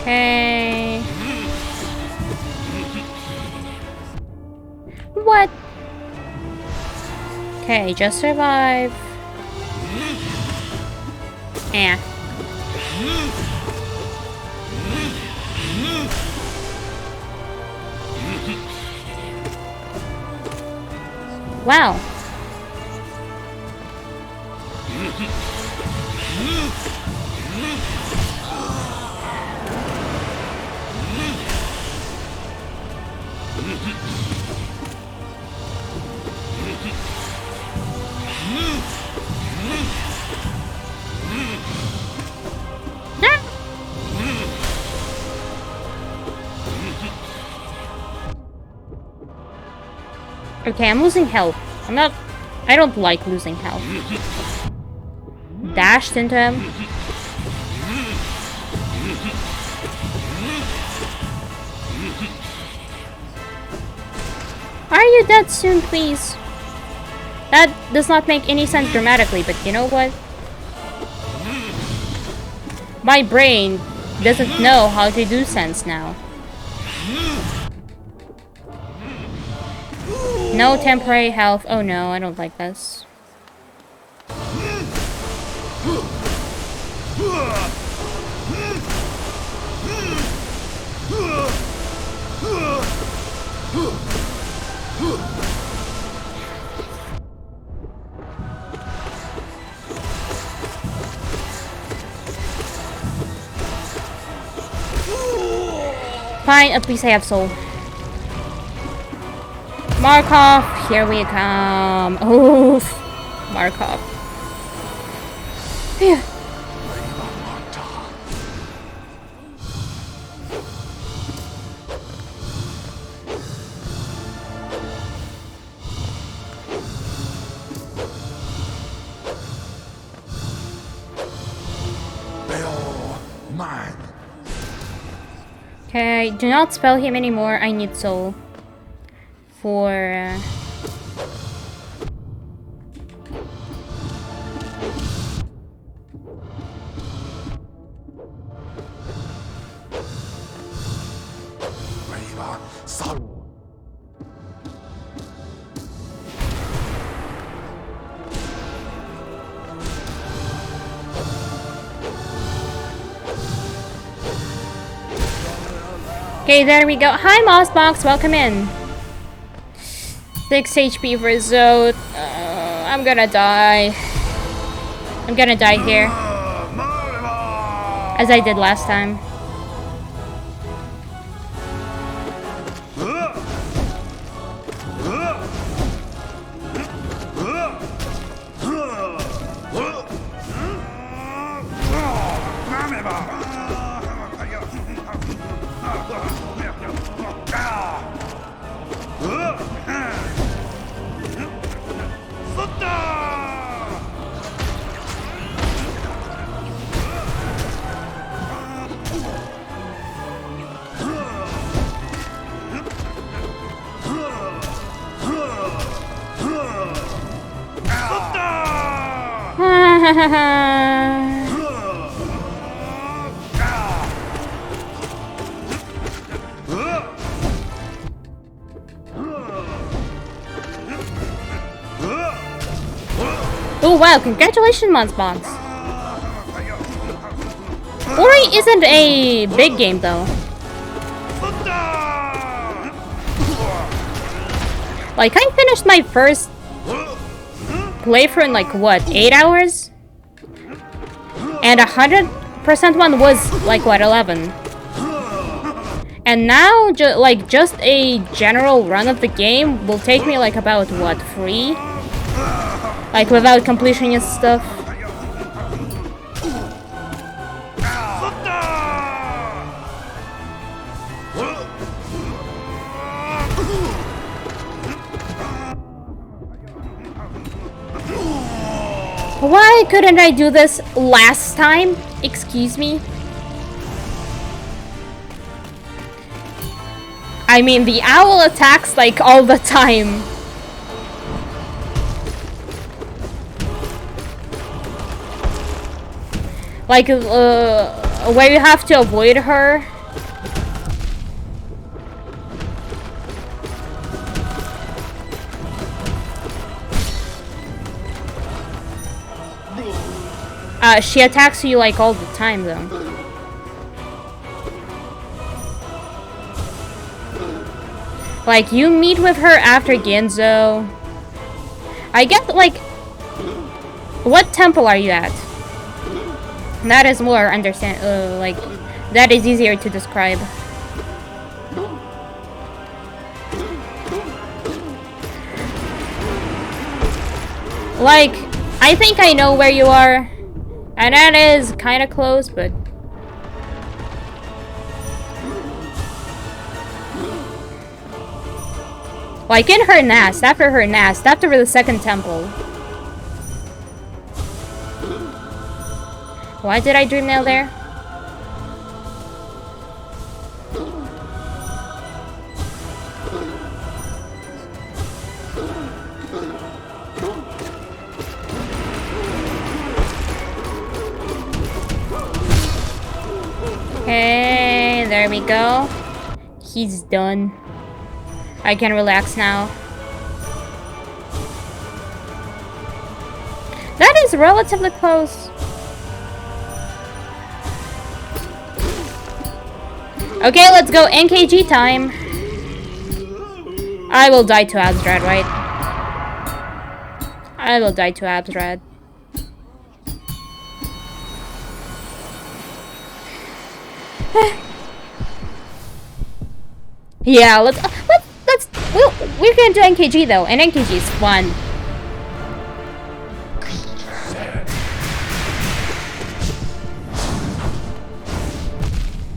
[SPEAKER 1] Okay. What? Okay, just survive. Eh. Wow. Okay, I'm losing health. I don't like losing health. Dashed into him. Are you dead soon, please? That does not make any sense dramatically, but you know what? My brain doesn't know how to do sense now. No temporary health. Oh no, I don't like this. Fine, at least I have soul. Markov, here we come. Oof. Markov. Yeah.
[SPEAKER 3] Mine.
[SPEAKER 1] Okay, do not spell him anymore. I need soul. For...
[SPEAKER 3] Sorrow.
[SPEAKER 1] Okay, there we go. Hi, Mossbox. Welcome in. 6 HP for Zote. I'm gonna die. I'm gonna die here. As I did last time. Oh wow, congratulations, Monsbox. Ori isn't a big game though. Like, I finished my first playthrough in like, what, 8 hours? And 100% one was like, what, 11? And now, just a general run of the game will take me like about, what, 3? Like, without completion and stuff. Why couldn't I do this last time? Excuse me? I mean, the owl attacks like all the time. Like, where you have to avoid her. She attacks you like all the time though. Like, you meet with her after Ginzo. I get, like, what temple are you at? That is more like, that is easier to describe. Like, I think I know where you are. And that is kind of close, but... Like, in her nest, after the second temple. Why did I dream nail there? Okay, there we go. He's done. I can relax now. That is relatively close. Okay, let's go NKG time. I will die to Absdrad, right? I will die to Absdrad. Yeah, we're gonna do NKG though, and NKG is fun.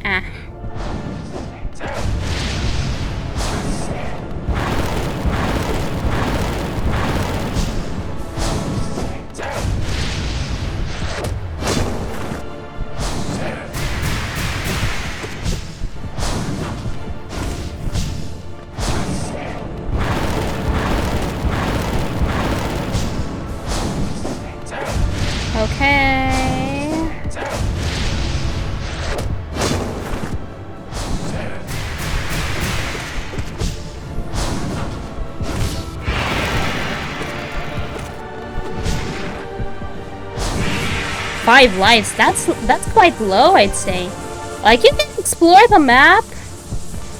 [SPEAKER 1] Ah. Okay. Five lives. That's quite low, I'd say. Like, you can explore the map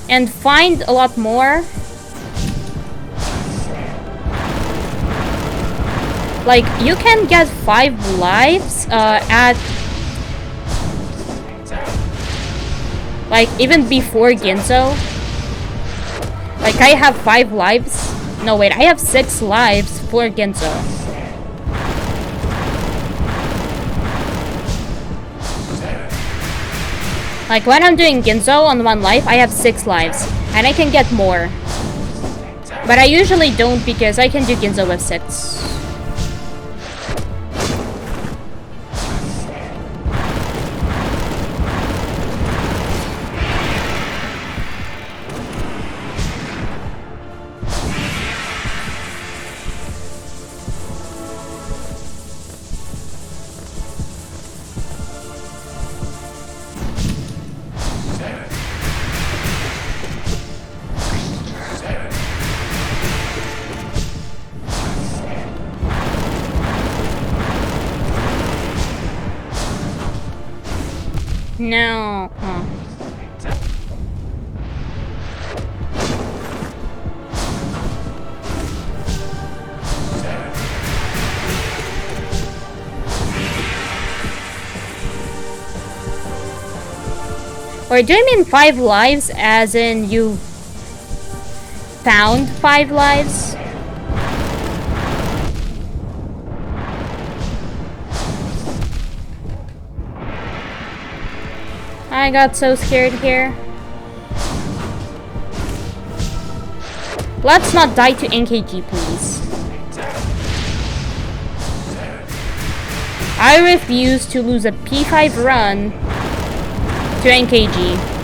[SPEAKER 1] and find a lot more. Like, you can get 5 lives at... Like, even before Ginzo. Like, I have 5 lives. No, wait, I have 6 lives for Ginzo. Like, when I'm doing Ginzo on 1 life, I have 6 lives. And I can get more. But I usually don't because I can do Ginzo with 6. No. Oh. Or do you mean 5 lives as in you found 5 lives? I got so scared here. Let's not die to NKG, please. I refuse to lose a P5 run to NKG.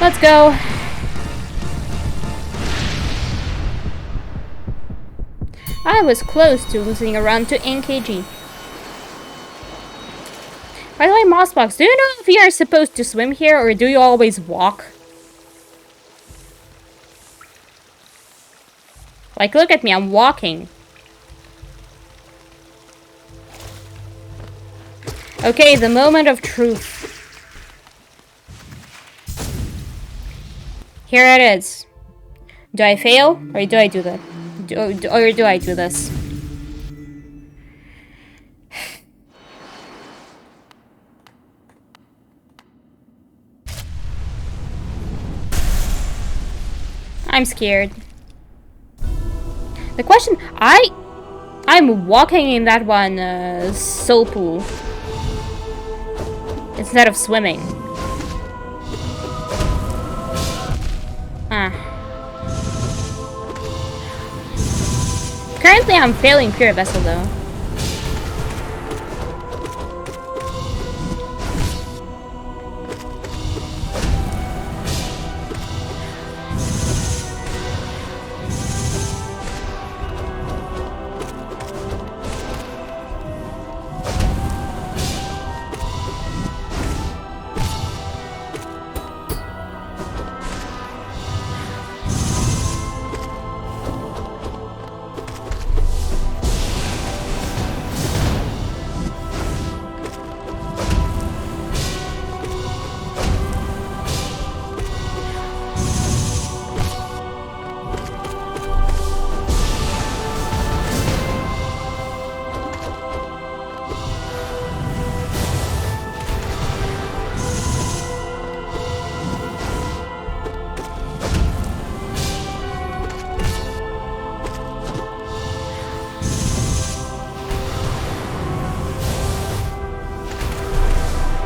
[SPEAKER 1] Let's go. I was close to losing a run to NKG. By the way, Mossbox, do you know if you are supposed to swim here or do you always walk? Like, look at me, I'm walking. Okay, the moment of truth. Here it is. Do I fail or do I do that? Or do I do this? I'm scared. The question, I'm walking in that one soul pool instead of swimming. Currently, I'm failing Pure Vessel though.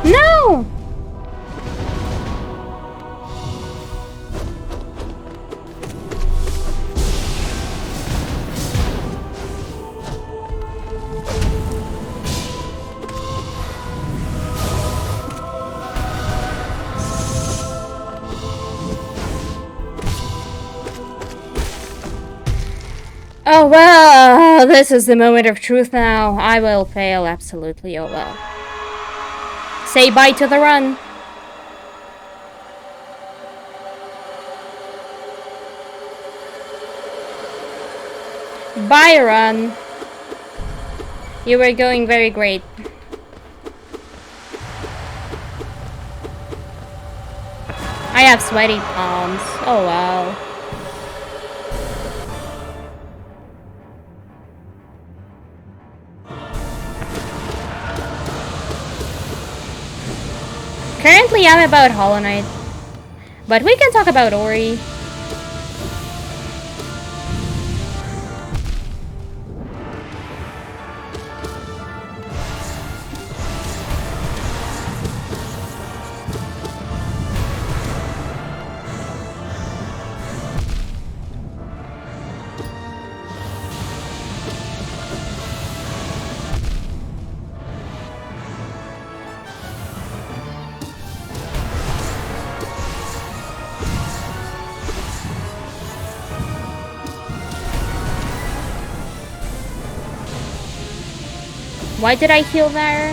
[SPEAKER 1] No! Oh well, this is the moment of truth now. I will fail absolutely, oh well. Say bye to the run. Byron, you were going very great. I have sweaty palms. Oh wow. Currently I'm about Hollow Knight, but we can talk about Ori. Why did I heal there?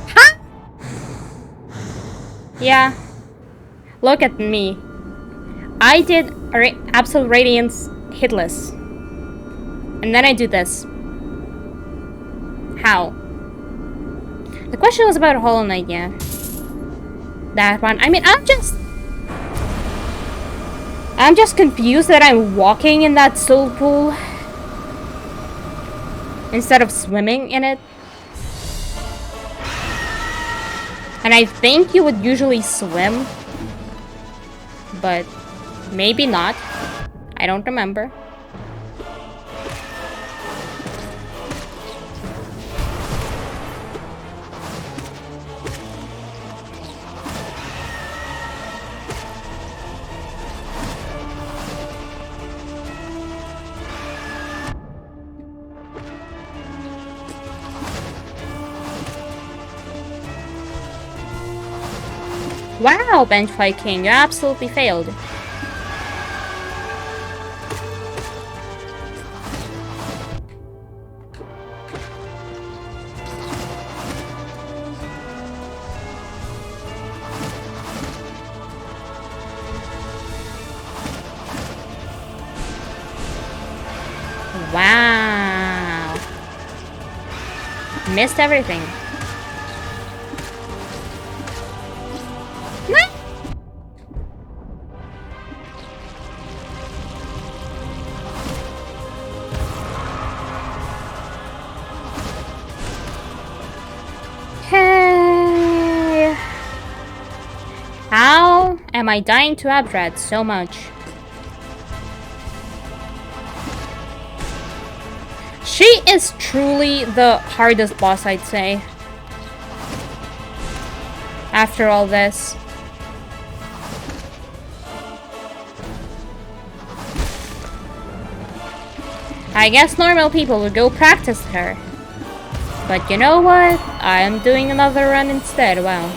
[SPEAKER 1] Huh? Yeah. Look at me. I did Absolute Radiance hitless. And then I do this. How? The question was about Hollow Knight, yeah. That one. I mean, I'm just confused that I'm walking in that soul pool instead of swimming in it. And I think you would usually swim, but maybe not. I don't remember. Wow, Bench Fight King, you absolutely failed. Wow. Missed everything. Okay. How am I dying to Abdrat so much? She is truly the hardest boss, I'd say. After all this. I guess normal people would go practice her. But you know what? I am doing another run instead, wow.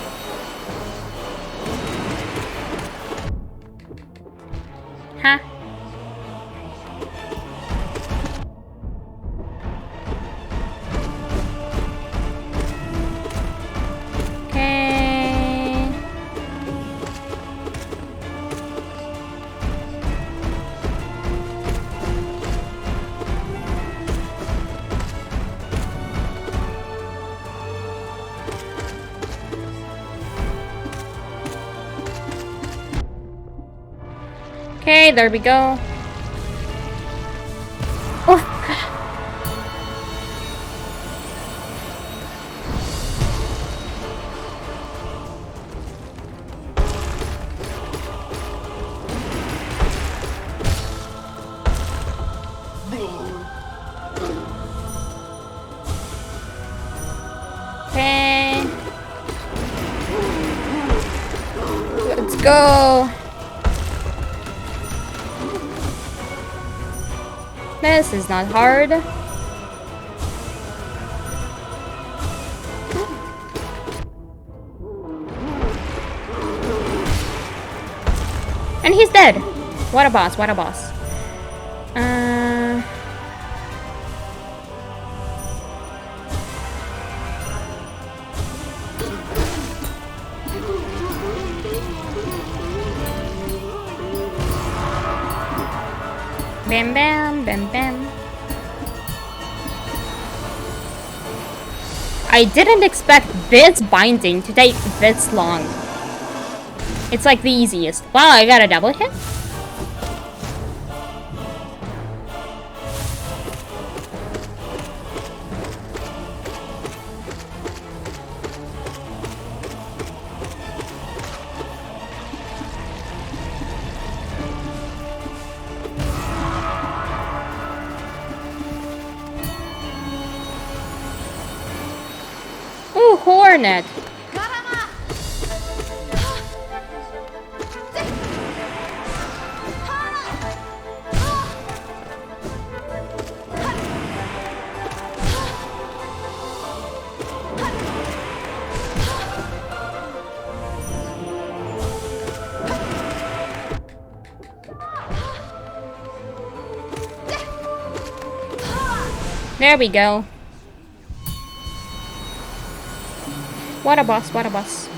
[SPEAKER 1] Huh? Okay. Okay, there we go. Oh. Okay. Let's go. This is not hard. And he's dead. What a boss, what a boss. Bam bam, bam bam. I didn't expect this binding to take this long. It's like the easiest. Wow, I got a double hit? Ooh, hornet. There we go. What a boss, what a boss.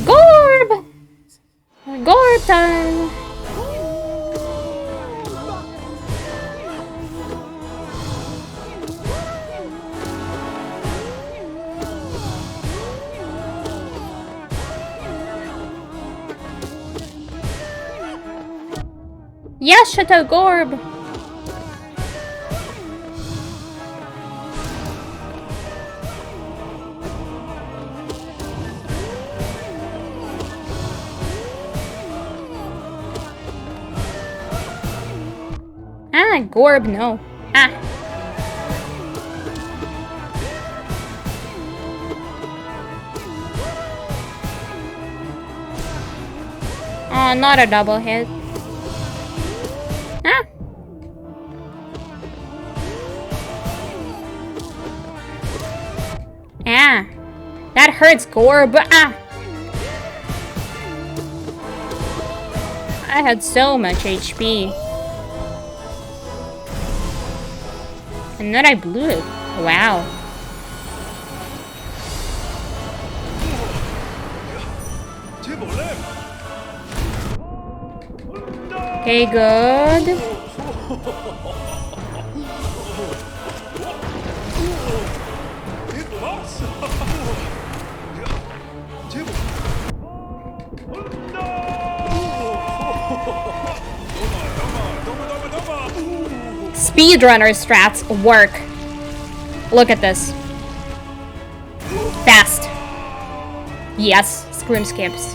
[SPEAKER 1] Gorb! Gorb time! Yes, Chateau Gorb! Ah, Gorb, no. Ah. Oh, not a double hit. Ah. Ah. That hurts, Gorb. Ah. I had so much HP. And then I blew it. Wow. Okay, good. Speedrunner strats work. Look at this. Fast. Yes, scream skips.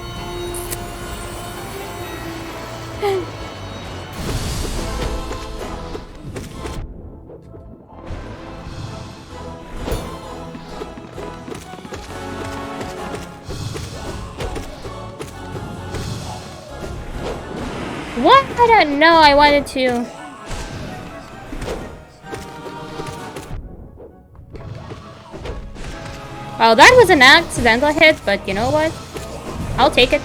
[SPEAKER 1] What? I don't know. I wanted to. Well, that was an accidental hit, but you know what? I'll take it.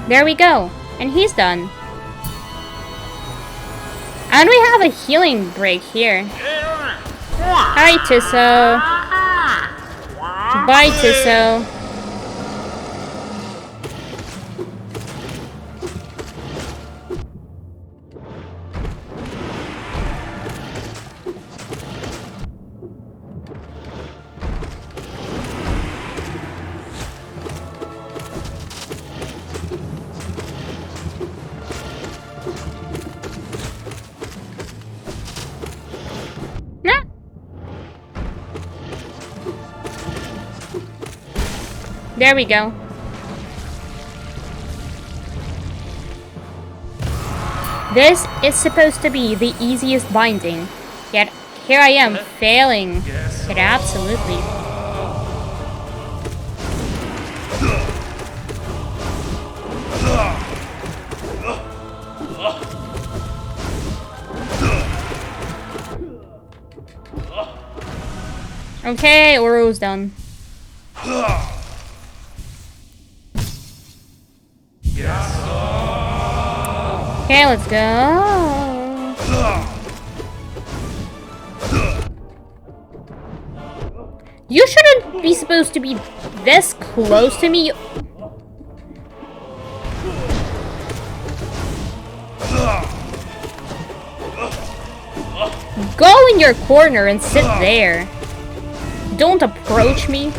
[SPEAKER 1] There we go. And he's done. And we have a healing break here. Hi, Tisso. Bye, Tisso. There we go. This is supposed to be the easiest binding, yet here I am failing it absolutely. Okay, Oro's done. Okay, let's go. You shouldn't be supposed to be this close to me. Go in your corner and sit there. Don't approach me.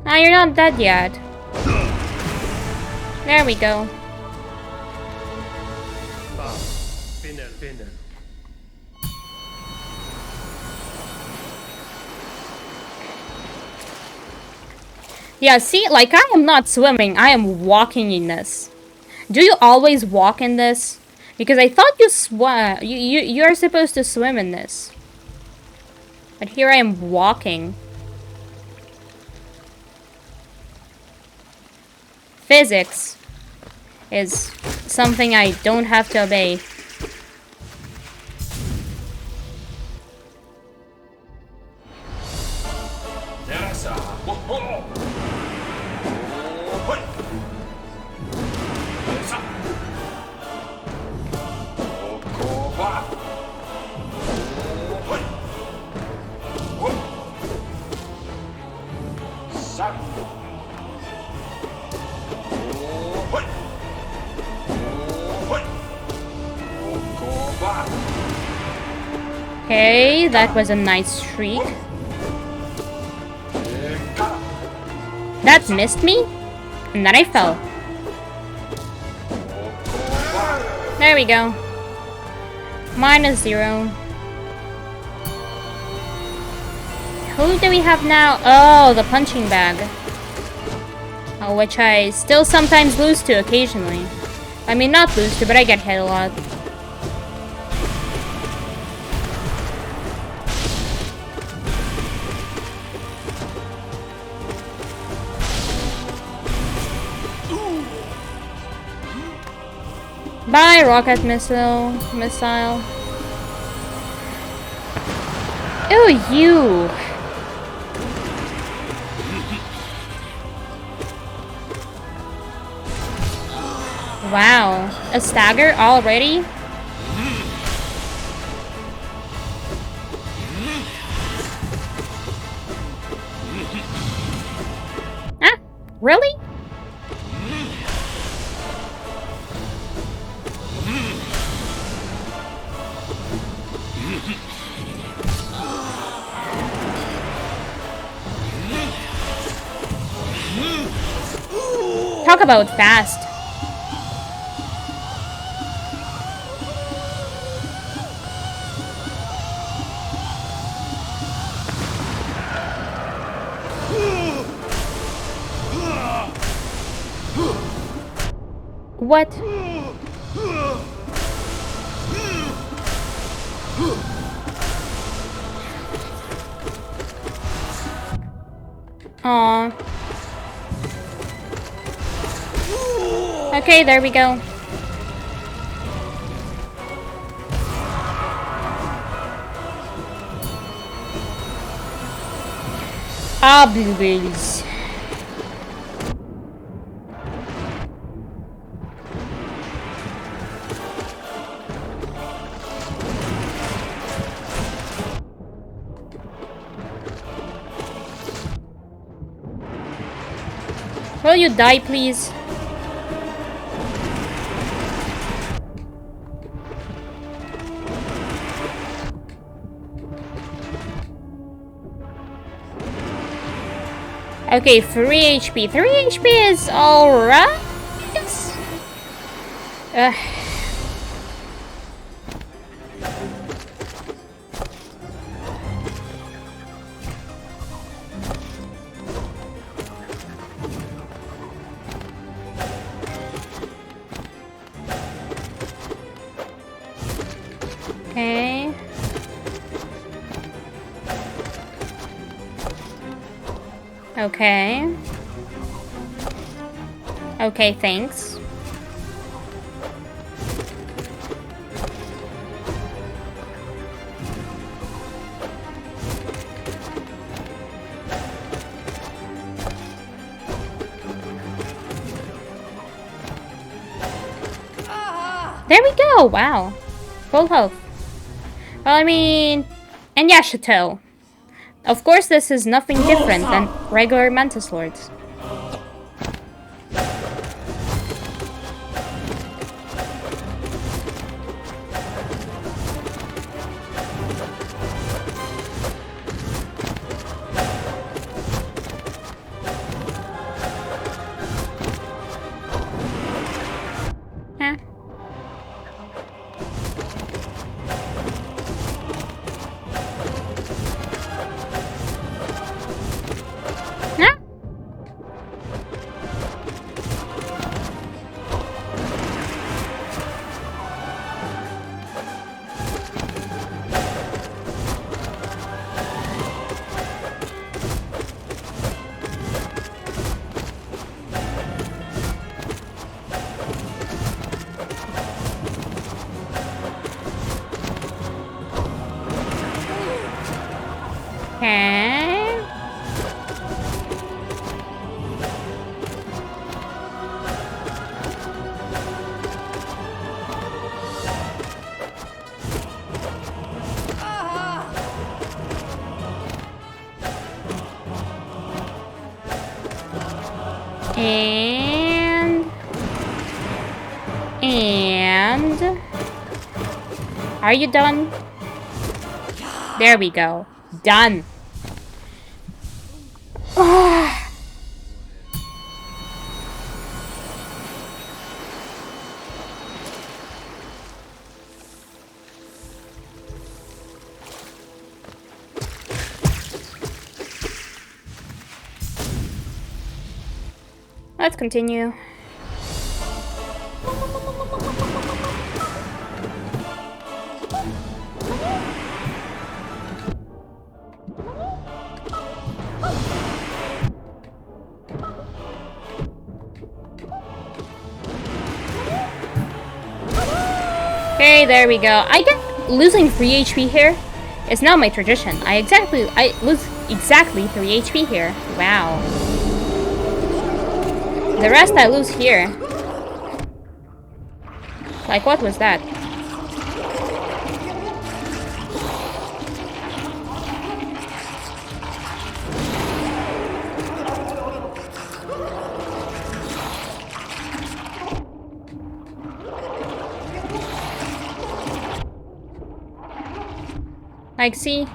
[SPEAKER 1] Ah, you're not dead yet. There we go.
[SPEAKER 2] Finna.
[SPEAKER 1] Yeah, see, like, I am not swimming, I am walking in this. Do you always walk in this? Because I thought you're supposed to swim in this. But here I am walking. Physics is something I don't have to obey. Okay, that was a nice streak. That missed me, and then I fell. There we go. -0. Who do we have now? Oh, the punching bag. Which I still sometimes lose to occasionally. I mean, not lose to, but I get hit a lot. Bye, rocket missile. Ew, you. Wow, a stagger already? Ah, really? Talk about fast. What? Aww. Okay, there we go. Ah, blueberries. Will you die, please? Okay, 3 HP. 3 HP is alright. Okay. Okay. Okay, thanks. There we go! Wow. Full health. Well, I mean... And yeah, Chateau. Of course, this is nothing different than regular Mantis Lords. Huh? Huh? Okay. And... Are you done? There we go. Done. Let's continue. Okay, there we go. I get losing 3 HP here. It's now my tradition. I lose exactly 3 HP here. Wow. The rest I lose here. Like, what was that? Like, see?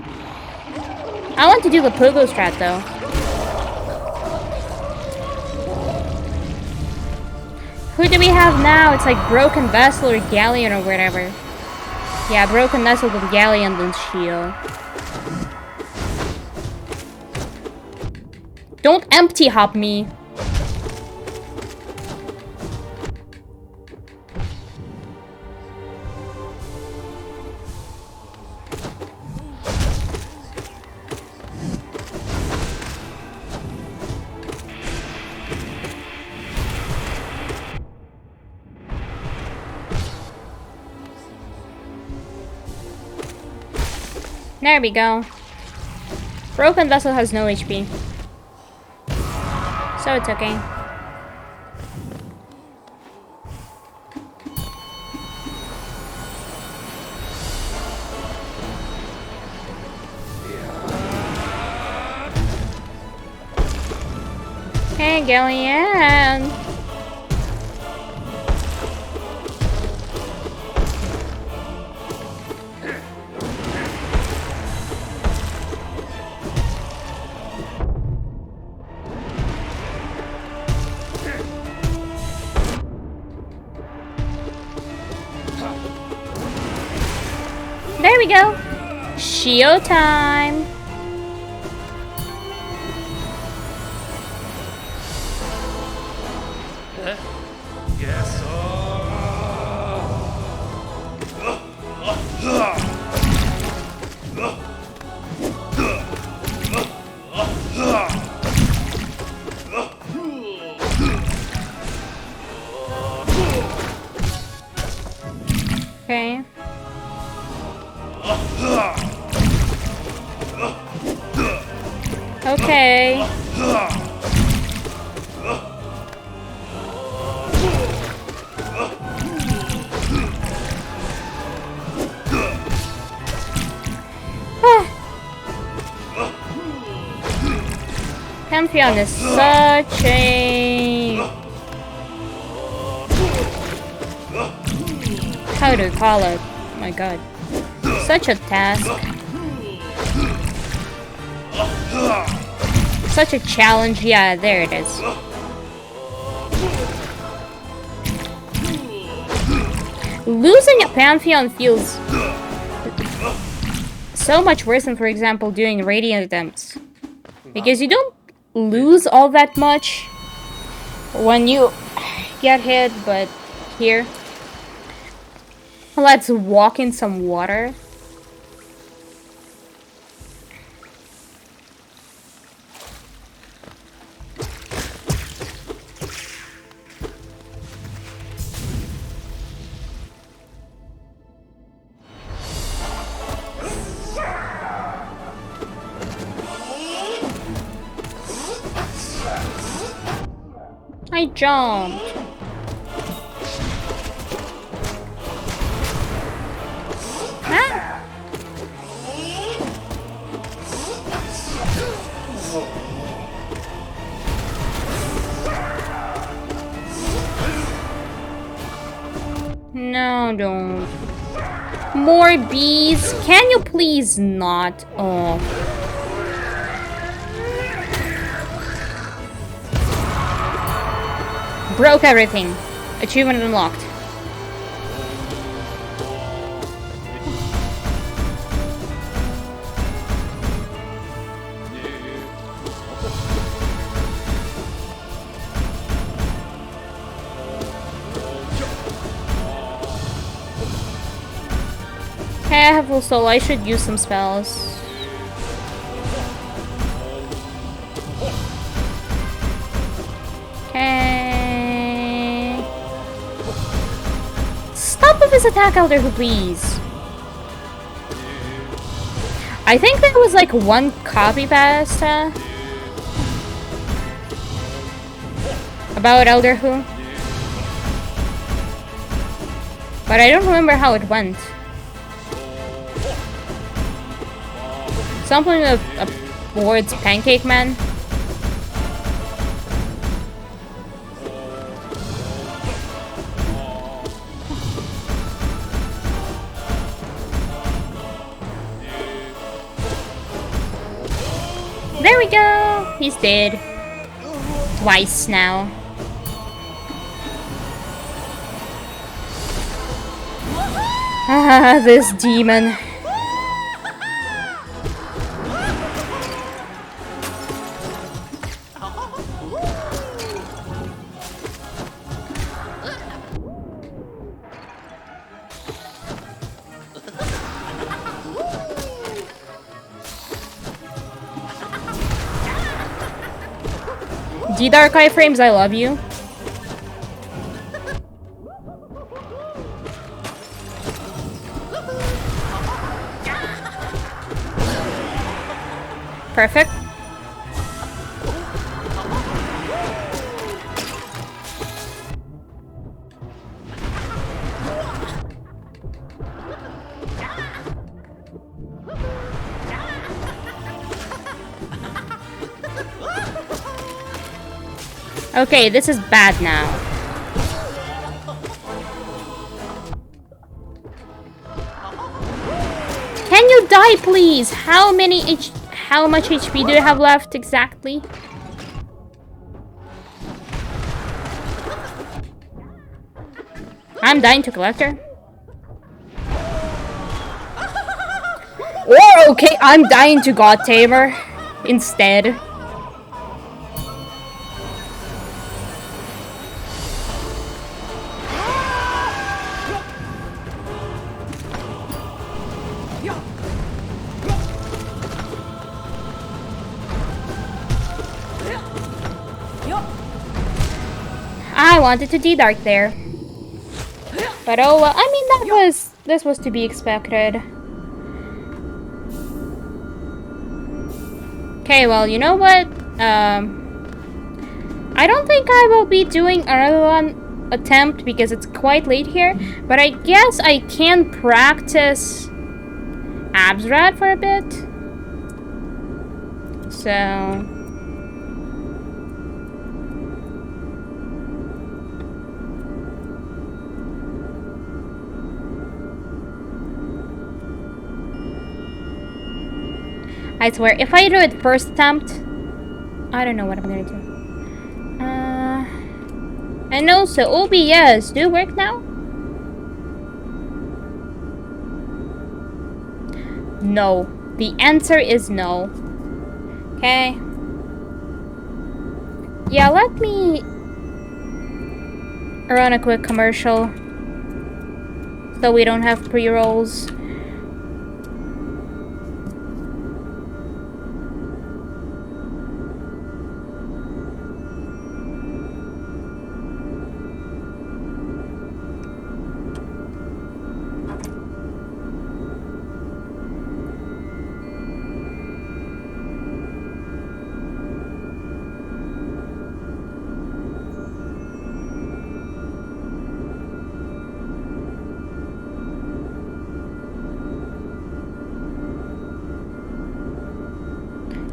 [SPEAKER 1] I want to do the pogo strat, though. Who do we have now? It's like Broken Vessel or Galleon or whatever. Yeah, Broken Vessel with Galleon and Shield. Don't empty hop me. There we go. Broken Vessel has no HP. So it's okay. Hey, Galleon! There we go! Shio time!
[SPEAKER 2] Yes.
[SPEAKER 1] Okay. Okay. Pantheon is such a... how do you call it? Oh my god. Such a task. Such a challenge. Yeah, there it is. Losing a Pantheon feels so much worse than, for example, doing Radiant attempts. Because you don't lose all that much when you get hit, but here. Let's walk in some water. I jumped. Ah. No, don't. More bees. Can you please not? Oh. Broke everything. Achievement unlocked. Okay, I have full soul. I should use some spells. Okay. Stop with his attack, Elder Who, please. I think there was like one copy pasta about Elder Who, but I don't remember how it went. Something towards Pancake Man. There we go! He's dead. Twice now. Ah, this demon. D-Dark Iframes, I love you. Perfect. Okay, this is bad now. Can you die, please? How much HP do you have left exactly? I'm dying to Collector. Or okay, I'm dying to God Tamer instead. I wanted to D-Dark there. But oh well, I mean This was to be expected. Okay, well, you know what? I don't think I will be doing another one attempt because it's quite late here, but I guess I can practice Absrat for a bit. So... I swear, if I do it first attempt, I don't know what I'm gonna do. And also, OBS, do work now? No. The answer is no. Okay. Yeah, let me run a quick commercial so we don't have pre-rolls.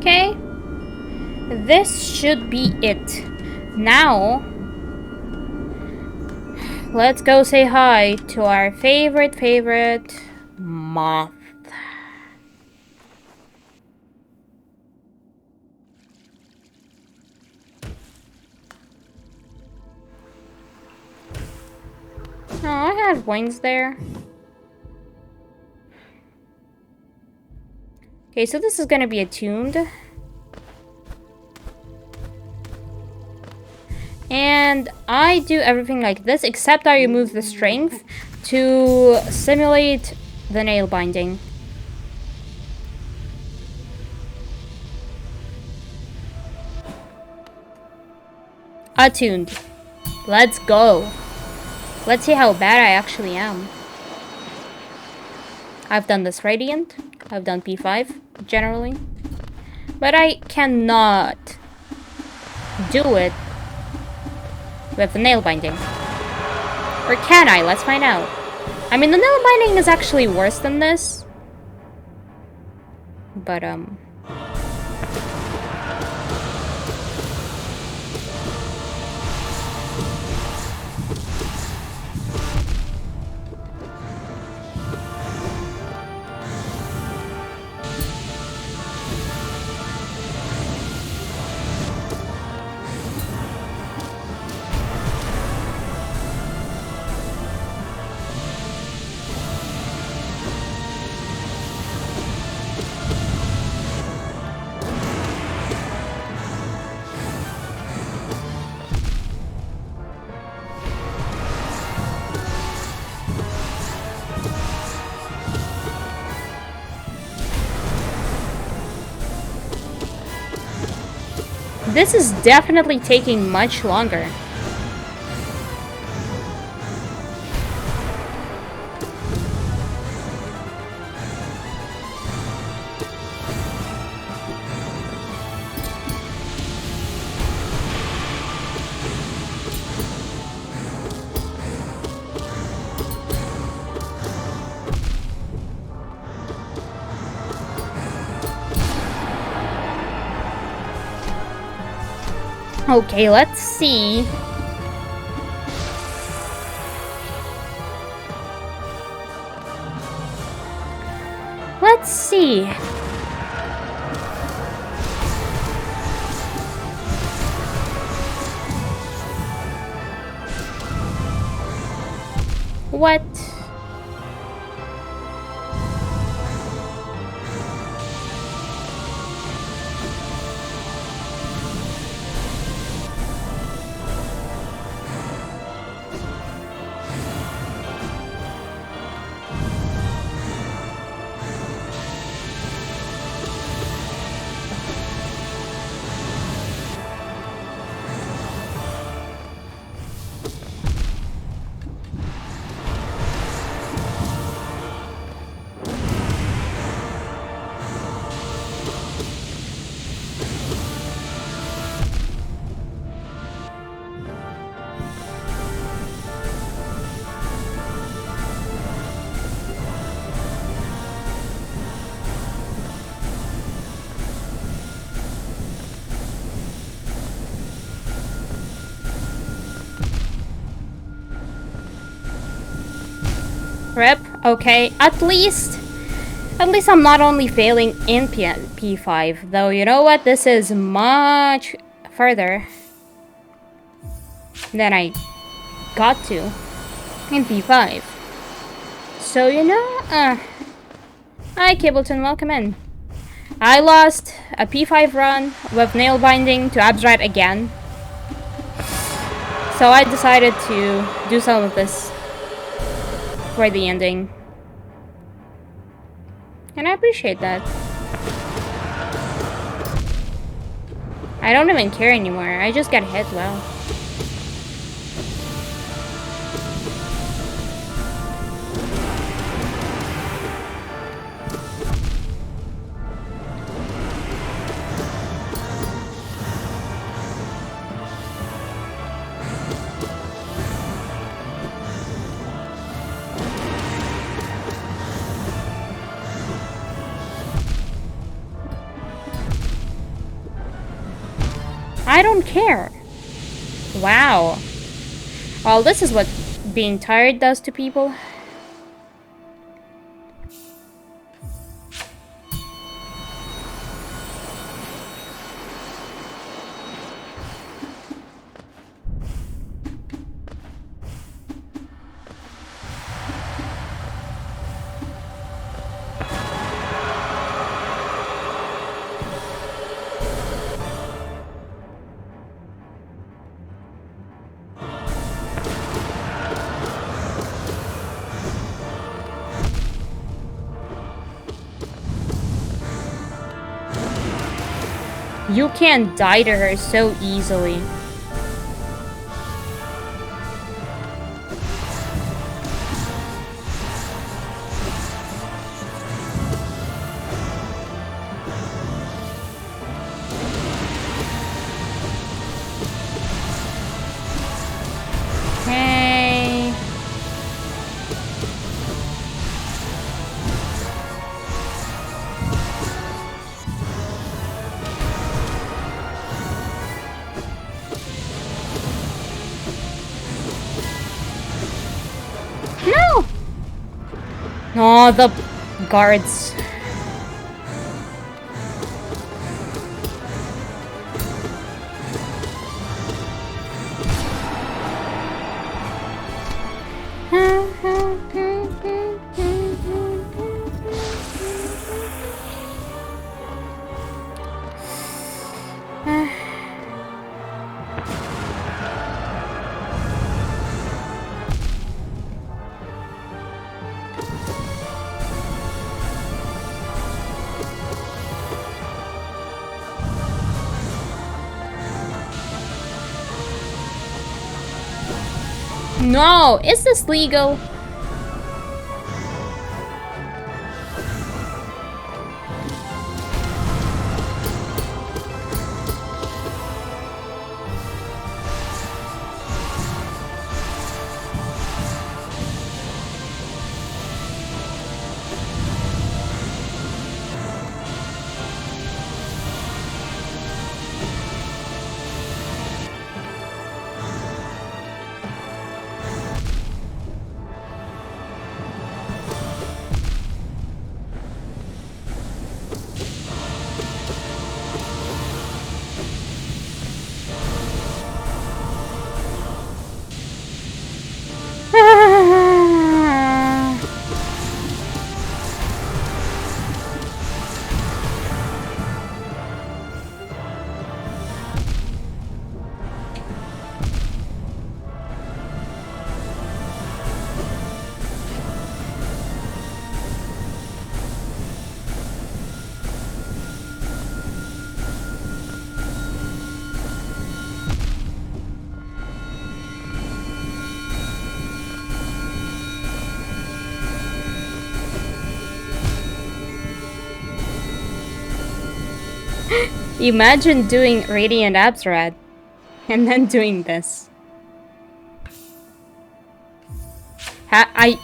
[SPEAKER 1] Okay, this should be it. Now, let's go say hi to our favorite moth. Oh, I had wings there. Okay, so this is gonna be attuned. And I do everything like this, except I remove the strength to simulate the nail binding. Attuned. Let's go. Let's see how bad I actually am. I've done this Radiant. I've done P5, generally. But I cannot do it with the nail binding. Or can I? Let's find out. I mean, the nail binding is actually worse than this. But, this is definitely taking much longer. Okay, let's see. Let's see. What? Rip. Okay, at least I'm not only failing in P5, though. You know what? This is much further than I got to in P5. So you know, hi Cableton, welcome in. I lost a P5 run with nail binding to Absrat again. So I decided to do some of this for the ending. And I appreciate that. I don't even care anymore. I just got hit well. I don't care. Wow. Well, this is what being tired does to people. You can't die to her so easily. Hey. No! Oh, the guards. No, is this legal? Imagine doing Radiant Absrat and then doing this. I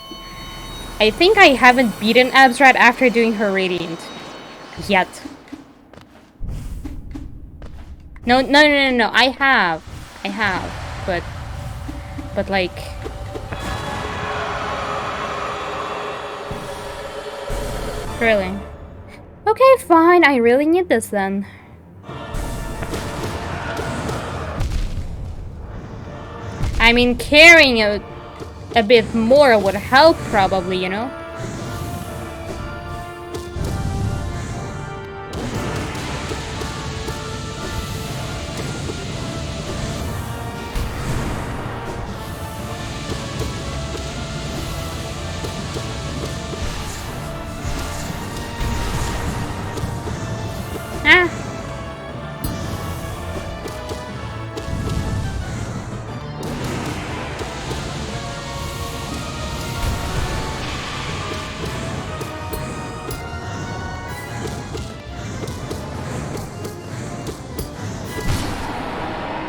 [SPEAKER 1] think I haven't beaten Absrat after doing her Radiant yet. No, I have, but like Really? Okay, fine. I really need this then. I mean, carrying a bit more would help, probably, you know? Ah.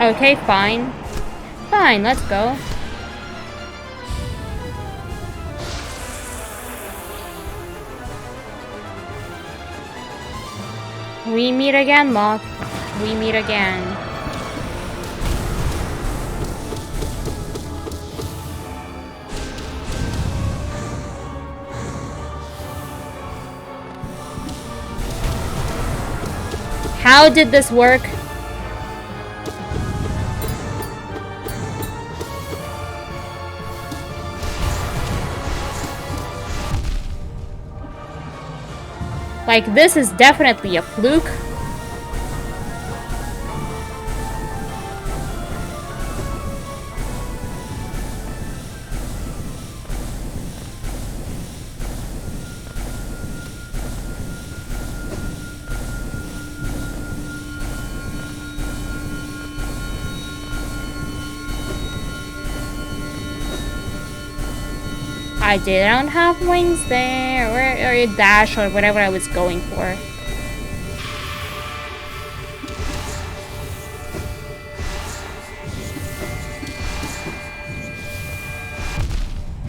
[SPEAKER 1] Okay, fine. Fine, let's go. We meet again, Moth. We meet again. How did this work? Like, this is definitely a fluke. I didn't have wings there, or a dash, or whatever I was going for.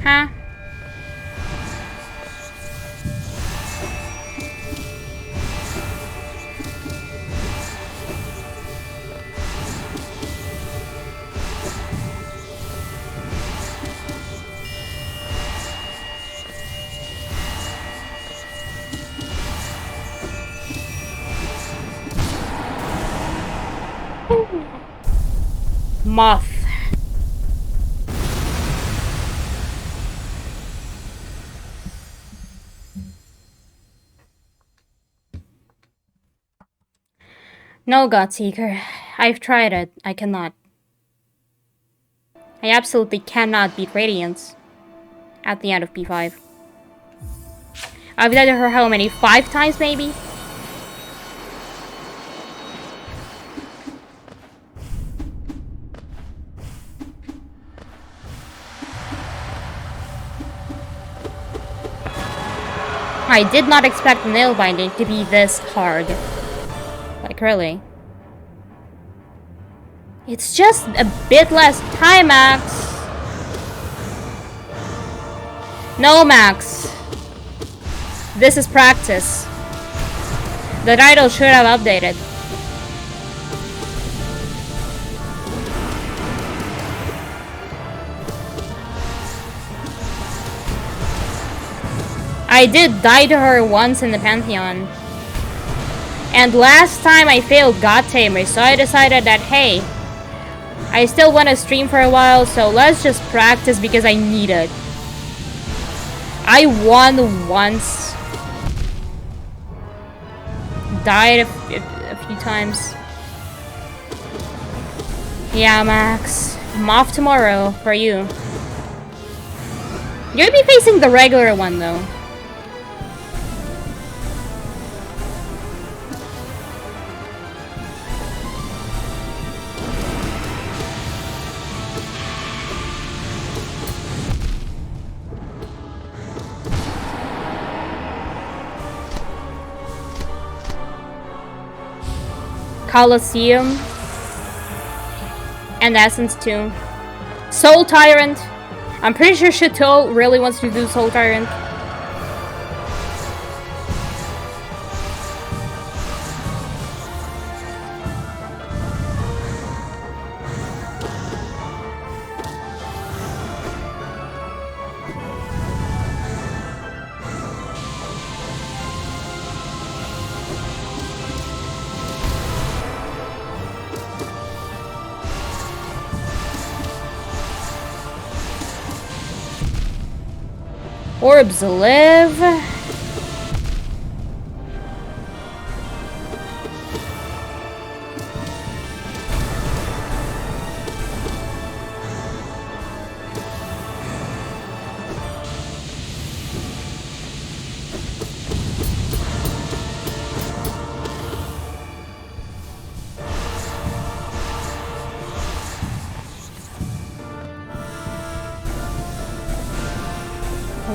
[SPEAKER 1] Huh? Moth. No, Godseeker. I've tried it. I cannot. I absolutely cannot beat Radiance at the end of P5. I've died to her how many? 5 times, maybe? I did not expect nail binding to be this hard. Like, really. It's just a bit less time, Max. No, Max. This is practice. The title should have updated. I did die to her once in the Pantheon. And last time I failed God Tamer, so I decided that, hey, I still want to stream for a while, so let's just practice because I need it. I won once. Died a few times. Yeah, Max. I'm off tomorrow for you. You'll be facing the regular one, though. Colosseum. And Essence too. Soul Tyrant. I'm pretty sure Chateau really wants to do Soul Tyrant. Orbs live.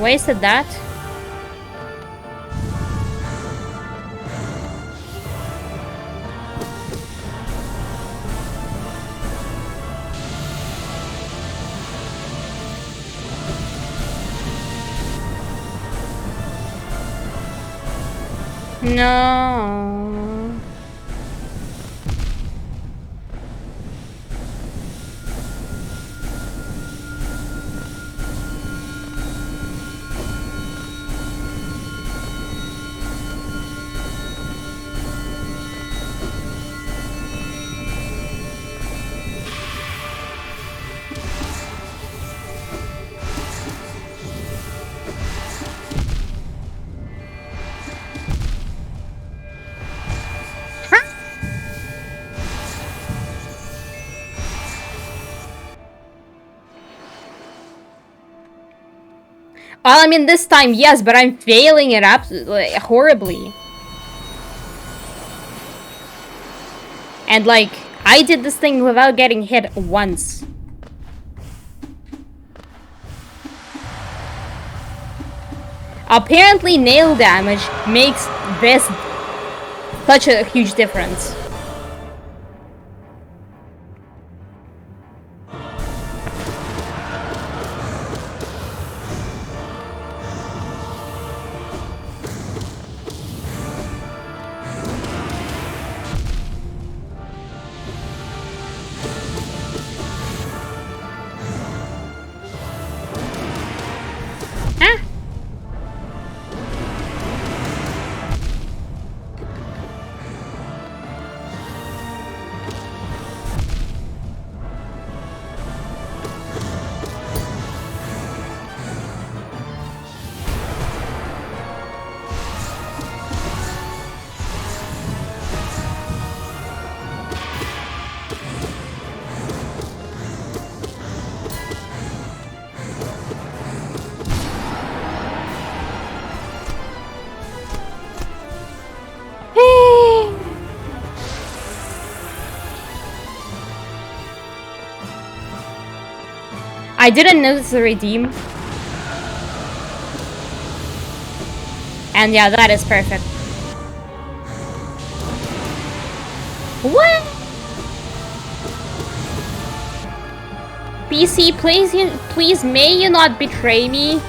[SPEAKER 1] Wasted that. No. Well, I mean, this time, yes, but I'm failing it absolutely horribly. And, like, I did this thing without getting hit once. Apparently, nail damage makes this such a huge difference. I didn't notice the redeem. And yeah, that is perfect. What? PC, please may you not betray me.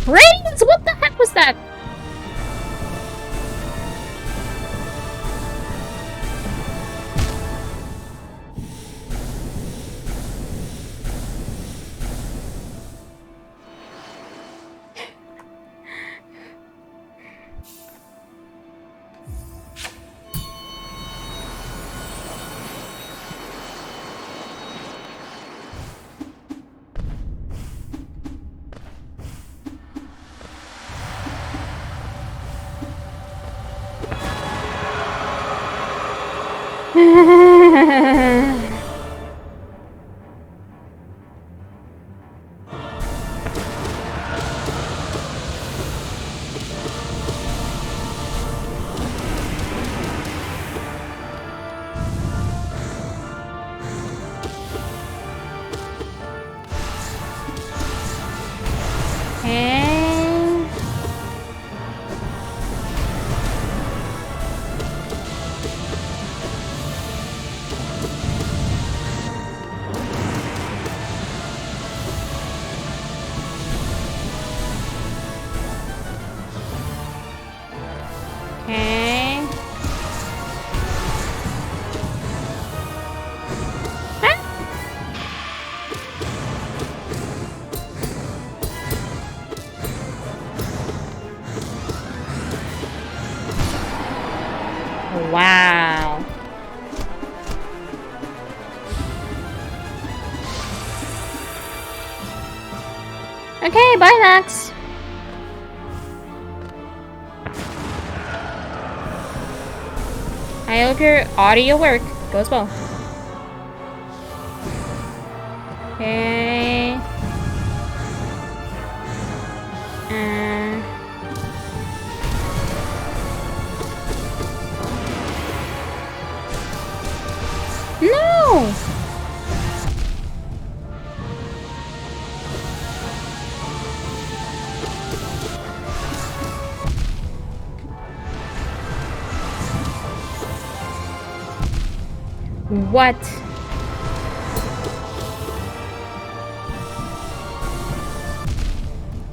[SPEAKER 1] Radiance, what the heck was that? Wow. Okay, bye, Max. I hope your audio work goes well. Okay. No! What?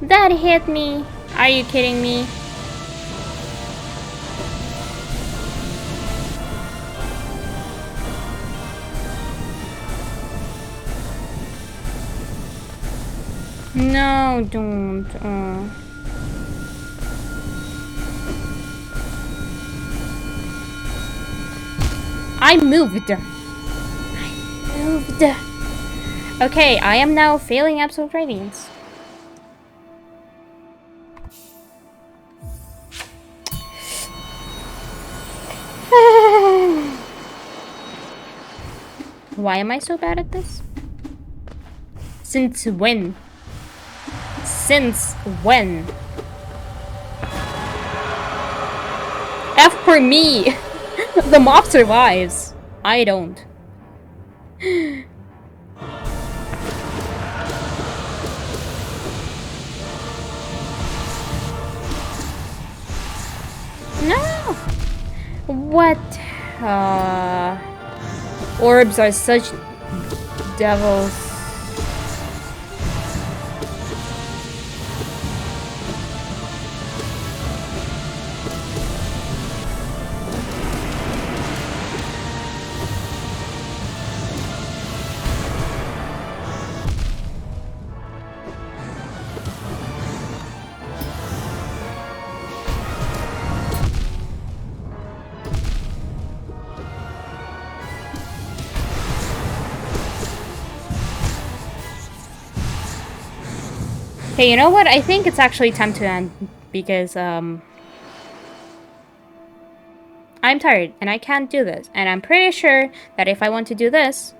[SPEAKER 1] That hit me. Are you kidding me? No, don't. I moved. Okay, I am now failing absolute radiance. Why am I so bad at this? Since when? Since when? F for me! The mob survives. I don't. No! What? Orbs are such devils. Hey, you know what? I think it's actually time to end because I'm tired and I can't do this. And I'm pretty sure that if I want to do this,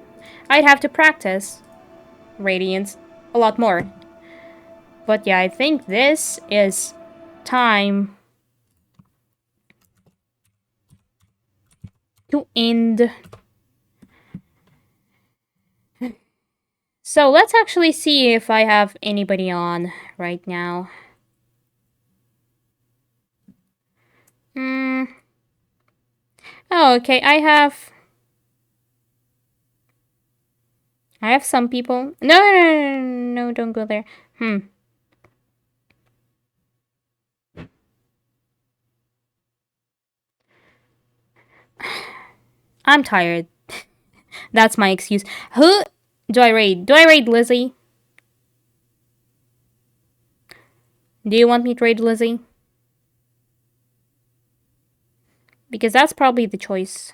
[SPEAKER 1] I'd have to practice Radiance a lot more. But yeah, I think this is time to end. So let's actually see if I have anybody on right now. Oh, okay, I have some people. No, don't go there. I'm tired. That's my excuse. Who do I raid? Do I raid Lizzie? Do you want me to raid Lizzie? Because that's probably the choice.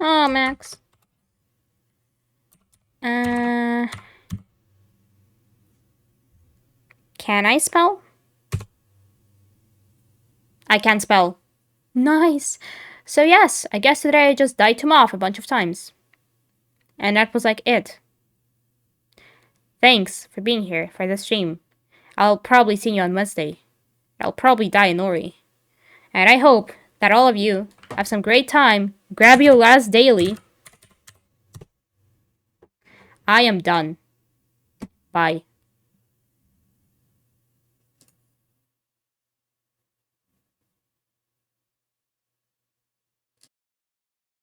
[SPEAKER 1] Oh, Max. Can I spell? I can spell. Nice. So yes, I guess today I just died to Moth a bunch of times. And that was like it. Thanks for being here for this stream. I'll probably see you on Wednesday. I'll probably die in Ori. And I hope that all of you have some great time. Grab your last daily. I am done. Bye.